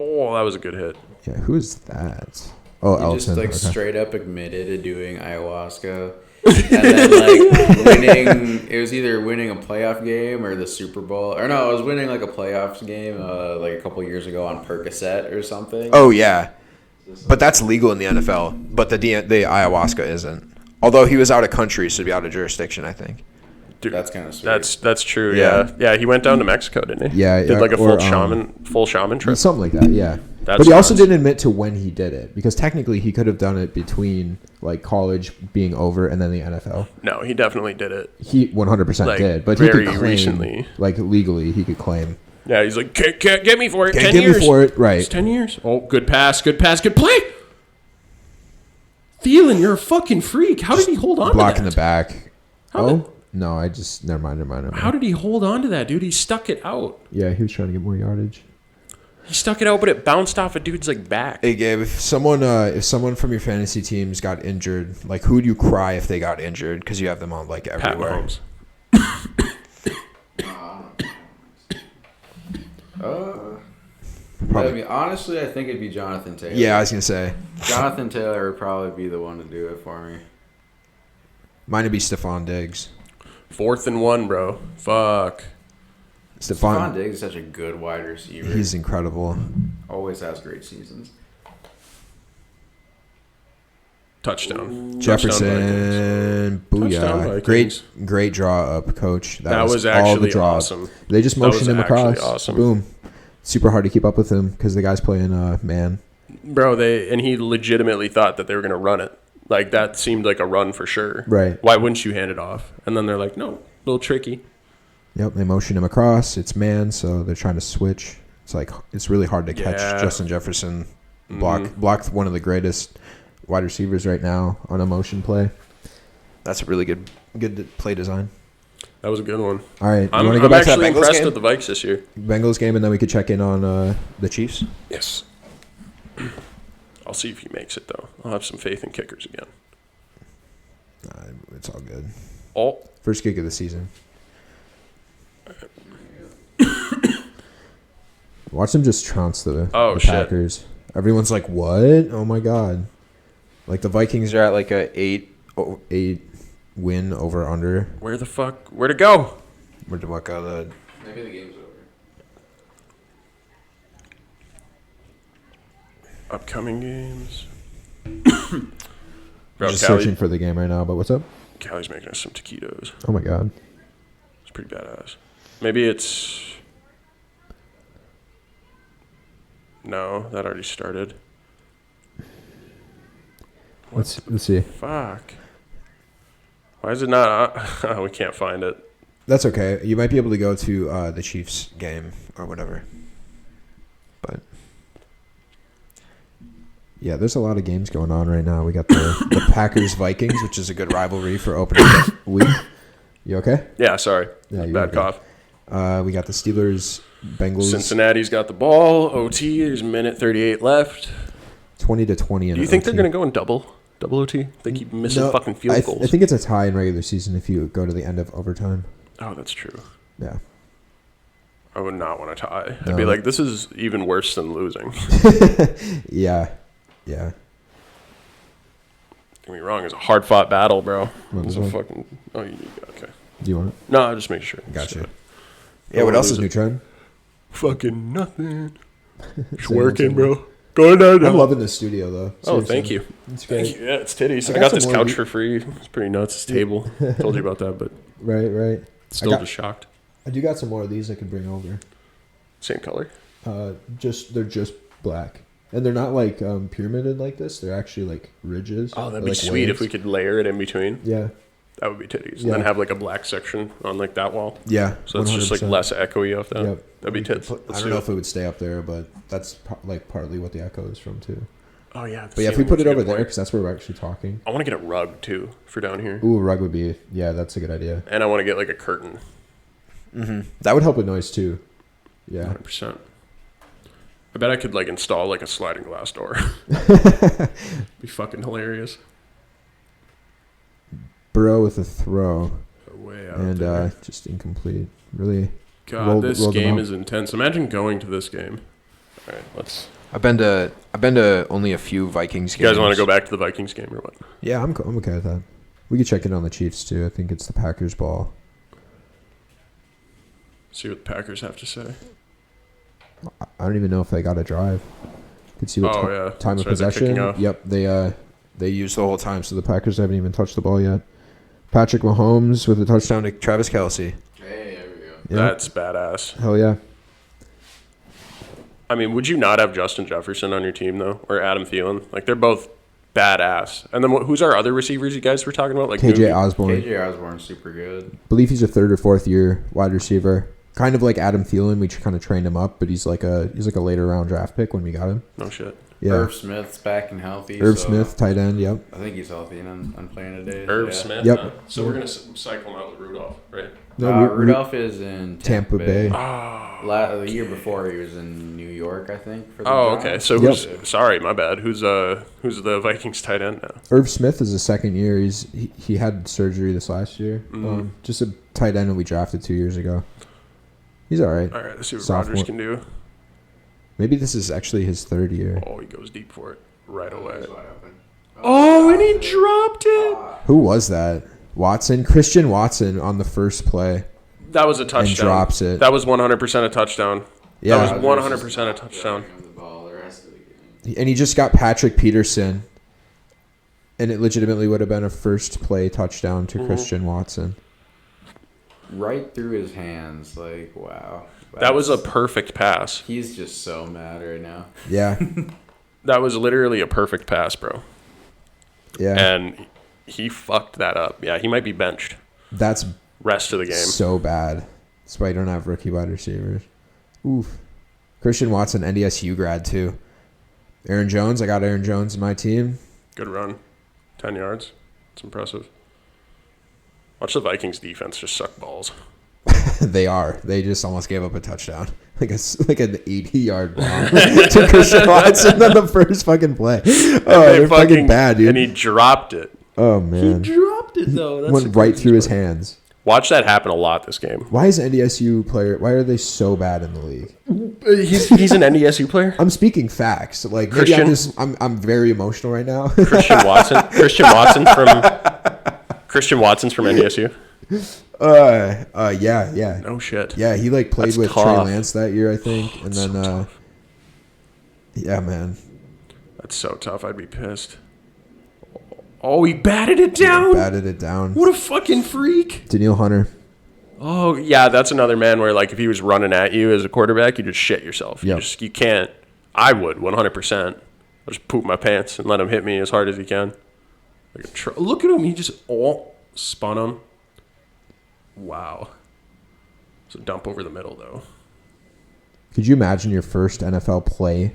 Oh, that was a good hit. Yeah, who is that? Oh, He Elton. just like Okay. straight up admitted to doing ayahuasca. And then like winning, it was either winning a playoff game or the Super Bowl. Or no, it was winning like a playoffs game like a couple years ago on Percocet or something. Oh yeah, but that's legal in the NFL. But the ayahuasca isn't. Although he was out of country, so he'd be out of jurisdiction, I think. Dude, That's kind of sweet. that's true. Yeah. Yeah. He went down to Mexico, didn't he? Yeah, Did like a or, full shaman trip. Something like that, yeah. But he also didn't admit to when he did it, because technically he could have done it between like college being over and then the NFL. No, he definitely did it. He 100% Like, did, but he very could claim, recently. like legally, he could claim. Yeah, he's like, can't get me for it. Can't 10 get years. me for it, right? It's 10 years. Oh, good pass, good play. Thielen, you're a fucking freak. How did he hold on Block to in that? the back. How No, I just never mind. How did he hold on to that, dude? He stuck it out. Yeah, he was trying to get more yardage. He stuck it out, but it bounced off a dude's like back. Hey Gabe, if someone from your fantasy teams got injured, like who would you cry if they got injured? Because you have them on like Pat everywhere. Mahomes. I mean, honestly, I think it'd be Jonathan Taylor. Yeah, I was gonna say Jonathan Taylor would probably be the one to do it for me. mine would be Stephon Diggs. 4th and 1, bro. Fuck. Stephon Diggs is such a good wide receiver. He's incredible. Always has great seasons. Touchdown. Jefferson, Touchdown booyah! Vikings. Great draw up, coach. That was all actually the draws. awesome. They just That was motioned him actually across. awesome. Boom. Super hard to keep up with him because the guy's playing man. Bro, he legitimately thought that they were going to run it. Like, that seemed like a run for sure. Right. Why wouldn't you hand it off? And then they're like, no, a little tricky. Yep, they motion him across. It's man, so they're trying to switch. It's like it's really hard to catch Yeah. Justin Jefferson. Mm-hmm. Blocked one of the greatest wide receivers right now on a motion play. That's a really good play design. That was a good one. All right, you I'm want to go back to that actually Bengals impressed game? with the Vikes this year. Bengals game, and then we could check in on the Chiefs. Yes. I'll see if he makes it, though. I'll have some faith in kickers again. It's all good. Oh, First kick of the season. Watch them just trounce the shit. Packers. Everyone's like, what? Oh my god. Like the Vikings are at like a 8 win over under. where'd it go? Where'd the buck out of the Maybe the game's over. Upcoming games. I'm Bro, just searching for the game right now, but what's up? Callie's making us some taquitos. Oh my god. It's pretty badass. Maybe it's... No, that already started. Let's see. Fuck. Why is it not... we can't find it. That's okay. You might be able to go to the Chiefs game or whatever. But Yeah, there's a lot of games going on right now. We got the Packers Vikings, which is a good rivalry for opening week. You okay? Yeah, sorry. Yeah, you're Bad okay. cough. We got the Steelers, Bengals, Cincinnati's got the ball. OT, there's a minute 38 left. 20-20. Do you think they're going to go in double OT? They keep missing fucking field goals. I think it's a tie in regular season if you go to the end of overtime. Oh, that's true. Yeah. I would not want to tie. I'd No. be like, this is even worse than losing. Yeah. Yeah. Don't get me wrong, it's a hard-fought battle, bro. What It's is a it? fucking... Oh, you okay. Do you want it? No, I'll just make sure. Gotcha. So, Yeah, what Oh, else is lose new? New trend? fucking nothing. It's Same, working, same. bro. Going down. I'm loving this studio though. Oh, Seriously. thank you. It's great. Thank you. Yeah, it's titties. I I got got some this more couch wheat. for free. It's pretty nuts. This table. Told you about that, but Right. still got- just shocked. I do got some more of these I could bring over. Same color. They're just black, and they're not like pyramided like this. They're actually like ridges. Oh, that'd They're be like sweet if waves. we could layer it in between. Yeah. That would be titties. Yeah. And then have like a black section on like that wall. Yeah. So it's just like 100%. less echoey off that. Yep. That'd be tits. I Let's don't do know it. if it would stay up there, but that's like partly what the echo is from too. Oh yeah. But yeah, if we put it over there, because that's where we're actually talking. I want to get a rug too for down here, Ooh, a rug would be. Yeah, that's a good idea. and I want to get like a curtain. That would help with noise too. Yeah. 100%. I bet I could like install like a sliding glass door. Be fucking hilarious. Burrow with a throw Way out and there. just incomplete. Really. God, this rolled them game out. is intense. Imagine going to this game. All right, let's. I've been to only a few Vikings games. You guys want to go back to the Vikings game or what? Yeah, I'm okay with that. We could check in on the Chiefs too. I think it's the Packers ball. See what the Packers have to say. I don't even know if they got a drive. Could see what Oh, yeah. time of That's right, they're possession. kicking off. Yep, They used the whole time. so the Packers haven't even touched the ball yet. Patrick Mahomes with a touchdown. Touchdown to Travis Kelce. Hey, there we go. Yeah. That's badass. Hell yeah. I mean, would you not have Justin Jefferson on your team, though? Or Adam Thielen? Like, they're both badass. And then who's our other receivers you guys were talking about? Like KJ Osborne. KJ Osborne's super good. I believe he's a 3rd or 4th year wide receiver. Kind of like Adam Thielen. We kind of trained him up, but he's like a later round draft pick when we got him. No shit. Yeah. Irv Smith's back and healthy. Irv Smith, tight end, yep. I think he's healthy and I'm playing today. Irv Smith? Yep. So we're going to cycle him out with Rudolph, right? No, Rudolph is in Tampa Bay. The year before he was in New York, I think. For the Okay. Giants. So who's sorry, my bad. Who's the Vikings tight end now? Irv Smith is the 2nd year. He had surgery this last year. Just a tight end that we drafted 2 years ago. He's all right. All right, let's see what Sophomore. Rodgers can do. Maybe this is actually his 3rd year. Oh, he goes deep for it right away. Oh, and he dropped it. Who was that? Watson? Christian Watson on the first play. That was a touchdown. And drops it. That was 100% a touchdown. Yeah. That was 100% a touchdown. And he just got Patrick Peterson. And it legitimately would have been a first play touchdown to Christian Watson. Right through his hands. Like, wow. That was a perfect pass. He's just so mad right now. Yeah. That was literally a perfect pass, bro. Yeah. And he fucked that up. Yeah, he might be benched That's rest of the game. so bad. That's why you don't have rookie wide receivers. Oof. Christian Watson, NDSU grad, too. Aaron Jones. I got Aaron Jones in my team. Good run. 10 yards. It's impressive. Watch the Vikings defense just suck balls. They are. They just almost gave up a touchdown. Like an 80-yard bomb to Christian Watson on the first fucking play. Oh, they're fucking bad, dude. And he dropped it. Oh, man. He dropped it, though. That's Went right through his hands. Watch that happen a lot this game. Why is NDSU player? Why are they so bad in the league? He's an NDSU player? I'm speaking facts. Like maybe Christian? I'm very emotional right now. Christian Watson? Christian Watson's from NDSU? Yeah. No shit. Yeah, he like played That's with tough. Trey Lance that year, I think. And then tough. yeah, man. That's so tough. I'd be pissed. Oh, he batted it down. Batted it down. What a fucking freak. Daniil Hunter. Oh, yeah, that's another man where, like, if he was running at you as a quarterback, you just shit yourself. Yep. You can't. I would, 100%. I'll just poop my pants and let him hit me as hard as he can. Look at him. He just spun him. Wow. It's a dump over the middle, though. Could you imagine your first NFL play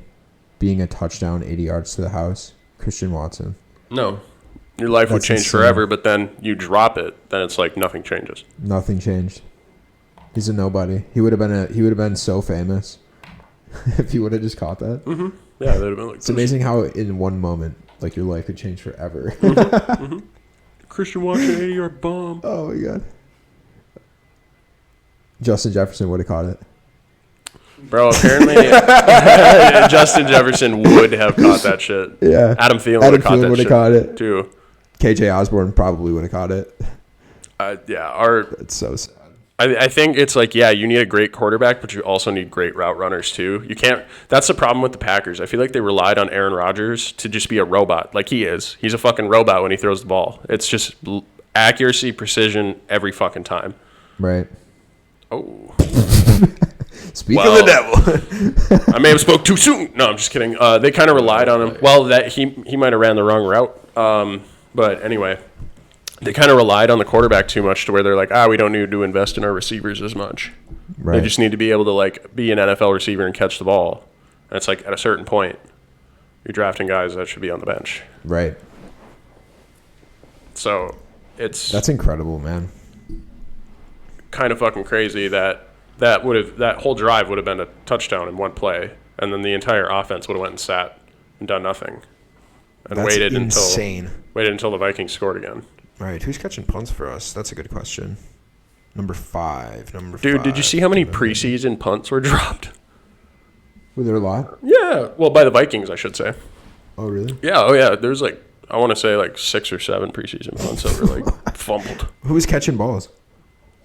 being a touchdown 80 yards to the house? Christian Watson. No. Your life would That's change insane. forever, but then you drop it, then it's like nothing changes. Nothing changed. He's a nobody. He would have been so famous if he would have just caught that. Mm-hmm. Yeah, they'd have been like. It's amazing how in one moment, like your life could change forever. Christian Watson 80-yard bomb. Oh my god. Justin Jefferson would have caught it. Bro, apparently Justin Jefferson would have caught that shit. Yeah. Adam Thielen would have caught it too. KJ Osborne probably would have caught it. Yeah, It's so sad. I think it's like, yeah, you need a great quarterback, but you also need great route runners too. You can't. That's the problem with the Packers. I feel like they relied on Aaron Rodgers to just be a robot, like he is. He's a fucking robot when he throws the ball. It's just accuracy, precision every fucking time. Right. Oh. Speak of the devil. I may have spoke too soon. No, I'm just kidding. They kind of relied on him. Well, that he might have ran the wrong route. But anyway, they kind of relied on the quarterback too much to where they're like, we don't need to invest in our receivers as much. Right. They just need to be able to like be an NFL receiver and catch the ball. And it's like at a certain point, you're drafting guys that should be on the bench. Right. So that's incredible, man. kind of fucking crazy that whole drive would have been a touchdown in one play, and then the entire offense would have went and sat and done nothing, and That's waited insane. until the Vikings scored again. All right, who's catching punts for us? That's a good question. Number 5. Dude, did you see how many preseason punts were dropped? Were there a lot? Yeah, well, by the Vikings, I should say. Oh, really? Yeah, oh yeah. There's like, I want to say like 6 or 7 preseason punts that were like fumbled. Who was catching balls?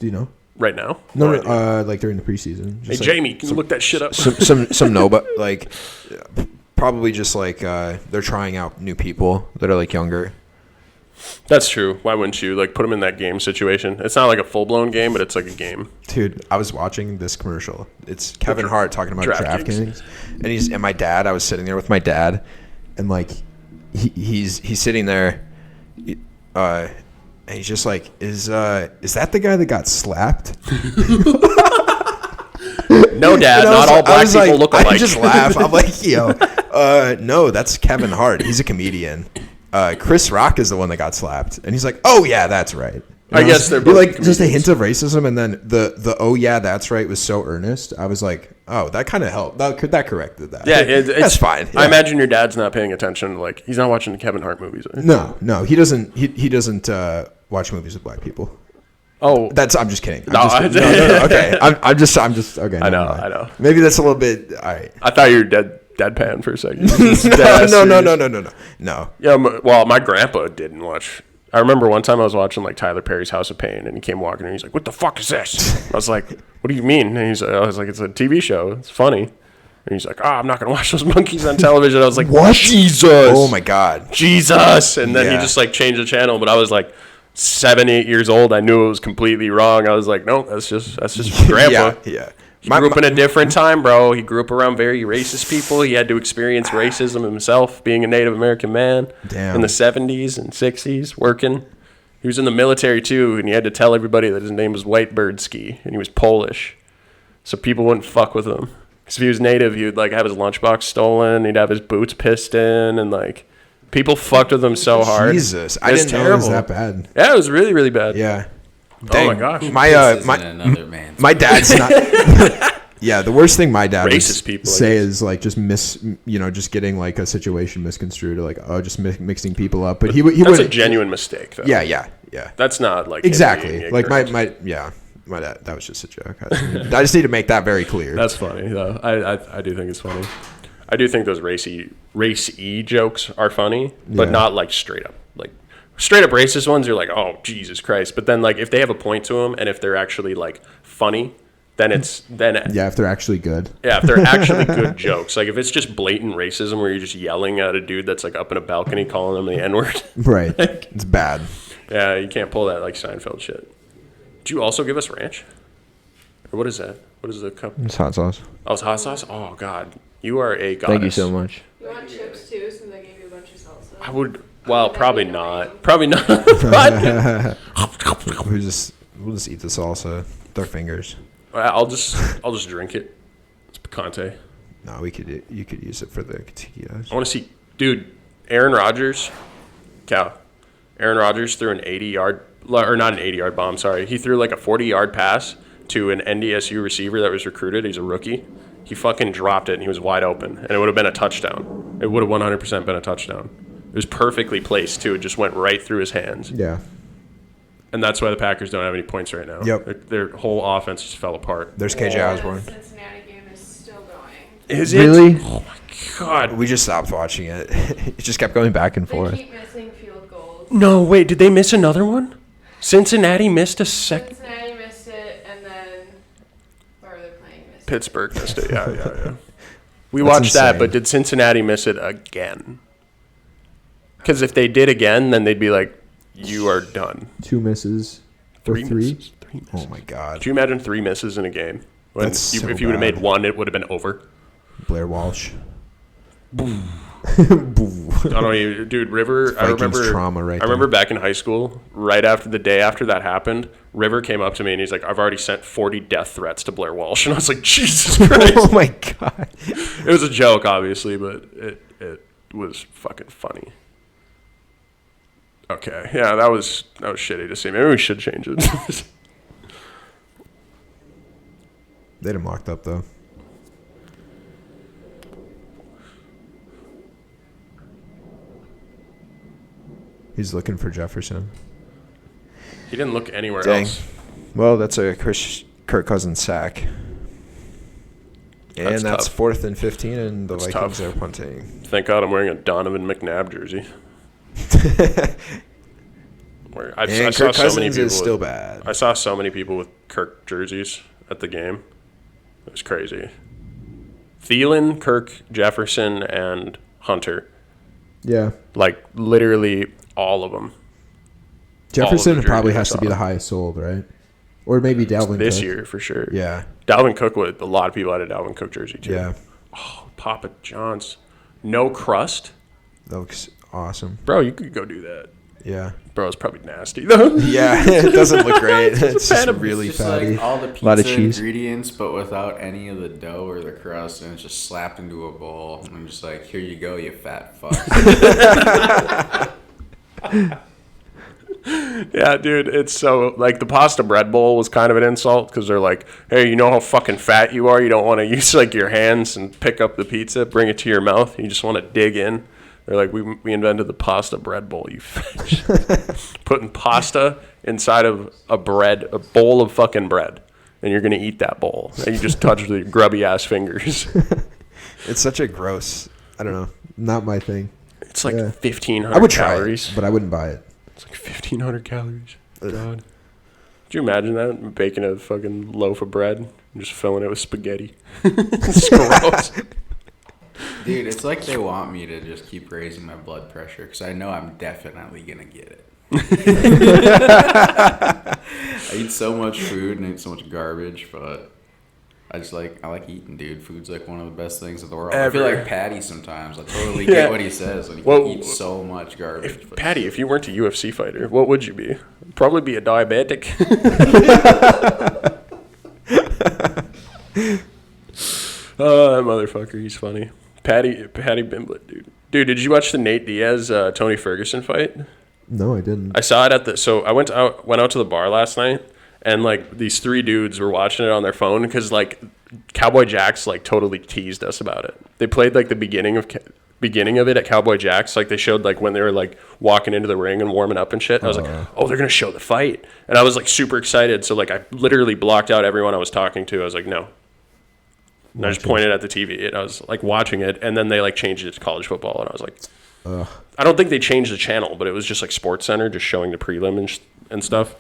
Do you know? Right now? No, idea. like during the preseason. Hey, Just like, Jamie, can you look that shit up? some nobody, like probably just like they're trying out new people that are like younger. That's true. Why wouldn't you like put him in that game situation? It's not like a full blown game, but it's like a game. Dude, I was watching this commercial. It's Kevin Hart talking about DraftKings. DraftKings, and my dad. I was sitting there with my dad, and like he's sitting there, and he's just like, is that the guy that got slapped? No, Dad, not all black people look alike. I just laugh. I'm like, yo, no, that's Kevin Hart. He's a comedian. Chris Rock is the one that got slapped, and he's like, oh yeah, that's right. And I guess they're both like comedians. just a hint of racism, and then the oh yeah, that's right was so earnest. I was like, oh, that kind of helped. That corrected that. Yeah, it's that's fine. I Yeah. imagine your dad's not paying attention. Like he's not watching the Kevin Hart movies. Right? No, he doesn't. He doesn't watch movies with black people. Oh, I'm just kidding. No, No, okay. I'm just okay. I know, never mind. I know. Maybe that's a little bit. All right. I thought you were deadpan for a second. No. Yeah, well, my grandpa didn't watch. I remember one time I was watching like Tyler Perry's House of Pain, and he came walking in. He's like, "What the fuck is this?" I was like, "What do you mean?" And I was like, "It's a TV show. It's funny." And he's like, "Oh, I'm not gonna watch those monkeys on television." I was like, What? Jesus! Oh my God. Jesus!" And then he Yeah. just like changed the channel. But I was like 7, 8 years old. I knew it was completely wrong. I was like, "No, that's just grandpa." Yeah. He grew up in a different time, bro. He grew up around very racist people. He had to experience racism himself, being a Native American man Damn. in the 70s and 60s, working. He was in the military, too, and he had to tell everybody that his name was Whitebird and he was Polish. So people wouldn't fuck with him. Because if he was Native, he would, like, have his lunchbox stolen. He'd have his boots pissed in, and, like, people fucked with him so hard. Jesus, I It's didn't know it terrible. was that bad. Yeah, it was really, really bad. Yeah. Oh, my gosh. This isn't My another man's my dad's not. Yeah, the worst thing my dad Racist would people, I say guess. is like just just getting like a situation misconstrued, or like just mixing people up. But he would. That's a genuine mistake, though. Yeah. That's not, like, him Exactly. being Like ignorant. my dad. That was just a joke. I just need to make that very clear. That's funny, though. I do think it's funny. I do think those race-y jokes are funny, but Yeah. not like straight up. Like straight up racist ones, you're like, oh, Jesus Christ. But then like if they have a point to them and if they're actually like funny, then yeah, if they're actually good. yeah, if they're actually good jokes. Like if it's just blatant racism where you're just yelling at a dude that's like up in a balcony calling him the N-word. Right. It's bad. Yeah, you can't pull that like Seinfeld shit. Did you also give us ranch? Or what is that? What is the cup? It's hot sauce. Oh, it's hot sauce? Oh, God. You are a goddess. Thank you so much. You want chips too, since I gave you a bunch of salsa? I would. Well, probably not. Probably not. We'll just eat the salsa with our fingers. I'll just drink it. It's picante. No, you could use it for the taquitos. I want to see, dude. Aaron Rodgers threw an 80-yard, or not an 80-yard bomb. Sorry, he threw like a 40-yard pass to an NDSU receiver that was recruited. He's a rookie. He fucking dropped it, and he was wide open, and it would have been a touchdown. It would have 100% been a touchdown. It was perfectly placed too. It just went right through his hands. Yeah. And that's why the Packers don't have any points right now. Yep. Their whole offense just fell apart. There's KJ Osborne. The Cincinnati game is still going. Is Really? it? Oh my God. We just stopped watching it. It just kept going back and They forth. keep missing field goals. No, wait. Did they miss another one? Cincinnati missed a second. Cincinnati missed it, and then where are they playing? Missed Pittsburgh missed it. Yeah. We That's watched that, insane. but did Cincinnati miss it again? Because if they did again, then they'd be like, "You are done." 2 misses for 3. Misses. 3 misses. Oh my God. Could you imagine 3 misses in a game? When That's so if you would have bad. made 1, it would have been over. Blair Walsh. I don't know, dude. River. I Vikings remember trauma right I remember back in high school, right after the day after that happened, River came up to me and he's like, "I've already sent 40 death threats to Blair Walsh," and I was like, "Jesus Christ!" Oh my God. It was a joke, obviously, but it was fucking funny. Okay, yeah, that was shitty to see. Maybe we should change it. They had him locked up though. He's looking for Jefferson. He didn't look anywhere Dang. else. Well, that's a Kirk Cousins sack. And That's that's tough. 4th and 15, and the That's Vikings tough. are punting. Thank God I'm wearing a Donovan McNabb jersey. I And saw Kirk so many Cousins people is still bad. I saw so many people with Kirk jerseys at the game. It was crazy. Thielen, Kirk, Jefferson, and Hunter. Yeah. Like, literally all of them. Jefferson jerseys probably I has to be saw. the highest sold, right? Or maybe Dalvin this Cook. year for sure. Yeah. Dalvin Cook would. A lot of people had a Dalvin Cook jersey too. Yeah. Papa John's, no crust, That looks awesome. bro. You could go do that. Yeah. Bro, it's probably nasty though. Yeah. It doesn't look great. It's just of- really It's just fatty. like all the Lot of pizza cheese. ingredients, but without any of the dough or the crust, and it's just slapped into a bowl. And I'm just like, here you go, you fat fuck. Yeah, dude, it's so like the pasta bread bowl was kind of an insult because they're like, hey, you know how fucking fat you are? You don't want to use like your hands and pick up the pizza, bring it to your mouth. You just want to dig in. They're like, we invented the pasta bread bowl. You fetch. Putting pasta inside of a bowl of fucking bread, and you're gonna eat that bowl, and you just touch the grubby ass fingers. It's such a gross. I don't know. Not my thing. It's like Yeah. 1,500 I would try calories. it, but I wouldn't buy it. It's like 1,500 calories. God. Could you imagine that? Baking a fucking loaf of bread and just filling it with spaghetti. It's gross. Dude, it's like they want me to just keep raising my blood pressure because I know I'm definitely gonna get it. I eat so much food and eat so much garbage, but I like eating, dude. Food's like one of the best things in the world. I feel Ever. like Patty sometimes. I totally Yeah. get what he says when he Well, eats so much garbage. but- Patty, if you weren't a UFC fighter, what would you be? Probably be a diabetic. Oh, that motherfucker, he's funny. Patty Bimblett, dude. Dude, did you watch the Nate Diaz Tony Ferguson fight? No, I didn't. I saw it at the. So I went out to the bar last night, and like these three dudes were watching it on their phone because like Cowboy Jack's like totally teased us about it. They played like the beginning of it at Cowboy Jack's. Like they showed like when they were like walking into the ring and warming up and shit. And I was like, oh, they're gonna show the fight, and I was like super excited. So like I literally blocked out everyone I was talking to. I was like, no. And I just pointed at the TV and I was like watching it, and then they like changed it to college football, and I was like, I don't think they changed the channel, but it was just like Sports Center, just showing the prelim and stuff.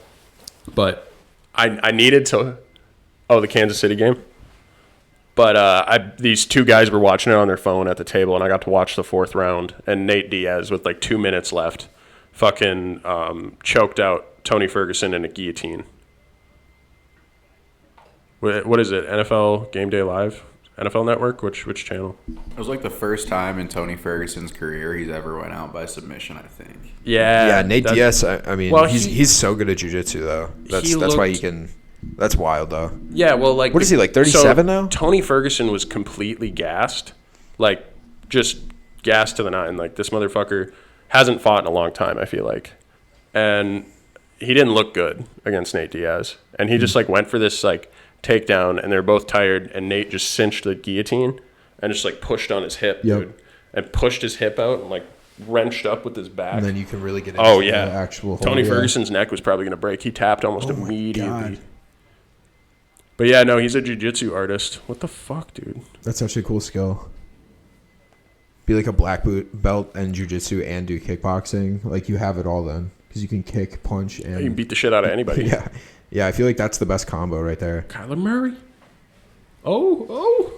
But I needed to. Oh, the Kansas City game. But these two guys were watching it on their phone at the table, and I got to watch the fourth round. And Nate Diaz, with like 2 minutes left, fucking choked out Tony Ferguson in a guillotine. What is it? NFL Game Day Live? NFL Network? Which channel? It was like the first time in Tony Ferguson's career he's ever went out by submission, I think. Yeah. Nate Diaz. I mean, Well, he's so good at jiu-jitsu though. That's why he can. That's wild though. Yeah, well, like... What is he, like, 37 so now? Tony Ferguson was completely gassed. Like, just gassed to the nine. Like, this motherfucker hasn't fought in a long time, I feel like. And he didn't look good against Nate Diaz. And he just, like, went for this, like, takedown, and they're both tired, and Nate just cinched the guillotine and just, like, pushed on his hip, Yep. dude. And pushed his hip out and, like, wrenched up with his back. And then you can really get into Oh, it. yeah. The actual Tony hold, yeah. Ferguson's neck was probably going to break. He tapped almost Oh my immediately. God. But yeah, no, he's a jiu-jitsu artist. What the fuck, dude? That's such a cool skill. Be like a black belt and jiu-jitsu and do kickboxing. Like you have it all then, because you can kick, punch, You can and beat the shit out of anybody. Yeah. Yeah, I feel like that's the best combo right there. Kyler Murray. Oh.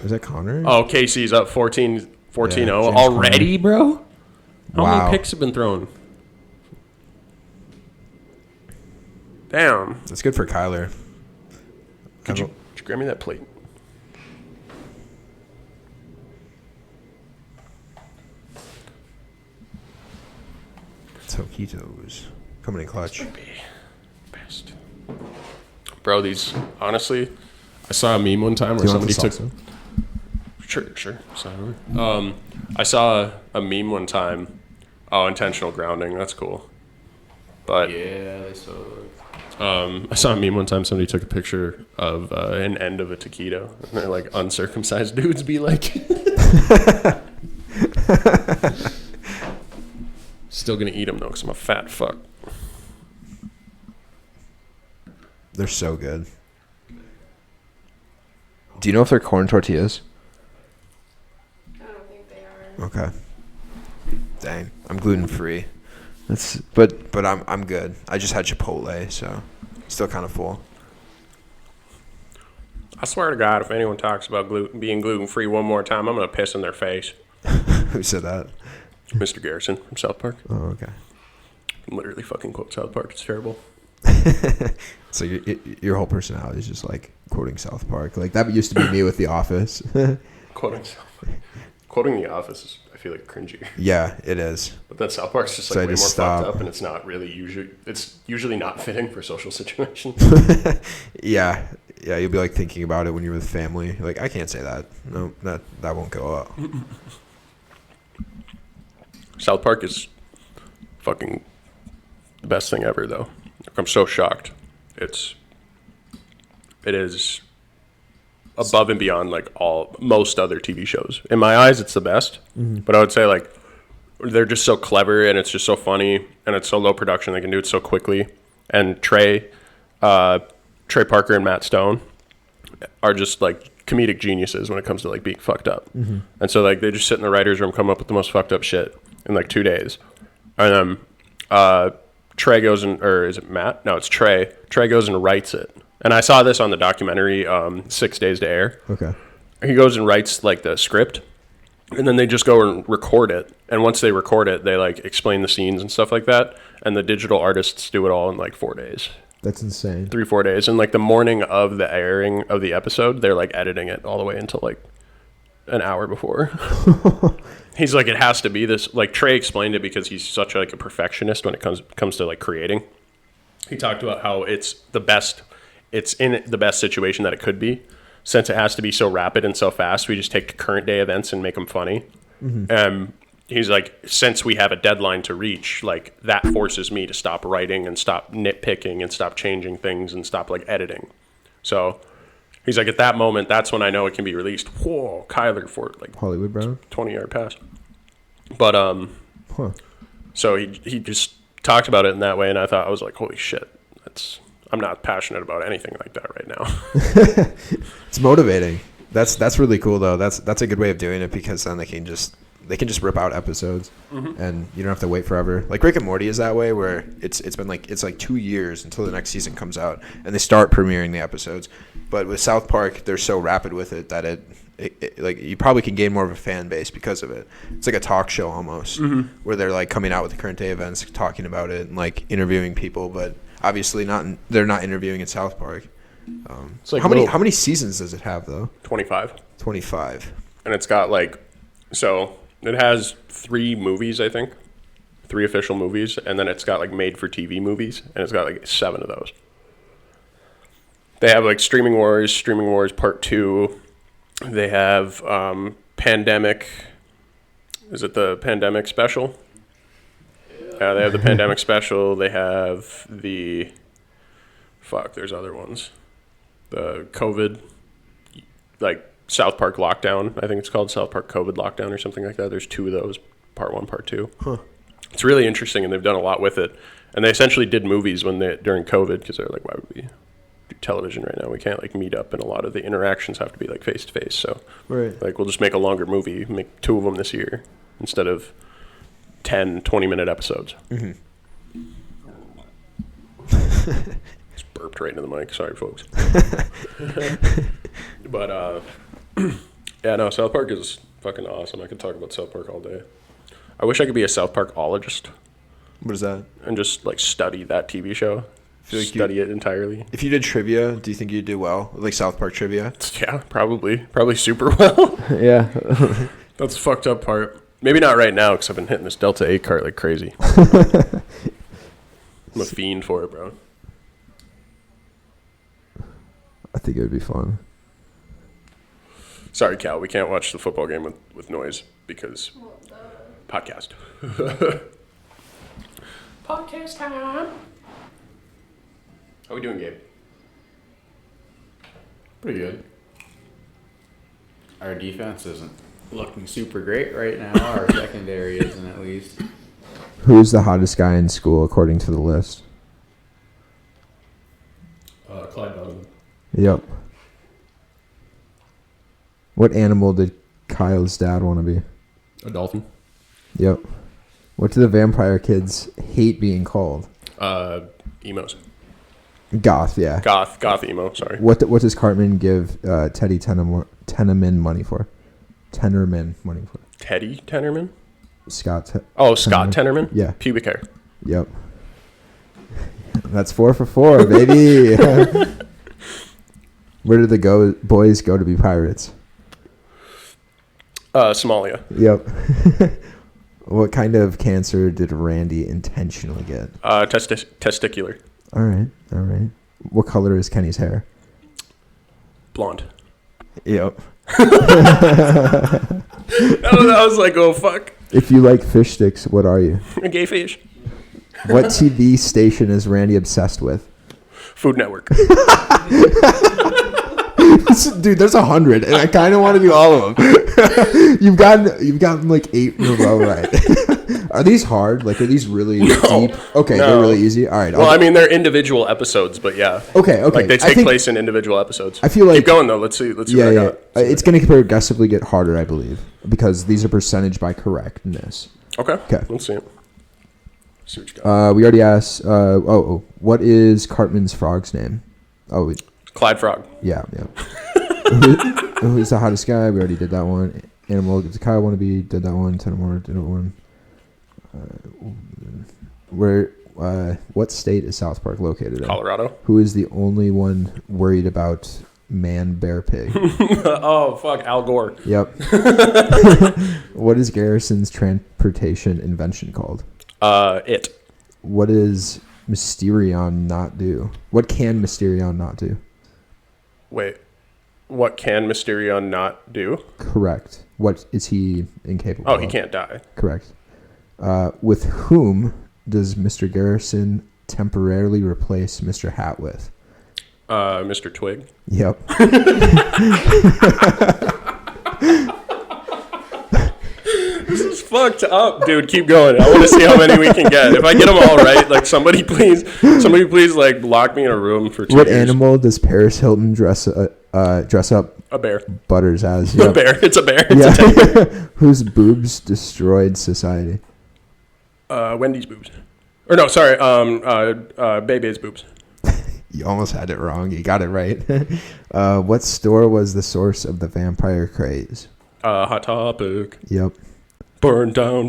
is that Connor? Oh, KC's up 14-0 Yeah, James already, bro? How Wow. many picks have been thrown? Damn. That's good for Kyler. Could you grab me that plate? Toquitos coming in clutch. Best. Bro, these, honestly, I saw a meme one time Do where you want somebody the took... salsa? Sure. Sorry. I saw a meme one time. Oh, intentional grounding. That's cool. But Yeah, they saw I saw a meme one time. Somebody took a picture of an end of a taquito, and they're like, uncircumcised dudes be like. Still gonna eat them though, because I'm a fat fuck. They're so good. Do you know if they're corn tortillas? I don't think they are. Okay. Dang, I'm gluten free. But I'm good. I just had Chipotle, so still kind of full. I swear to God, if anyone talks about being gluten free one more time, I'm gonna piss in their face. Who said that? Mr. Garrison from South Park. Oh, okay. literally fucking quote South Park. It's terrible. So your whole personality is just like quoting South Park. Like that used to be me with The Office. Quoting The Office is, I feel like, cringy. Yeah, it is. But then South Park's just So I like way more just stop. fucked up, and it's not really it's usually not fitting for social situations. Yeah, you'll be like thinking about it when you're with family. You're like, I can't say that. No, that won't go up. South Park is fucking the best thing ever, though. I'm so shocked. It is above and beyond like most other TV shows. In my eyes, it's the best. Mm-hmm. But I would say like they're just so clever, and it's just so funny, and it's so low production. They can do it so quickly. And Trey Parker and Matt Stone are just like comedic geniuses when it comes to like being fucked up. Mm-hmm. And so like they just sit in the writer's room, come up with the most fucked up shit in like 2 days. And then Trey goes or is it Matt? No, it's Trey. Trey goes and writes it. And I saw this on the documentary 6 Days to Air. Okay. He goes and writes like the script, and then they just go and record it. And once they record it, they like explain the scenes and stuff like that. And the digital artists do it all in like 4 days. That's insane. 3-4 days. And like the morning of the airing of the episode, they're like editing it all the way until like an hour before. He's like, it has to be this. Like Trey explained it because he's such like a perfectionist when it comes to like creating. He talked about how it's the best. It's in the best situation that it could be. Since it has to be so rapid and so fast, we just take current day events and make them funny. Mm-hmm. He's like, since we have a deadline to reach, like that forces me to stop writing and stop nitpicking and stop changing things and stop like editing. So he's like, at that moment, that's when I know it can be released. Whoa, Kyler for like Hollywood Brown 20-yard pass. But so he just talked about it in that way, and I was like, holy shit, I'm not passionate about anything like that right now. It's motivating. That's really cool though. That's a good way of doing it, because then they can just rip out episodes, mm-hmm. and you don't have to wait forever. Like Rick and Morty is that way, where it's like 2 years until the next season comes out, and they start premiering the episodes. But with South Park, they're so rapid with it that it like you probably can gain more of a fan base because of it. It's like a talk show almost, mm-hmm. where they're like coming out with the current day events, talking about it, and like interviewing people, but obviously they're not interviewing in South Park. It's like how many seasons does it have though? 25. 25. And it's got like, so it has 3 movies, I think, 3 official movies, and then it's got like made for TV movies, and it's got like 7 of those. They have like Streaming Wars Part 2. They have Pandemic. Is it the Pandemic Special? Yeah, they have the Pandemic Special. They have the... there's other ones. The COVID, like South Park Lockdown. I think it's called South Park COVID Lockdown or something like that. There's 2 of those, Part 1, Part 2. Huh. It's really interesting, and they've done a lot with it. And they essentially did movies during COVID, because they're like, why would we do television right now? We can't like meet up, and a lot of the interactions have to be like face to face. So right. Like we'll just make a longer movie, make 2 of them this year instead of 10, 20-minute episodes. Mm-hmm. Just burped right into the mic. Sorry, folks. But, yeah, no, South Park is fucking awesome. I could talk about South Park all day. I wish I could be a South Parkologist. What is that? And just, like, study that TV show. Study it entirely. If you did trivia, do you think you'd do well? Like South Park trivia? Yeah, probably. Probably super well. Yeah. That's the fucked up part. Maybe not right now, because I've been hitting this Delta 8 cart like crazy. I'm a fiend for it, bro. I think it would be fun. Sorry, Cal. We can't watch the football game with noise because podcast. Podcast time. How we doing, Gabe? Pretty good. Our defense isn't looking super great right now. Our secondary isn't, at least. Who's the hottest guy in school according to the list? Clyde Donovan. Yep. What animal did Kyle's dad want to be? A dolphin. Yep. What do the vampire kids hate being called? Emos. Goth, yeah. Goth emo, sorry. What does Cartman give Teddy Tenorman money for? Tenorman money for? Teddy Tenorman? Scott Scott Tenorman? Yeah. Pubic hair. Yep. That's 4 for 4, baby. Where did the boys go to be pirates? Somalia. Yep. What kind of cancer did Randy intentionally get? Testicular. All right. What color is Kenny's hair? Blonde. Yep. I was like, oh, fuck. If you like fish sticks, what are you? A gay fish. What TV station is Randy obsessed with? Food Network. Dude, there's 100, and I kind of want to do all of them. You've gotten like 8 in a row right. Are these hard? Like, are these really deep? Okay, No. they're really easy. All right. Well, I mean, they're individual episodes, but yeah. Okay. Like, they I take think- place in individual episodes. I feel like Keep going, though. Let's see what I got. It's going to progressively get harder, I believe, because these are percentage by correctness. Okay. Okay. Let's see it. See what you got. We already asked. What is Cartman's frog's name? Oh, Clyde Frog. yeah. Who's the hottest guy? We already did that one. Animal gives a Kyle wannabe. Did that one. 10 more. Did that one. What state is South Park located in? Colorado. Who is the only one worried about man, bear, pig? Oh, fuck. Al Gore. Yep. What is Garrison's transportation invention called? It. What does Mysterion not do? What can Mysterion not do? Wait. What can Mysterion not do? Correct. What is he incapable of? Oh, he can't die. Correct. With whom does Mr. Garrison temporarily replace Mr. Hat with? Mr. Twig. Yep. This is fucked up, dude. Keep going. I want to see how many we can get. If I get them all right, like somebody please, like lock me in a room for 2 What years. animal does Paris Hilton dress up A bear. Butters as? A Yep. bear. It's a bear. It's a teddy bear. Whose boobs destroyed society? Wendy's boobs. Or no, sorry. Bebe's boobs. You almost had it wrong. You got it right. What store was the source of the vampire craze? Hot Topic. Yep. Burn down,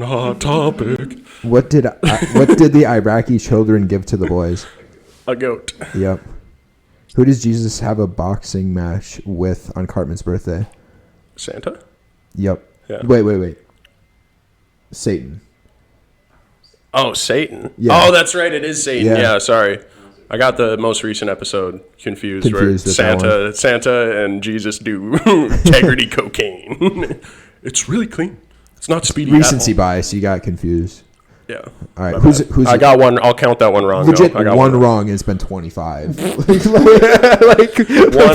Hot Topic. What did the Iraqi children give to the boys? A goat. Yep. Who does Jesus have a boxing match with on Cartman's birthday? Santa? Yep. Yeah. Wait. Satan. Oh, Satan. Yeah. Oh, that's right. It is Satan. Yeah. Yeah, sorry. I got the most recent episode confused where Confused with that Santa and Jesus do integrity cocaine. It's really clean. It's not speedy. at Recency all. bias. You got confused. Yeah. All right. My Who's bad. I got one. I'll count that one wrong. legit though. I got one wrong? It's been 25. One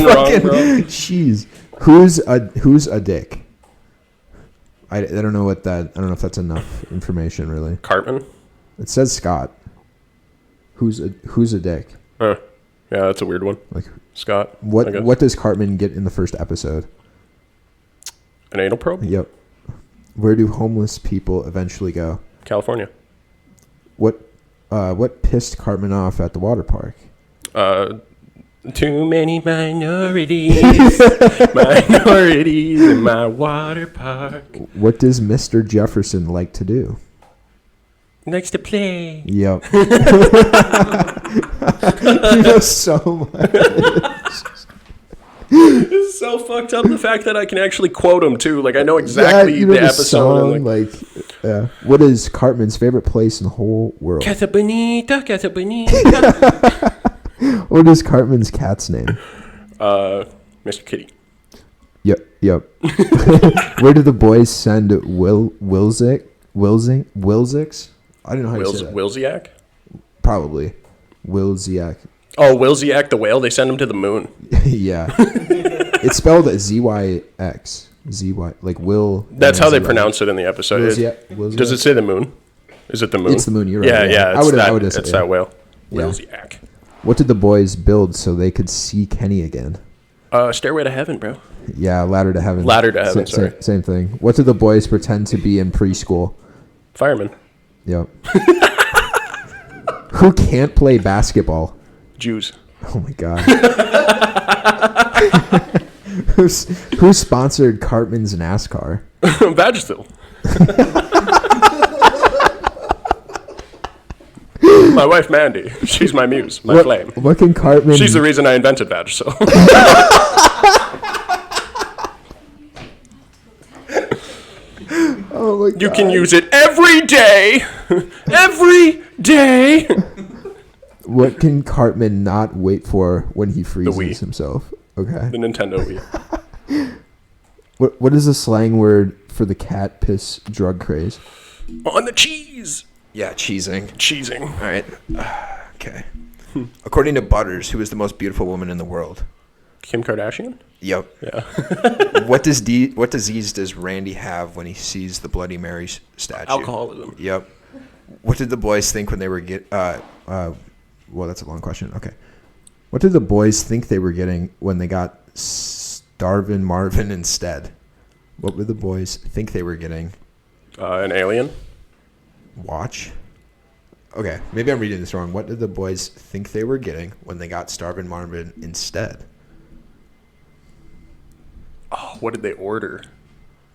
wrong, bro. Jeez. Who's a dick? I don't know what that. I don't know if that's enough information really. Cartman. It says Scott. Who's a dick? Yeah, that's a weird one. Like Scott. I what? guess. What does Cartman get in the first episode? An anal probe? Yep. Where do homeless people eventually go? California. What pissed Cartman off at the water park? Too many minorities. Minorities in my water park. What does Mr. Jefferson like to do? Likes to play. Yep. You know so much. This is so fucked up. The fact that I can actually quote him too. Like I know exactly Yeah, you know the episode. And, like, yeah. What is Cartman's favorite place in the whole world? Casa Bonita, Casa Bonita. What is Cartman's cat's name? Mr. Kitty. Yep. Where do the boys send Wilzix? I don't know how you say that. Wilziak? Probably. Wilziak. Oh, Wilziak the whale. They send him to the moon. Yeah. It's spelled ZYX. ZY. Like Will. That's how they ZY. pronounce it in the episode. Wilziak. Does it say the moon? Is it the moon? It's the moon, you're right, Yeah. yeah. It's that whale. Yeah. Wilziak. What did the boys build so they could see Kenny again? Stairway to Heaven, bro. Yeah, Ladder to Heaven. Ladder to Heaven, sorry. Same thing. What did the boys pretend to be in preschool? Fireman. Yep. Who can't play basketball? Jews. Oh my god. Who sponsored Cartman's NASCAR? Vagisil. My wife Mandy. She's my muse, my flame. What can Cartman? She's the reason I invented Vagisil. Oh my God. You can use it every day. Every day. What can Cartman not wait for when he freezes Wii. himself? Okay. The Nintendo Wii. What is a slang word for the cat piss drug craze? On the cheese. Yeah, cheesing. Cheesing. All right. Okay. According to Butters, who is the most beautiful woman in the world? Kim Kardashian? Yep. Yeah. What disease does Randy have when he sees the Bloody Mary statue? Alcoholism. Yep. What did the boys think when they were well, that's a long question. Okay. What did the boys think they were getting when they got Starvin' Marvin instead? What would the boys think they were getting? An alien? Watch. Okay, maybe I'm reading this wrong. What did the boys think they were getting when they got Starvin' Marvin instead? Oh, what did they order?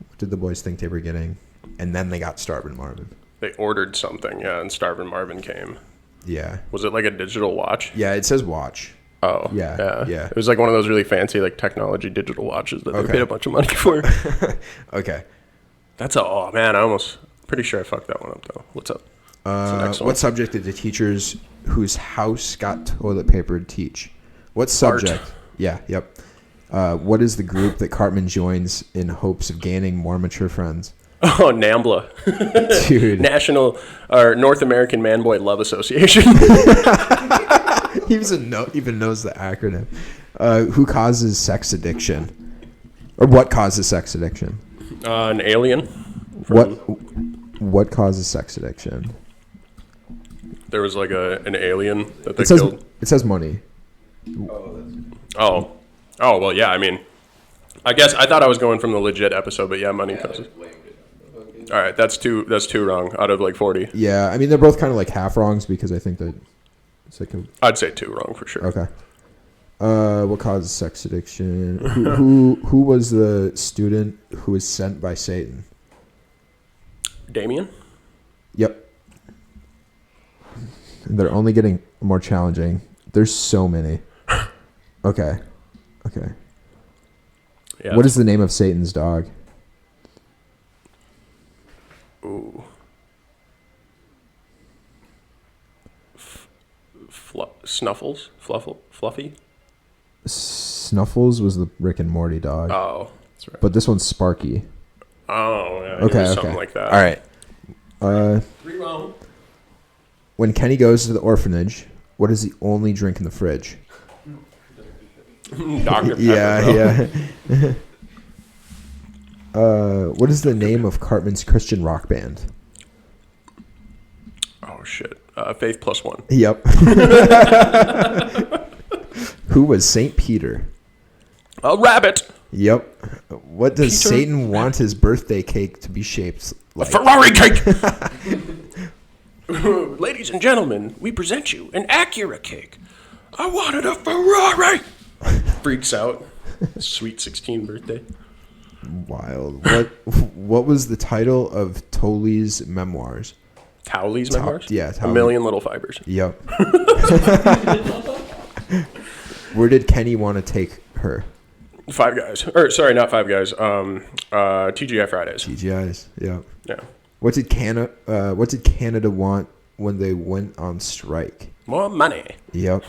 What did the boys think they were getting? And then they got Starvin' Marvin. They ordered something, yeah, and Starvin' Marvin came. Yeah. Was it like a digital watch? Yeah, it says watch. Oh. Yeah. It was like one of those really fancy like technology digital watches that Okay. they paid a bunch of money for. Okay. Oh man, pretty sure I fucked that one up though. What's up? What's the next one? What subject did the teachers whose house got toilet papered teach? What subject? Art. Yeah, yep. What is the group that Cartman joins in hopes of gaining more mature friends? Oh, NAMBLA. Dude. National or North American Man Boy Love Association. He even knows the acronym. Who causes sex addiction? Or what causes sex addiction? An alien. What causes sex addiction? There was like an alien that they It says killed. it says money. Oh, well, yeah. I mean, I guess I thought I was going from the legit episode, but yeah, money causes. All right, that's two wrong out of like 40. Yeah, I mean they're both kind of like half wrongs because I think that it's like a I'd say 2 wrong for sure. okay. What causes sex addiction? Who was the student who was sent by Satan? Damien? Yep. They're only getting more challenging. There's so many. Okay. Yeah. What is the name of Satan's dog? Ooh. Snuffles? Fluffy? Snuffles was the Rick and Morty dog. Oh, that's right. But this one's Sparky. Oh, yeah. Okay, Something like that. All right. 3 wrong. When Kenny goes to the orphanage, what is the only drink in the fridge? Dr. Pepper. Yeah. What is the name of Cartman's Christian rock band? Oh, shit. Faith Plus One. Yep. Who was Saint Peter? A rabbit. Yep. What does Peter Satan want his birthday cake to be shaped like? Ferrari cake. Ladies and gentlemen, we present you an Acura cake. I wanted a Ferrari. Freaks out. Sweet 16 birthday. Wild. What was the title of Tolley's memoirs? Towley's memoirs? yeah, A Towley. Million Little Fibers. Yep. Where did Kenny want to take her? Five Guys. Or, sorry, not Five Guys. TGI Fridays. TGI's. Yep. Yeah. What did Canada want when they went on strike? More money. Yep.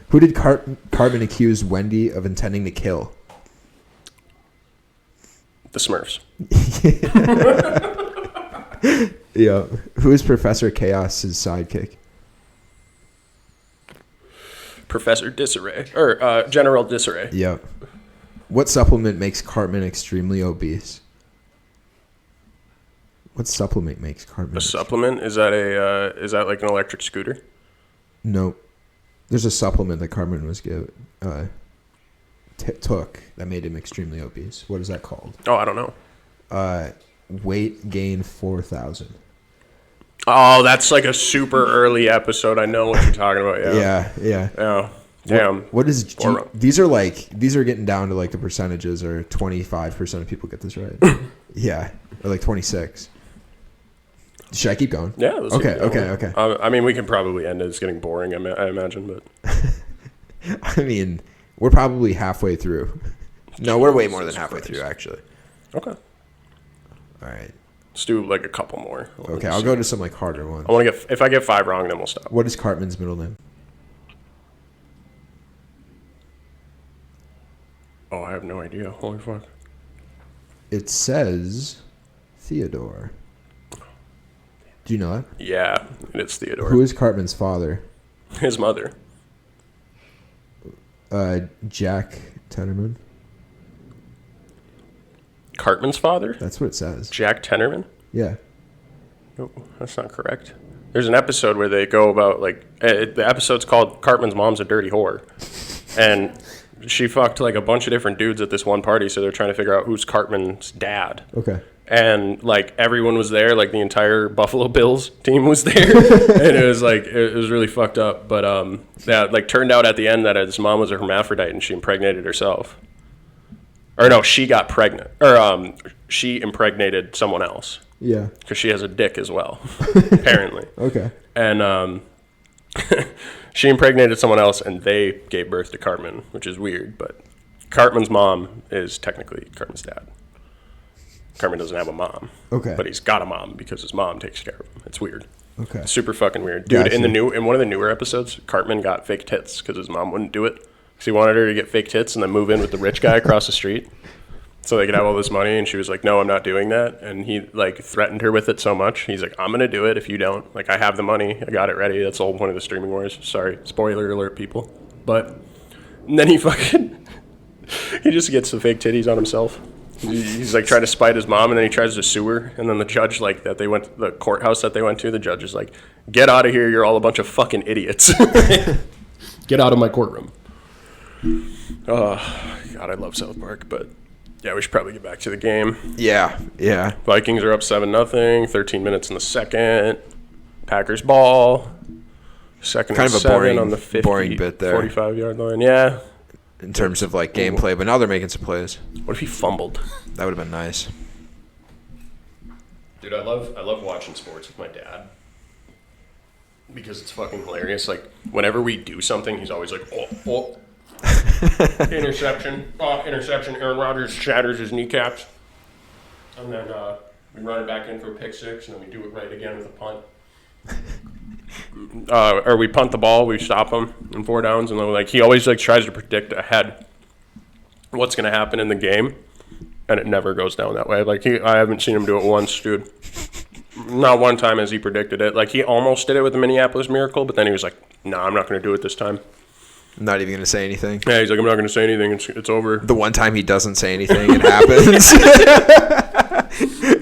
Who did Cartman accuse Wendy of intending to kill? The Smurfs. Yeah. Who is Professor Chaos's sidekick? Professor Disarray. Or General Disarray. Yep. What supplement makes Cartman extremely obese? What supplement makes Cartman? A supplement? Is that like an electric scooter? No. There's a supplement that Cartman was took that made him extremely obese. What is that called? Oh, I don't know. Weight gain 4,000. Oh, that's like a super early episode. I know what you're talking about. Yeah. Yeah. Oh, damn. What is Four. these are getting down to like the percentages, or 25% of people get this right. Yeah, or like 26. Should I keep going? Yeah. Let's keep Okay. going. I mean, we can probably end it. It's getting boring, I imagine, but. I mean, we're probably halfway through. No, we're way more than halfway through, actually. Okay. All right. Let's do like a couple more. Okay, I'll go to some like harder ones. I want to get. If I get 5 wrong, then we'll stop. What is Cartman's middle name? Oh, I have no idea. Holy fuck. It says Theodore. Do you know that? Yeah, it's Theodore. Who is Cartman's father? His mother? Jack Tennerman. Cartman's father? That's what it says. Jack Tennerman? Yeah. No, that's not correct. There's an episode where they go about like the episode's called "Cartman's Mom's a Dirty Whore," and she fucked like a bunch of different dudes at this one party. So they're trying to figure out who's Cartman's dad. Okay. And like everyone was there, like the entire Buffalo Bills team was there, and it was like it was really fucked up. But that like turned out at the end that his mom was a hermaphrodite and she impregnated herself. Or no, she got pregnant, or she impregnated someone else. Yeah. Because she has a dick as well, apparently. Okay. And she impregnated someone else, and they gave birth to Cartman, which is weird. But Cartman's mom is technically Cartman's dad. Cartman doesn't have a mom. Okay. But he's got a mom because his mom takes care of him. It's weird. Okay. Super fucking weird. Dude, Gotcha. in one of the newer episodes, Cartman got fake tits because his mom wouldn't do it. Because he wanted her to get fake tits and then move in with the rich guy across the street so they could have all this money. And she was like, no, I'm not doing that. And he like threatened her with it so much. He's like, I'm going to do it if you don't. Like, I have the money. I got it ready. That's the whole point of the streaming wars. Sorry. Spoiler alert, people. But and then he fucking, he just gets the fake titties on himself. He's like trying to spite his mom, and then he tries to sue her. And then the judge, like that they went, the courthouse that they went to, the judge is like, get out of here. You're all a bunch of fucking idiots. Get out of my courtroom. Oh, God, I love South Park, but yeah, we should probably get back to the game. Yeah. Vikings are up 7-0, 13 minutes in the second. Packers ball. Second Kind and of a 7 boring- on the 50, boring bit there. 45-yard line. Yeah. In terms of like gameplay, but now they're making some plays. What if he fumbled? That would have been nice. Dude, I love watching sports with my dad because it's fucking hilarious. Like, whenever we do something, he's always like, oh. Interception. Aaron Rodgers shatters his kneecaps. And then we run it back in for a pick six, and then we do it right again with a punt. Or we punt the ball, we stop him in 4 downs, and then like he always like tries to predict ahead what's going to happen in the game, and it never goes down that way. Like I haven't seen him do it once, dude. Not one time has he predicted it. Like he almost did it with the Minneapolis Miracle, but then he was like, "No, I'm not going to do it this time." I'm not even going to say anything. Yeah, he's like, "I'm not going to say anything. It's over." The one time he doesn't say anything, it happens.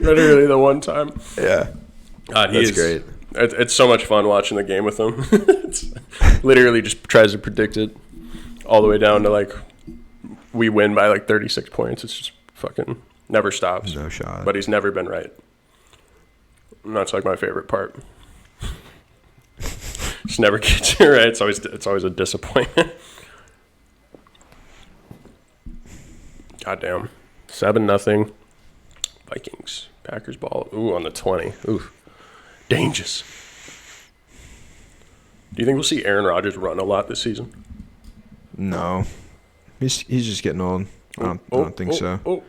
Literally the one time. Yeah. God, That's great. It's so much fun watching the game with him. It's literally just tries to predict it all the way down to like we win by like 36 points. It's just fucking never stops. No shot. But he's never been right. And that's like my favorite part. Just never gets it right. It's always a disappointment. Goddamn. 7-0. Vikings. Packers ball. Ooh, on the 20. Ooh. Dangerous. Do you think we'll see Aaron Rodgers run a lot this season? No. He's just getting old. I don't think so.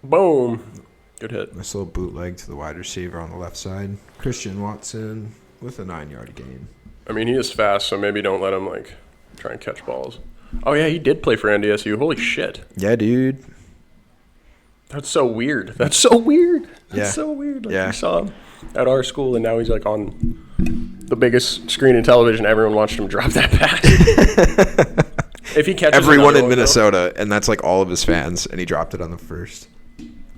Boom. Good hit. Nice little bootleg to the wide receiver on the left side. Christian Watson with a 9-yard gain. I mean, he is fast, so maybe don't let him, like, try and catch balls. Oh, yeah, he did play for NDSU. Holy shit. Yeah, dude. That's so weird. That's so weird. Yeah. So weird. Like, Yeah. we saw him at our school, and now he's, like, on the biggest screen in television. Everyone watched him drop that pass. If he catches Everyone another in one, Minnesota, and that's like all of his fans, and he dropped it on the first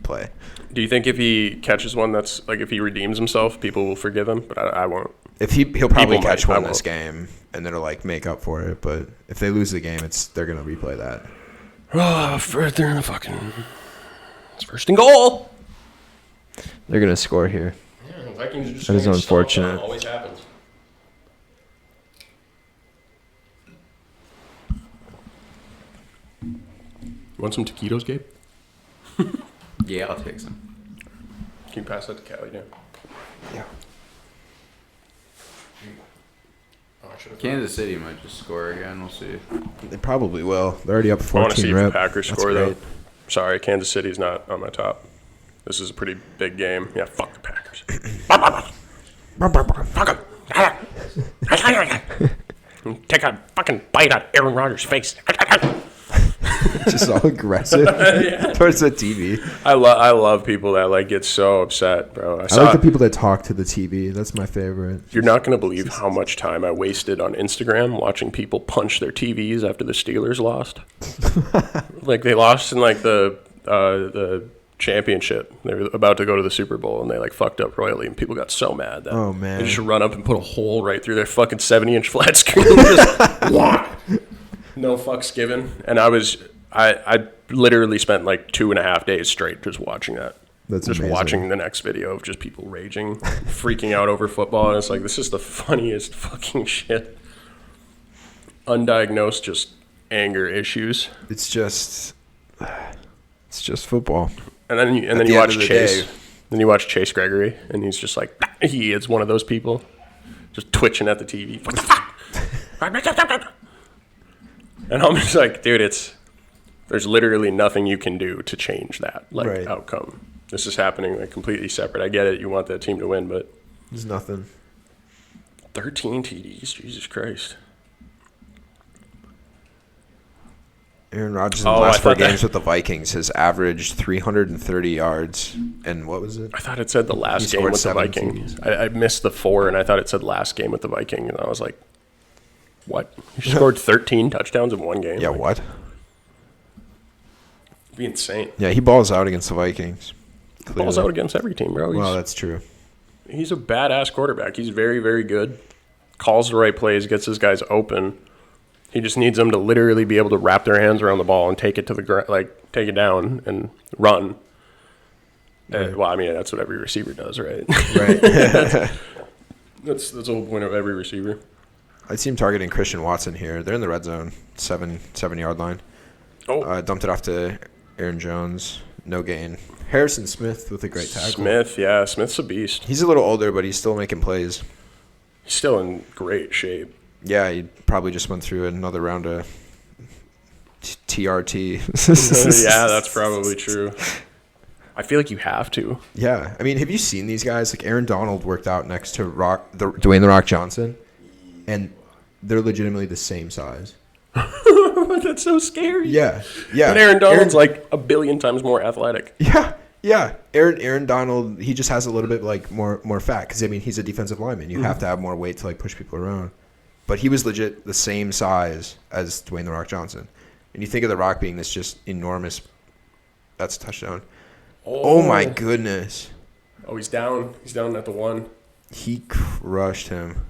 play. do you think if he catches one that's, like, if he redeems himself, people will forgive him? But I won't. If he'll probably People catch might, I one this won't. game, and it'll like make up for it. But if they lose the game, they're gonna replay that. They're in the fucking... It's first and goal. They're gonna score here. Yeah, Vikings are just That is going unfortunate. It always happens. Want some taquitos, Gabe? Yeah, I'll take some. Can you pass that to Callie, Dan? Yeah. Kansas City might just score again. We'll see. They probably will. They're already up I want to 14 see if rep. the Packers That's score, though. great. Sorry, Kansas City's not on my top. This is a pretty big game. Yeah, fuck the Packers. Fuck 'em. Take a fucking bite out of Aaron Rodgers' face. Just all aggressive towards the TV. I love people that like get so upset, bro. I like the people that talk to the TV. That's my favorite. You're not going to believe how much time I wasted on Instagram watching people punch their TVs after the Steelers lost. Like they lost in like the championship. They were about to go to the Super Bowl and they like fucked up royally and people got so mad that Oh, man. they just run up and put a hole right through their fucking 70-inch flat screen. Just whack. No fucks given. And I literally spent like 2.5 days straight just watching that. That's just amazing. watching the next video of just people raging, freaking out over football. And it's like, this is the funniest fucking shit. Undiagnosed just anger issues. It's just football. And then you the watch end of the Chase. day. Then you watch Chase Gregory, and he's just like, he is one of those people, just twitching at the TV. What the fuck? And I'm just like, dude, there's literally nothing you can do to change that Right. outcome. This is happening like completely separate. I get it. You want that team to win, but There's nothing. 13 TDs, Jesus Christ. Aaron Rodgers in the Oh, last I 4 thought that- games with the Vikings has averaged 330 yards. And what was it? I thought it said the last He game scored with the 7 Vikings. TDs. I missed the 4, and I thought it said last game with the Viking, and I was like, what? You scored 13 touchdowns in one game? Yeah, Like, what? It'd be insane. Yeah, he balls out against the Vikings. Balls Clearly. out against every team, bro. Well, that's true. He's a badass quarterback. He's very, very good. Calls the right plays, gets his guys open. He just needs them to literally be able to wrap their hands around the ball and take it to the ground, like take it down and run. And, well, I mean, that's what every receiver does, right? Right. That's the whole point of every receiver. I see him targeting Christian Watson here. They're in the red zone, 7-yard line. Oh, Dumped it off to Aaron Jones. No gain. Harrison Smith with a great tackle. Smith, yeah, Smith's a beast. He's a little older, but he's still making plays. He's still in great shape. Yeah, he probably just went through another round of TRT. Yeah, that's probably true. I feel like you have to. Yeah, I mean, have you seen these guys? Like Aaron Donald worked out next to Dwayne the Rock Johnson, And they're legitimately the same size. That's so scary. yeah. But Aaron Donald's like a billion times more athletic. Yeah. Aaron Donald, he just has a little bit like more fat because I mean he's a defensive lineman. You have to have more weight to like push people around. But he was legit the same size as Dwayne the Rock Johnson. And you think of the Rock being this just enormous. That's a touchdown. Oh my goodness. Oh, he's down. He's down at the 1. He crushed him.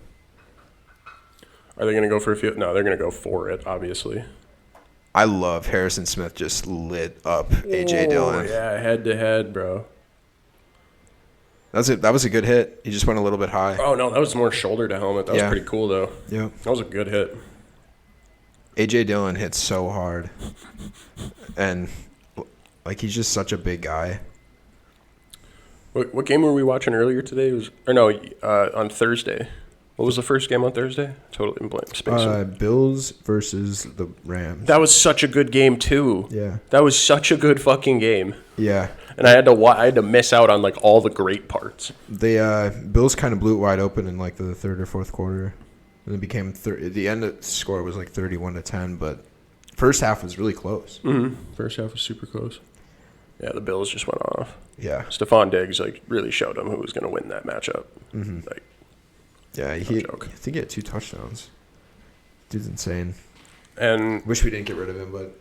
Are they going to go for a field? No, they're going to go for it, obviously. I love Harrison Smith just lit up A.J. Dillon. Yeah, head to head, bro. That was a good hit. He just went a little bit high. Oh, no, that was more shoulder to helmet. That was Yeah. pretty cool, though. Yep. That was a good hit. A.J. Dillon hits so hard. And, like, he's just such a big guy. What game were we watching earlier today? On Thursday. What was the first game on Thursday? Totally in blank space. Bills versus the Rams. That was such a good game, too. Yeah. That was such a good fucking game. Yeah. And I had to miss out on, like, all the great parts. The Bills kind of blew it wide open in, like, the third or fourth quarter. And it became the end of the score was, like, 31-10, but first half was really close. Mm-hmm. First half was super close. Yeah, the Bills just went off. Yeah. Stephon Diggs, like, really showed them who was going to win that matchup. Mm-hmm. Like, Yeah, I joke. think he had 2 touchdowns. Dude's insane. and Wish we didn't get rid of him, but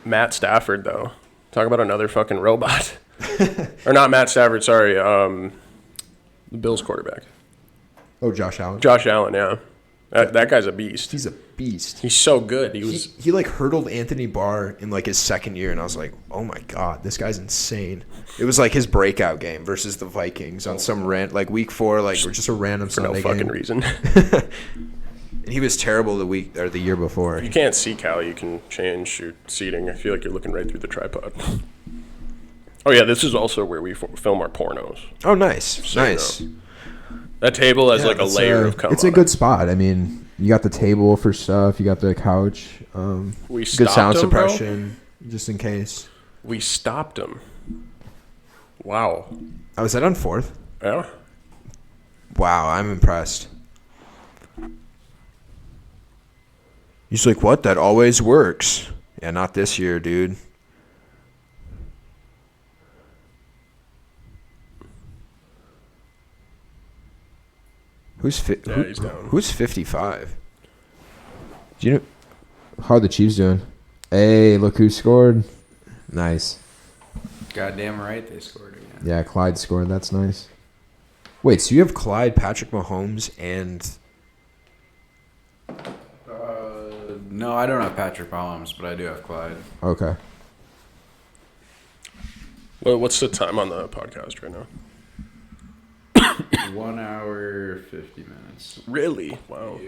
Matt Stafford, though. Talk about another fucking robot. Or not Matt Stafford, sorry. The Bills quarterback. Oh, Josh Allen. Josh Allen, yeah. That guy's a beast. He's a beast. He's so good. he like hurdled Anthony Barr in like his second year, and I was like, oh my god, this guy's insane. It was like his breakout game versus the Vikings on some like week 4, like Or just a random for no Sunday fucking game. reason. and he was terrible the year before. You can't see Cal. You can change your seating. I feel like you're looking right through the tripod. Oh, yeah, this is also where we film our pornos. Oh, nice, So, nice. That table has Yeah, like a that's, layer of cum. It's a on good it. spot. I mean, you got the table for stuff. You got the couch. We Good stopped sound him, bro. suppression, just in case. We stopped him. Wow. Oh, was that on 4th? Yeah. Wow, I'm impressed. He's like, what? That always works. Yeah, not this year, dude. Who's he's down. Who's 55? Do you know? How are the Chiefs doing? Hey, look who scored. Nice. Goddamn right, they scored again. Yeah, Clyde scored. That's nice. Wait, so you have Clyde, Patrick Mahomes, and No, I don't have Patrick Mahomes, but I do have Clyde. Okay. Well, what's the time on the podcast right now? 1 hour 50 minutes. Really? Wow.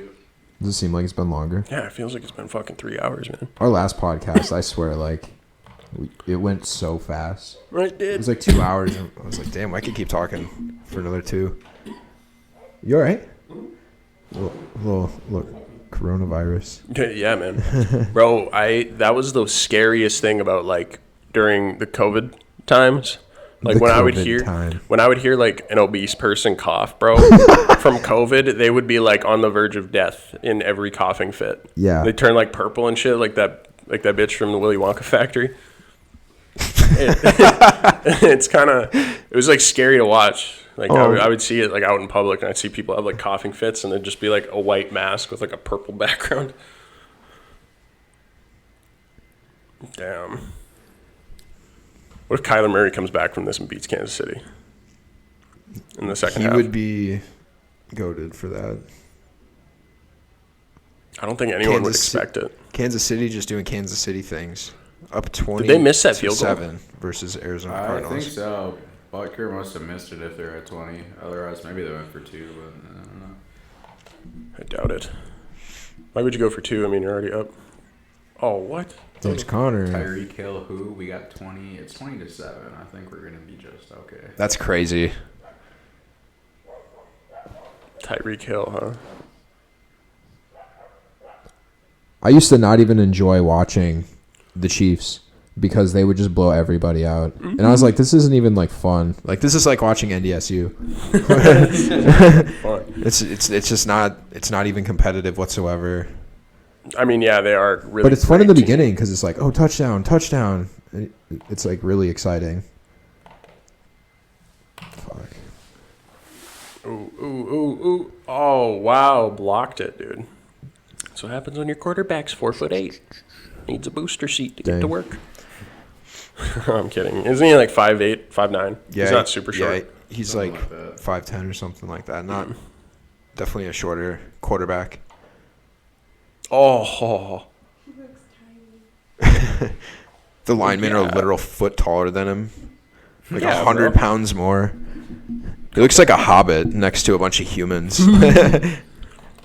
Does it seem like it's been longer? Yeah, it feels like it's been fucking 3 hours, man. Our last podcast, I swear, like, it went so fast. Right, It dude. was like 2 hours. I was like, damn, I could keep talking for another 2. You all right? Look, coronavirus. Yeah, man. Bro, that was the scariest thing about like during the COVID times. Like The when I would COVID hear like an obese person cough, bro, from COVID, they would be like on the verge of death in every coughing fit. Yeah. They turn like purple and shit, like that bitch from the Willy Wonka factory. It was like scary to watch. Like I would see it like out in public, and I'd see people have like coughing fits, and it'd just be like a white mask with like a purple background. Damn. What if Kyler Murray comes back from this and beats Kansas City in the second He half? would be goated for that. I don't think anyone would Kansas Ci- expect it. Kansas City just doing Kansas City things. Up 20. Did they miss that field goal? 7 versus Arizona I Cardinals. think so. Butker must have missed it if they're at 20. Otherwise, maybe they went for 2, but I don't know. I doubt it. Why would you go for 2? I mean, you're already up. Oh, what? Thanks, Connor. Tyreek Hill, who? We got 20. It's 20-7. I think we're going to be just okay. That's crazy. Tyreek Hill, huh? I used to not even enjoy watching the Chiefs because they would just blow everybody out. And I was like, this isn't even like fun. Like, this is like watching NDSU. Fun. It's just not, it's not even competitive whatsoever. I mean, yeah, they are really. But it's fun in the great team. beginning because it's like, oh, touchdown. And it's like really exciting. Fuck. Ooh. Oh, wow. Blocked it, dude. That's what happens when your quarterback's 4'8". Needs a booster seat to get to Dang. work. I'm kidding. Isn't he like 5'8", 5'9"? Yeah, He's not super short. Yeah, he's Something like like that. 5'10" or something like that. Not definitely a shorter quarterback. Oh. He looks tiny. The linemen are Yeah. a literal foot taller than him. Like Yeah, 100 bro. pounds more. He looks like a hobbit next to a bunch of humans.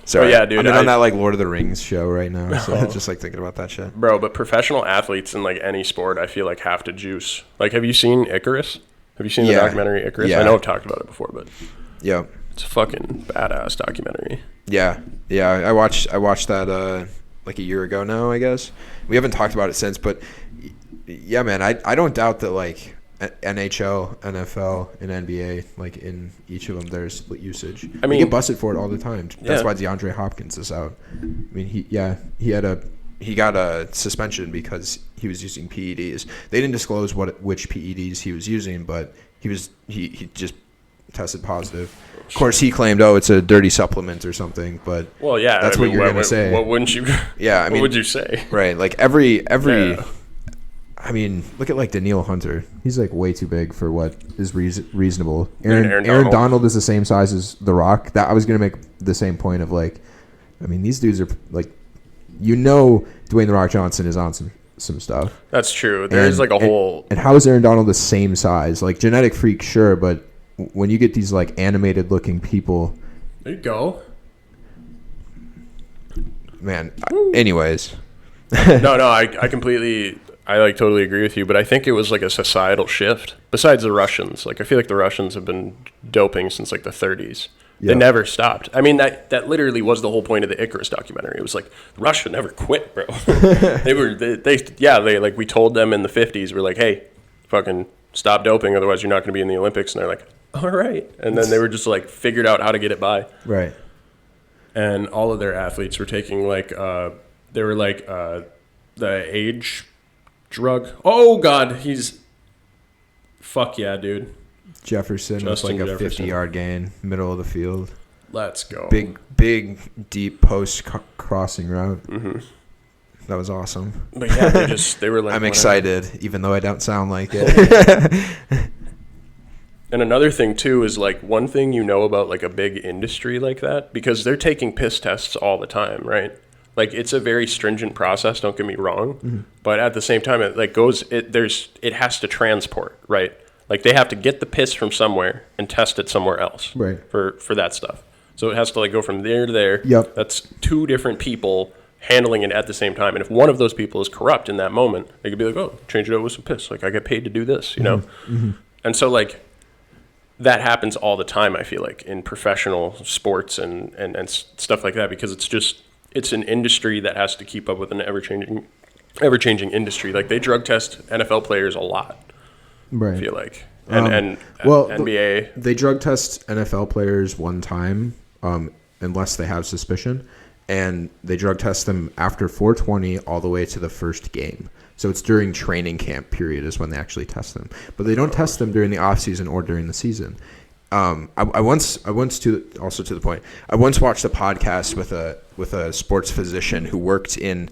Sorry, Oh, yeah, dude, I'm in I- on that like Lord of the Rings show right now, so Oh. just like thinking about that shit. Bro, but professional athletes in like any sport, I feel like have to juice. Like, have you seen Icarus? Have you seen the Yeah. documentary Icarus? Yeah. I know I've talked about it before, but Yeah, it's a fucking badass documentary. yeah. I watched that like a year ago now, I guess. We haven't talked about it since, but yeah, man, I don't doubt that like NHL, NFL, and NBA, like in each of them, there's usage. I mean- they get busted for it all the time. That's Yeah. why DeAndre Hopkins is out. I mean, he got a suspension because he was using PEDs. They didn't disclose which PEDs he was using, but he just tested positive. Of course, he claimed, oh, it's a dirty supplement or something, but Well, yeah. That's what you're gonna say. What wouldn't you? yeah, I what mean, would you say? right? Like every. Yeah. I mean, look at like Daniil Hunter. He's like way too big for what is reasonable. Aaron Aaron Donald. Donald is the same size as The Rock. That I was gonna make the same point of like, I mean, these dudes are like, Dwayne The Rock Johnson is on some stuff. That's true. There's like a whole. And how is Aaron Donald the same size? Like genetic freak, sure, but when you get these like animated looking people, There you go. Man, anyways. No, I completely, I like totally agree with you, but I think it was like a societal shift. Besides the Russians, like I feel like the Russians have been doping since like the 30s. They never stopped. I mean, that literally was the whole point of the Icarus documentary. It was like, Russia never quit, bro. We told them in the 50s, we're like, hey, fucking stop doping, otherwise you're not going to be in the Olympics. And they're like, all right. And then they were just like, figured out how to get it by. Right. And all of their athletes were taking the age drug. Oh, God, fuck yeah, dude. Jefferson with like a 50-yard gain, middle of the field. Let's go. Big, deep post crossing route. Mm-hmm. That was awesome. But yeah, they were like, I'm excited, even though I don't sound like it. And another thing too is like one thing about like a big industry like that, because they're taking piss tests all the time, right? Like it's a very stringent process, don't get me wrong, but at the same time it has to transport, right? Like they have to get the piss from somewhere and test it somewhere else, right? For that stuff. So it has to like go from there to there. Yep. That's two different people handling it at the same time. And if one of those people is corrupt in that moment, they could be like, oh, change it over with some piss. Like I get paid to do this, you know? Mm-hmm. And so like that happens all the time, I feel like, in professional sports and stuff like that, because it's an industry that has to keep up with an ever-changing industry. Like they drug test NFL players a lot, right? I feel like. And NBA. They drug test NFL players one time, unless they have suspicion, and they drug test them after 420 all the way to the first game. So it's during training camp period is when they actually test them, but they don't test them during the off season or during the season. I once watched a podcast with a sports physician who worked in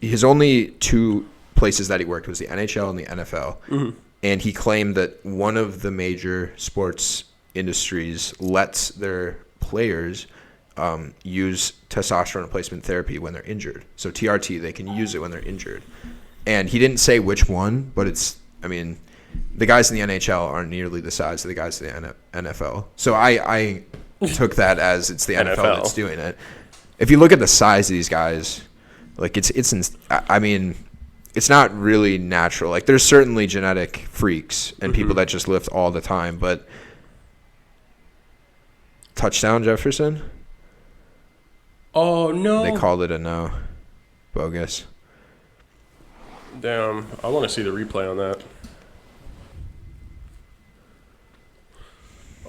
his only two places that he worked was the NHL and the NFL. Mm-hmm. And he claimed that one of the major sports industries lets their players use testosterone replacement therapy when they're injured. So TRT, they can use it when they're injured. And he didn't say which one, but the guys in the NHL aren't nearly the size of the guys in the NFL. So I took that as it's the NFL that's doing it. If you look at the size of these guys, like it's not really natural. Like there's certainly genetic freaks and people that just lift all the time, but touchdown Jefferson? Oh no. They called it a no. Bogus. Damn, I want to see the replay on that.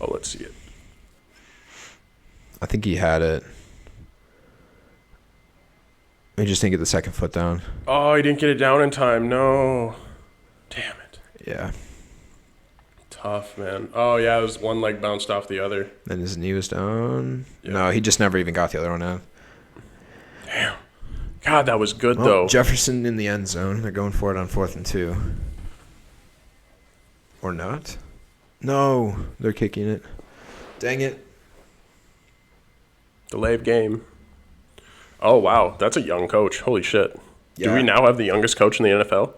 Oh, let's see it. I think he had it. He just didn't get the second foot down. Oh, he didn't get it down in time. No. Damn it. Yeah. Tough, man. Oh, yeah, it was one leg bounced off the other. Then his knee was down. Yeah. No, he just never even got the other one out. Damn. God, that was good, though. Jefferson in the end zone. They're going for it on 4th and 2. Or not? No, they're kicking it. Dang it. Delay of game. Oh, wow. That's a young coach. Holy shit. Yeah. Do we now have the youngest coach in the NFL?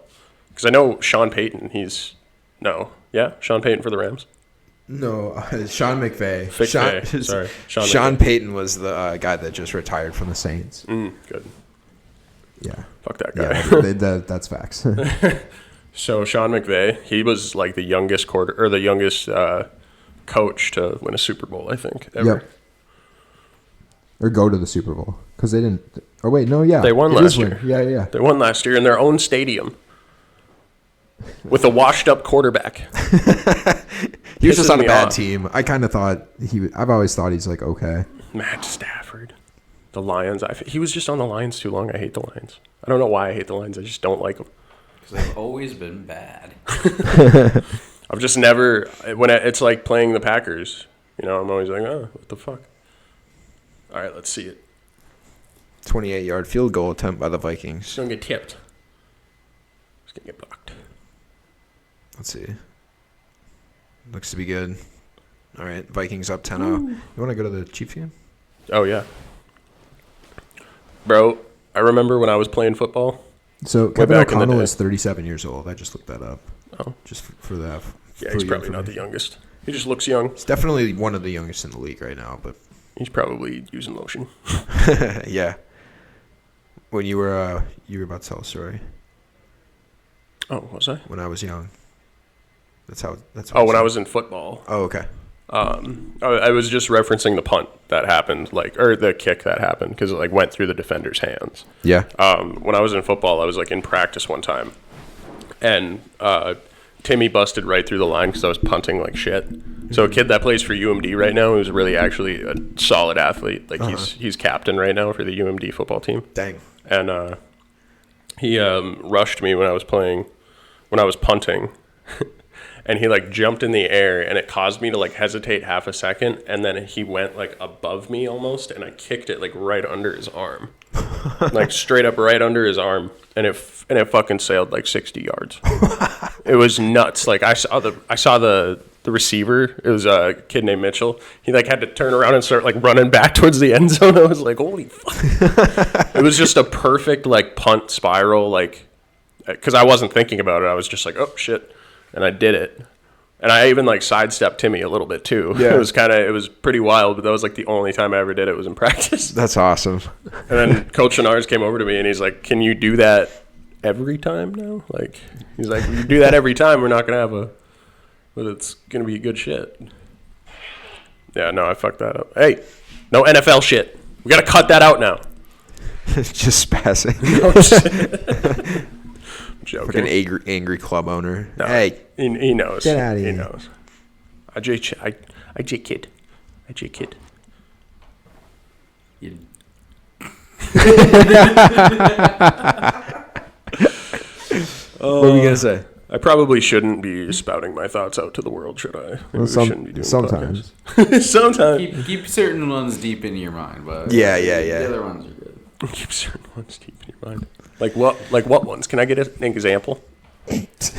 Because I know Sean Payton, Sean Payton for the Rams? No, Sean McVay. Sorry. Sean Payton was the guy that just retired from the Saints. Good. Yeah. Fuck that guy. Yeah, that's facts. So Sean McVay, he was like the youngest coach to win a Super Bowl, I think, ever. Yep. Or go to the Super Bowl. Because they didn't. Oh, wait, no, yeah. They won last year. Yeah. They won last year in their own stadium with a washed-up quarterback. He was just on a bad off. team. I kind of thought I've always thought he's like, okay. Matt Stafford. The Lions. He was just on the Lions too long. I hate the Lions. I don't know why I hate the Lions. I just don't like them. Because they've always been bad. I've just never, it's like playing the Packers. You know, I'm always like, oh, what the fuck? All right, let's see it. 28-yard field goal attempt by the Vikings. It's going to get tipped. It's going to get blocked. Let's see. Looks to be good. All right, Vikings up 10-0. You want to go to the Chiefs game? Oh, yeah. Bro, I remember when I was playing football. So Kevin O'Connell is 37 years old. I just looked that up. Oh. Just for that. Yeah, he's probably not the youngest. He just looks young. He's definitely one of the youngest in the league right now, but he's probably using lotion. Yeah. When you were about to tell a story. Oh, was I? When I was young. That's how. Oh, when I was in football. Oh, okay. I was just referencing the punt that happened, like, or the kick that happened, because it like went through the defender's hands. Yeah. When I was in football, I was like in practice one time, and Timmy busted right through the line because I was punting like shit. So a kid that plays for UMD right now, who's really actually a solid athlete, like he's captain right now for the UMD football team. Dang. And he rushed me when I was punting. And he like jumped in the air, and it caused me to like hesitate half a second, and then he went like above me almost, and I kicked it like right under his arm, like straight up right under his arm, and it fucking sailed like 60 yards. It was nuts. Like I saw the receiver. It was a kid named Mitchell. He like had to turn around and start like running back towards the end zone. I was like, holy fuck! It was just a perfect like punt spiral, like because I wasn't thinking about it. I was just like, oh shit. And I did it. And I even like sidestepped Timmy a little bit too. Yeah. It was pretty wild, but that was like the only time I ever did it was in practice. That's awesome. And then Coach Chenars came over to me and he's like, can you do that every time now? Like, he's like, you do that every time, we're not going to have but it's going to be good shit. Yeah, no, I fucked that up. Hey, no NFL shit. We got to cut that out now. Just spazzing. Joking. Like an angry club owner. No, hey, he knows. Get outta here. He knows. I J kid. You- what were we gonna say? I probably shouldn't be spouting my thoughts out to the world, should I? Maybe we shouldn't be doing sometimes. podcasts. Sometimes. keep certain ones deep in your mind, but Yeah. The other ones are good. Keep certain ones deep in your mind. Like what ones? Can I get an example?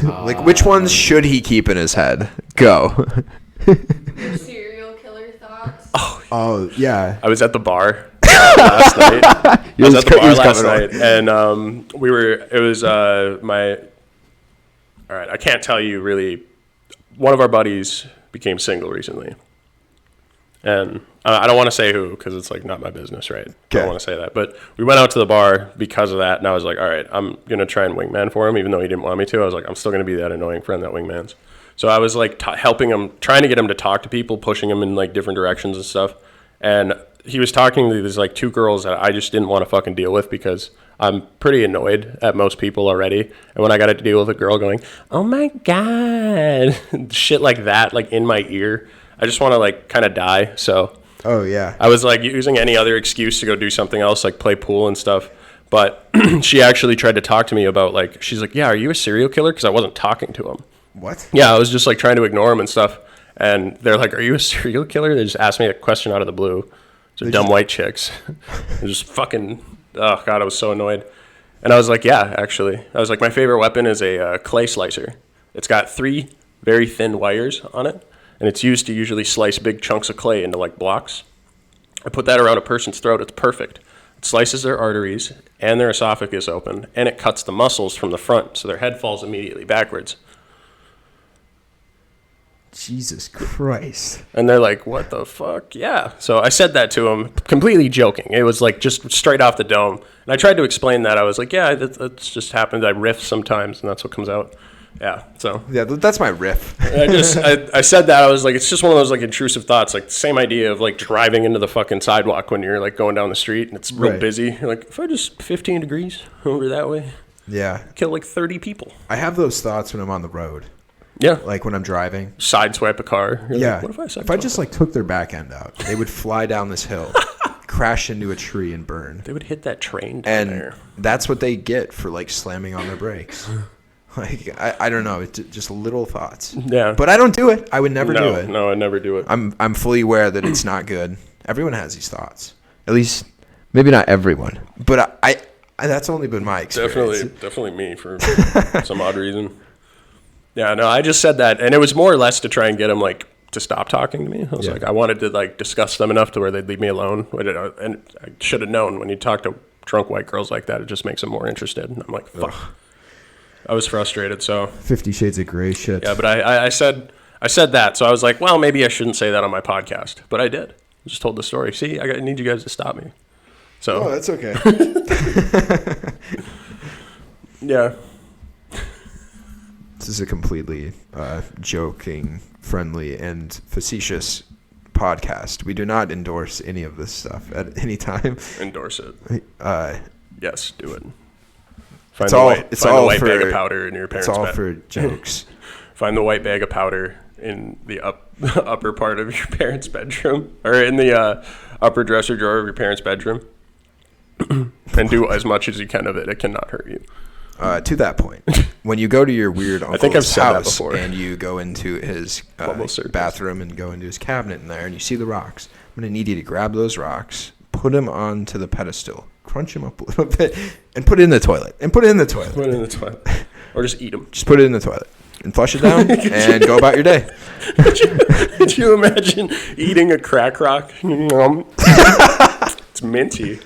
Like, which ones should he keep in his head? Go. Your serial killer thoughts. Oh yeah. I was at the bar last night. I was at the bar last coming night, and all right, I can't tell you really. One of our buddies became single recently. And I don't want to say who because it's like not my business, right? I don't want to say that. But we went out to the bar because of that, and I was like, all right, I'm going to try and wingman for him, even though he didn't want me to. I was like, I'm still going to be that annoying friend that wingmans. So I was like helping him, trying to get him to talk to people, pushing him in like different directions and stuff. And he was talking to these like two girls that I just didn't want to fucking deal with because I'm pretty annoyed at most people already. And when I got to deal with a girl going, oh my God, shit like that, like in my ear, I just want to like kind of die. So Oh yeah. I was like using any other excuse to go do something else, like play pool and stuff. But she actually tried to talk to me about like, she's like, yeah, are you a serial killer? Because I wasn't talking to him. What? Yeah, I was just like trying to ignore him and stuff. And they're like, are you a serial killer? They just asked me a question out of the blue. So dumb white chicks. They're just fucking, oh God, I was so annoyed. And I was like, yeah, actually. I was like, my favorite weapon is a clay slicer. It's got 3 very thin wires on it. And it's used to usually slice big chunks of clay into like blocks. I put that around a person's throat. It's perfect. It slices their arteries and their esophagus open, and it cuts the muscles from the front, so their head falls immediately backwards. Jesus Christ. And they're like, what the fuck? Yeah. So I said that to him, completely joking. It was like just straight off the dome. And I tried to explain that. I was like, yeah, that's just happened. I riff sometimes, and that's what comes out. Yeah, so. Yeah, that's my riff. I said that. I was like, it's just one of those like intrusive thoughts, like the same idea of like driving into the fucking sidewalk when you're like going down the street and it's real Right. busy. You're like, if I just 15 degrees over that way, Yeah. kill like 30 people. I have those thoughts when I'm on the road, Yeah. like when I'm driving. Sideswipe a car. You're Yeah. Like, what if I if I just sideswipe? like took their back end out, they would fly down this hill, crash into a tree and burn. They would hit that train down And there. that's what they get for like slamming on their brakes. Like I don't know, it's just little thoughts. Yeah. But I don't do it. I would never do it. No, I'd never do it. I'm fully aware that it's not good. Everyone has these thoughts. At least maybe not everyone. But I that's only been my experience. Definitely me for some odd reason. Yeah, no, I just said that, and it was more or less to try and get him like to stop talking to me. I was like, I wanted to like discuss them enough to where they'd leave me alone. And I should have known when you talk to drunk white girls like that, it just makes them more interested. And I'm like, fuck. I was frustrated, so 50 Shades of Grey shit. yeah. But I said that, so I was like, well, maybe I shouldn't say that on my podcast, but I did. I just told the story. See, I need you guys to stop me. So that's okay. yeah. This is a completely joking, friendly, and facetious podcast. We do not endorse any of this stuff at any time. Endorse it. Yes, do it. Find the all white for, bag of powder in your parents' It's all bed. for jokes. Find the white bag of powder in the upper part of your parents' bedroom, or in the upper dresser drawer of your parents' bedroom, and do as much as you can of it. It cannot hurt you. To that point, when you go to your weird uncle's think I've said that house before. and you go into his Almost certain. bathroom and go into his cabinet in there and you see the rocks, I'm going to need you to grab those rocks, put them onto the pedestal, crunch them up a little bit, and put it in the toilet. Put it in the toilet. Or just eat them. Just put it in the toilet and flush it down and go about your day. Could you imagine eating a crack rock? It's minty.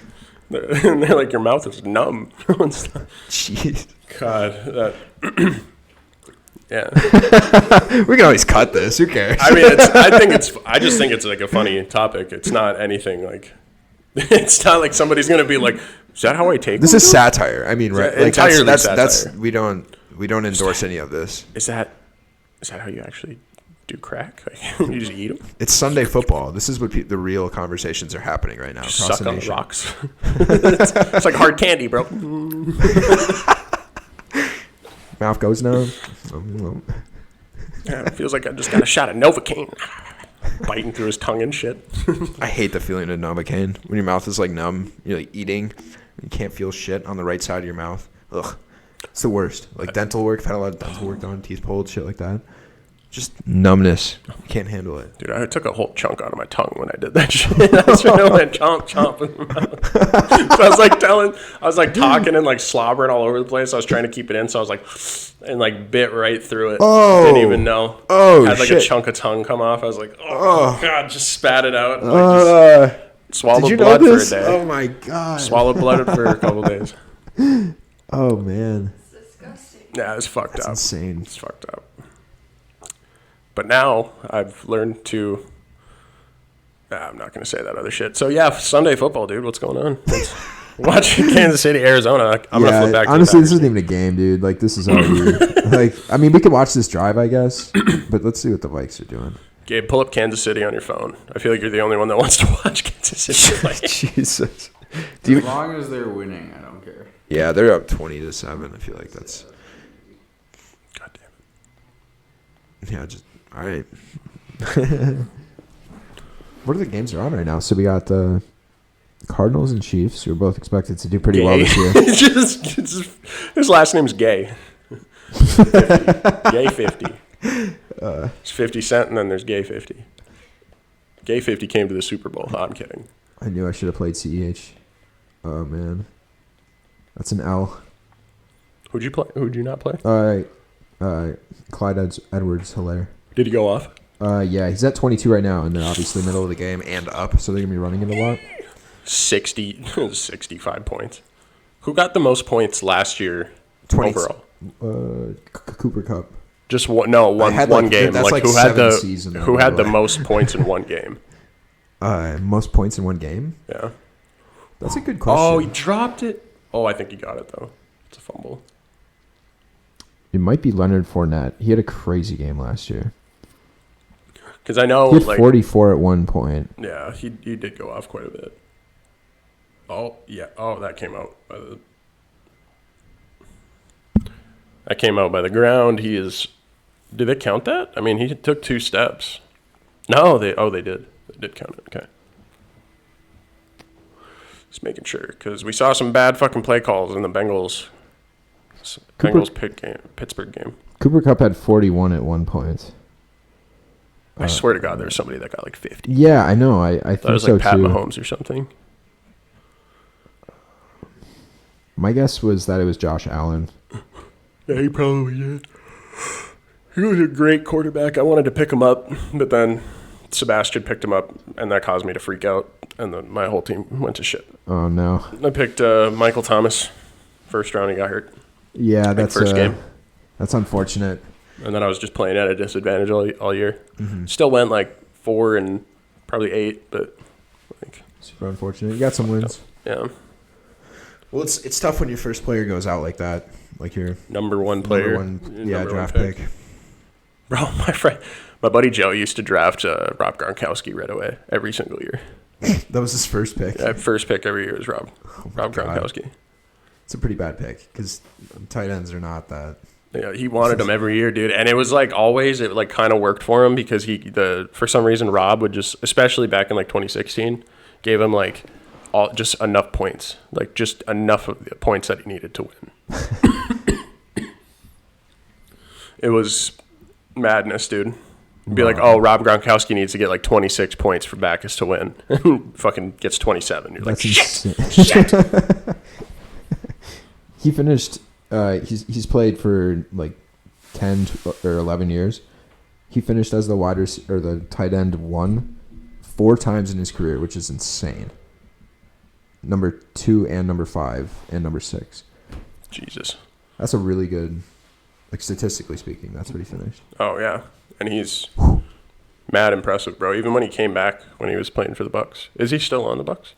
And they're like, your mouth is numb. Jeez. God, that. Yeah. We can always cut this. Who cares? I mean, I just think it's like a funny topic. It's not anything like. It's not like somebody's gonna be like, "Is that how I take?" This is satire. I mean, right? Yeah, entirely that's satire. we don't endorse any of this. Is that how you actually do crack? Like, you just eat them? It's Sunday football. This is what the real conversations are happening right now. Just across suck the on nation. rocks. It's like hard candy, bro. Mouth goes numb. Yeah, it feels like I just got a shot of Novocaine. Biting through his tongue and shit. I hate the feeling of Novocaine. When your mouth is like numb, you're like eating, you can't feel shit on the right side of your mouth. Ugh. It's the worst. Like dental work, I've had a lot of dental work done, teeth pulled, shit like that. Just numbness. You can't handle it. Dude, I took a whole chunk out of my tongue when I did that shit. I just went chomp in my mouth. So I was like talking and like slobbering all over the place. I was trying to keep it in, so I was like, and like bit right through it. Oh. Didn't even know. Oh, had like shit. a chunk of tongue come off. I was like, oh. God, just spat it out. Like, just swallowed Did you blood know for a this? day. Oh my god. Swallowed blood for a couple days. Oh man. It's disgusting. Yeah, it's fucked That's up. insane. It's fucked up. But now I've learned to. I'm not going to say that other shit. So yeah, Sunday football, dude. What's going on? Watching Kansas City, Arizona. I'm gonna flip back. Honestly, to this isn't even a game, dude. Like this is already like. I mean, we can watch this drive, I guess, but let's see what the Vikes are doing. Gabe, pull up Kansas City on your phone. I feel like you're the only one that wants to watch Kansas City play. Jesus. As long as they're winning, I don't care. Yeah, they're up 20-7. I feel like that's. God damn it. Yeah, just all right. What are the games that are on right now? So we got the Cardinals and Chiefs, who are both expected to do pretty well this year. His last name's Gay. 50. Gay 50. It's 50 Cent, and then there's Gay 50. Gay 50 came to the Super Bowl. I'm kidding. I knew I should have played CEH. Oh man, that's an L. Who'd you play? Who'd you not play? All right, Clyde Edwards-Helaire. Did he go off? Yeah, he's at 22 right now, and they're obviously middle of the game and up, so they're gonna be running it a lot. 65 points. Who got the most points last year 20. overall? Cooper Cup. Just one. No, one had, one like, game. that's like who had 7 the seasons, who had by the the way. most points in one game? Most points in one game. Yeah. That's a good question. Oh, he dropped it. Oh, I think he got it though. It's a fumble. It might be Leonard Fournette. He had a crazy game last year. Because I know, He had like, 44 at one point. yeah, he did go off quite a bit. Oh yeah. Oh, that came out by the. That came out by the ground. He is. Did they count that? I mean, he took 2 steps. No, they did. They did count it. Okay. Just making sure, because we saw some bad fucking play calls in the Bengals Pittsburgh game. Cooper Cup had 41 at one point. I swear to God, there was somebody that got like 50. Yeah, I know. I That think was so like Pat too. Mahomes or something. My guess was that it was Josh Allen. Yeah, he probably did. He was a great quarterback. I wanted to pick him up, but then Sebastian picked him up, and that caused me to freak out, and then my whole team went to shit. Oh no. I picked Michael Thomas. First round, he got hurt. Yeah, that's first game. That's unfortunate. And then I was just playing at a disadvantage all year. Still went like 4 and probably 8, but like, Super unfortunate. You got some wins. yeah. Well, it's tough when your first player goes out like that. Like your number one player. Draft pick. Bro, my buddy Joe used to draft Rob Gronkowski right away every single year. That was his first pick. Yeah, first pick every year was Rob Gronkowski. It's a pretty bad pick because tight ends are not that. Yeah, he wanted him every year, dude, and it was like always it like kind of worked for him because for some reason Rob would just, especially back in like 2016, gave him like just enough points, like just enough of the points that he needed to win. It was madness, dude. It'd be like, oh, Rob Gronkowski needs to get like 26 points for Backus to win. Fucking gets 27. You're like, shit. He finished. He's played for like 10 or 11 years. He finished as the tight end 1 4 times in his career, which is insane. Number 2 and number 5 and number 6. Jesus. That's a really good, like statistically speaking, that's what he finished. Oh yeah, and he's mad impressive, bro. Even when he came back when he was playing for the Bucks. Is he still on the Bucks?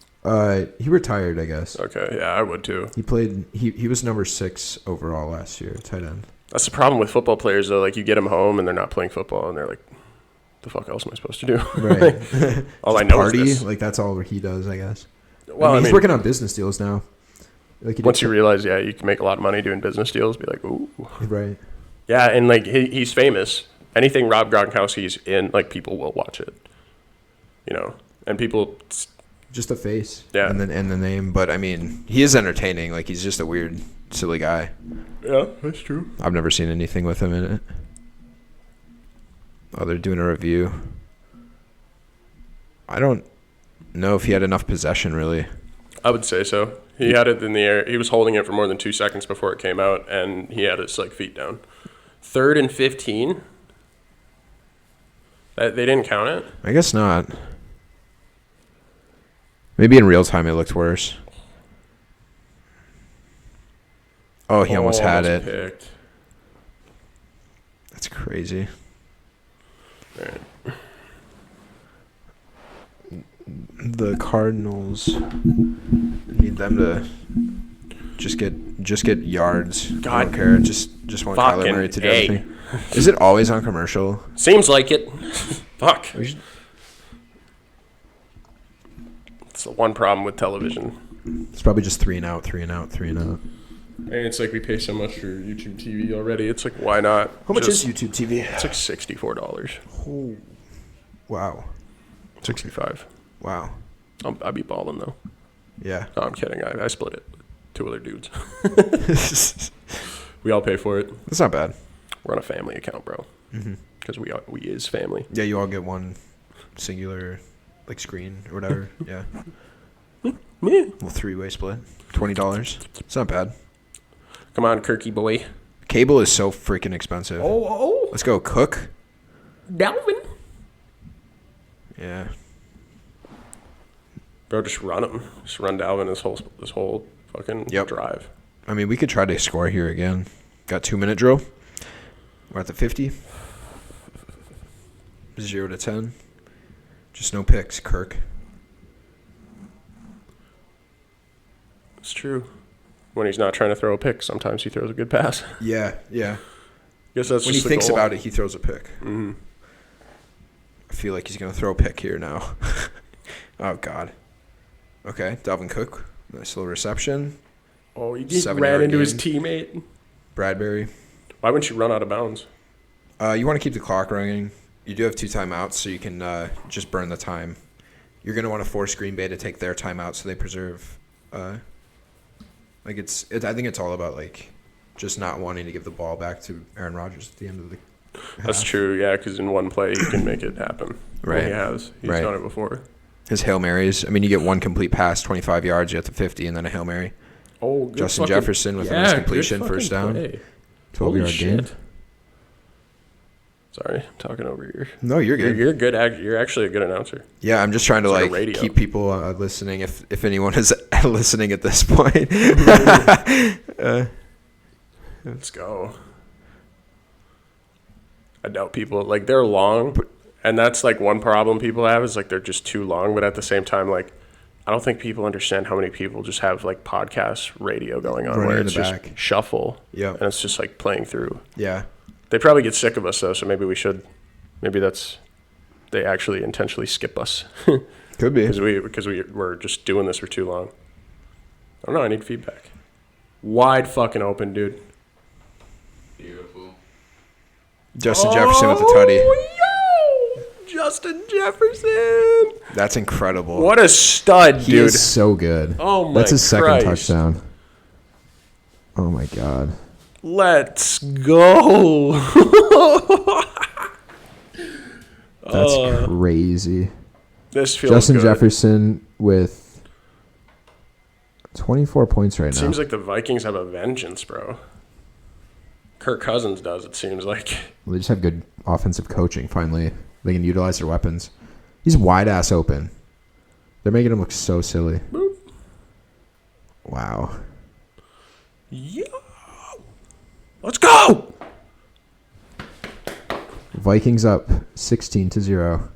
He retired, I guess. Okay, yeah, I would too. He played. He was number 6 overall last year, tight end. That's the problem with football players, though. Like, you get them home and they're not playing football, and they're like, "The fuck else am I supposed to do?" Right. All I know party, is this. like that's all he does, I guess. Well, he's working on business deals now. Like once you realize, yeah, you can make a lot of money doing business deals, be like, ooh. Right. Yeah, and like he's famous. Anything Rob Gronkowski's in, like people will watch it. You know, and people. Just a face. Yeah. And the name, but I mean, he is entertaining. Like he's just a weird, silly guy. Yeah, that's true. I've never seen anything with him in it. Oh, they're doing a review. I don't know if he had enough possession, really. I would say so. He had it in the air. He was holding it for more than 2 seconds before it came out, and he had his like feet down. 3rd and 15. They didn't count it. I guess not. Maybe in real time it looked worse. Oh, he almost had it. Picked. That's crazy. All right. The Cardinals need them to just get yards. God. I don't care. Just want Kyler Murray to do everything. Is it always on commercial? Seems like it. Fuck. It's the one problem with television. It's probably just 3 and out, 3 and out, 3 and out. And it's like we pay so much for YouTube TV already. It's like, why not? How much is YouTube TV? It's like $64. Oh, wow. 65. Wow. I'd be balling though. Yeah. No, I'm kidding. I split it with 2 other dudes. We all pay for it. That's not bad. We're on a family account, bro. Because we is family. Yeah, you all get one singular like screen or whatever. Yeah. Little 3-way split. $20. It's not bad. Come on, Kirky boy. Cable is so freaking expensive. Oh. Let's go, Cook. Dalvin. Yeah. Bro, just run him. Just run Dalvin this whole fucking drive. I mean, we could try to score here again. Got 2-minute drill. We're at the 50. 0 to 10. Just no picks, Kirk. It's true. When he's not trying to throw a pick, sometimes he throws a good pass. Yeah. Guess that's when just he thinks goal. about it, he throws a pick. Mm-hmm. I feel like he's going to throw a pick here now. Oh, God. Okay, Dalvin Cook. Nice little reception. Oh, he just 7 ran yard into his gain. teammate. Bradbury. Why wouldn't you run out of bounds? You want to keep the clock running. You do have 2 timeouts, so you can just burn the time. You're going to want to force Green Bay to take their timeout so they preserve. I think it's all about like just not wanting to give the ball back to Aaron Rodgers at the end of the half. That's true, yeah, because in one play he can make it happen. Right. He has. He's Right. done it before. His Hail Marys. I mean, you get one complete pass, 25 yards, you have to 50, and then a Hail Mary. Oh, good Justin Jefferson with a nice completion, first down. 12-yard gain. Sorry, I'm talking over here. No, you're good. You're good. You're actually a good announcer. Yeah, I'm just trying to It's like a like radio. keep people listening. If anyone is listening at this point, Let's go. I doubt people like they're long, and that's like one problem people have is like they're just too long. But at the same time, like I don't think people understand how many people just have like podcast radio going on Running where in it's the just back. shuffle. Yep. And it's just like playing through. Yeah. They probably get sick of us though, so maybe we should. Maybe they actually intentionally skip us Could be. because we're just doing this for too long. I don't know. I need feedback. Wide fucking open, dude. Beautiful. Justin Jefferson with the tutty. Yo! Justin Jefferson. That's incredible. What a stud, He dude. is so good. Oh my That's his second Christ. touchdown. Oh my god. Let's go. That's crazy. This feels Justin good. Jefferson with 24 points right now. Seems like the Vikings have a vengeance, bro. Kirk Cousins does, it seems like. Well, they just have good offensive coaching, finally. They can utilize their weapons. He's wide ass open. They're making him look so silly. Boop. Wow. Yeah. Let's go. Vikings up 16-0.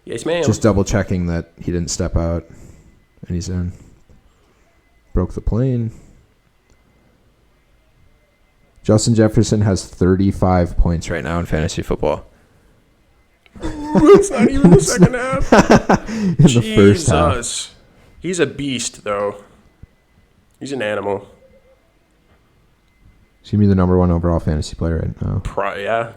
Yes, ma'am. Just double checking that he didn't step out. And he's in. Broke the plane. Justin Jefferson has 35 points right now in fantasy football. It's not even the second half. In the first half. Jesus. He's a beast, though. He's an animal. He's going to be the number one overall fantasy player right now. Yeah.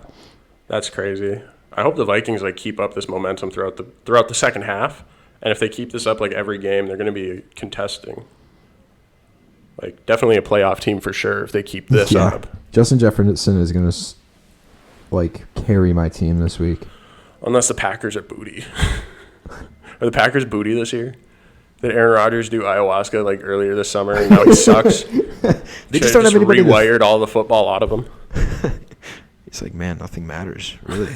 That's crazy. I hope the Vikings like keep up this momentum throughout the second half. And if they keep this up like every game, they're going to be contesting. Like definitely a playoff team for sure if they keep this up. Justin Jefferson is going to like carry my team this week. Unless the Packers are booty. Are the Packers booty this year? Did Aaron Rodgers do ayahuasca like earlier this summer and now he sucks? They just don't have anybody rewired all the football out of him. He's like, man, nothing matters, really.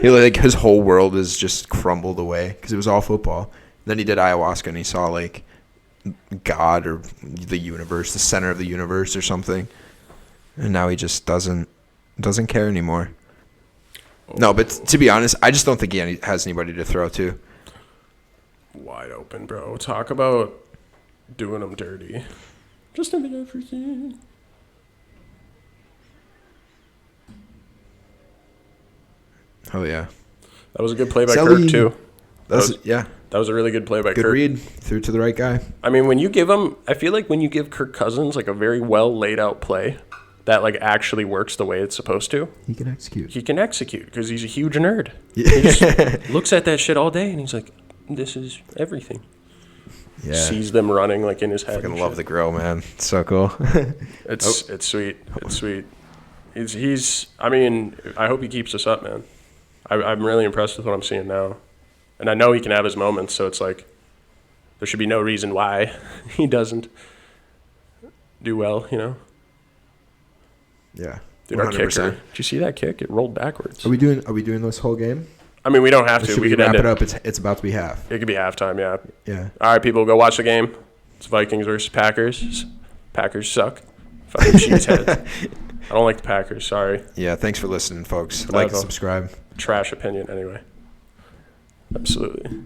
Like his whole world is just crumbled away because it was all football. Then he did ayahuasca and he saw like God or the universe, the center of the universe or something. And now he just doesn't care anymore. No, but to be honest, I just don't think he has anybody to throw to. Wide open, bro. Talk about doing them dirty. Justin Jefferson. Oh yeah, That was a good play by Selly. Kirk too. yeah. That was a really good play by Good Kirk. read, threw to the right guy. I mean, when you give him, I feel like when you give Kirk Cousins like a very well laid out play that like actually works the way it's supposed to, He can execute. he can execute because he's a huge nerd. Yeah. He just looks at that shit all day and he's like, "This is everything." Yeah. Sees them running like in his head. Fucking and love shit. the grill, man. It's so cool. It's sweet. It's sweet. He's. I mean, I hope he keeps this up, man. I'm really impressed with what I'm seeing now, and I know he can have his moments. So it's like there should be no reason why he doesn't do well. You know, Yeah. dude, our 100%. kicker. Did you see that kick? It rolled backwards. Are we doing this whole game? I mean, we don't have Or to. should We we could wrap end it it. up? It's about to be half. It could be halftime. Yeah. Yeah. All right, people, go watch the game. It's Vikings versus Packers. Packers suck. Fucking cheeseheads. I don't like the Packers. Sorry. Yeah, thanks for listening, folks. But Like I and have a subscribe. trash opinion anyway. Absolutely.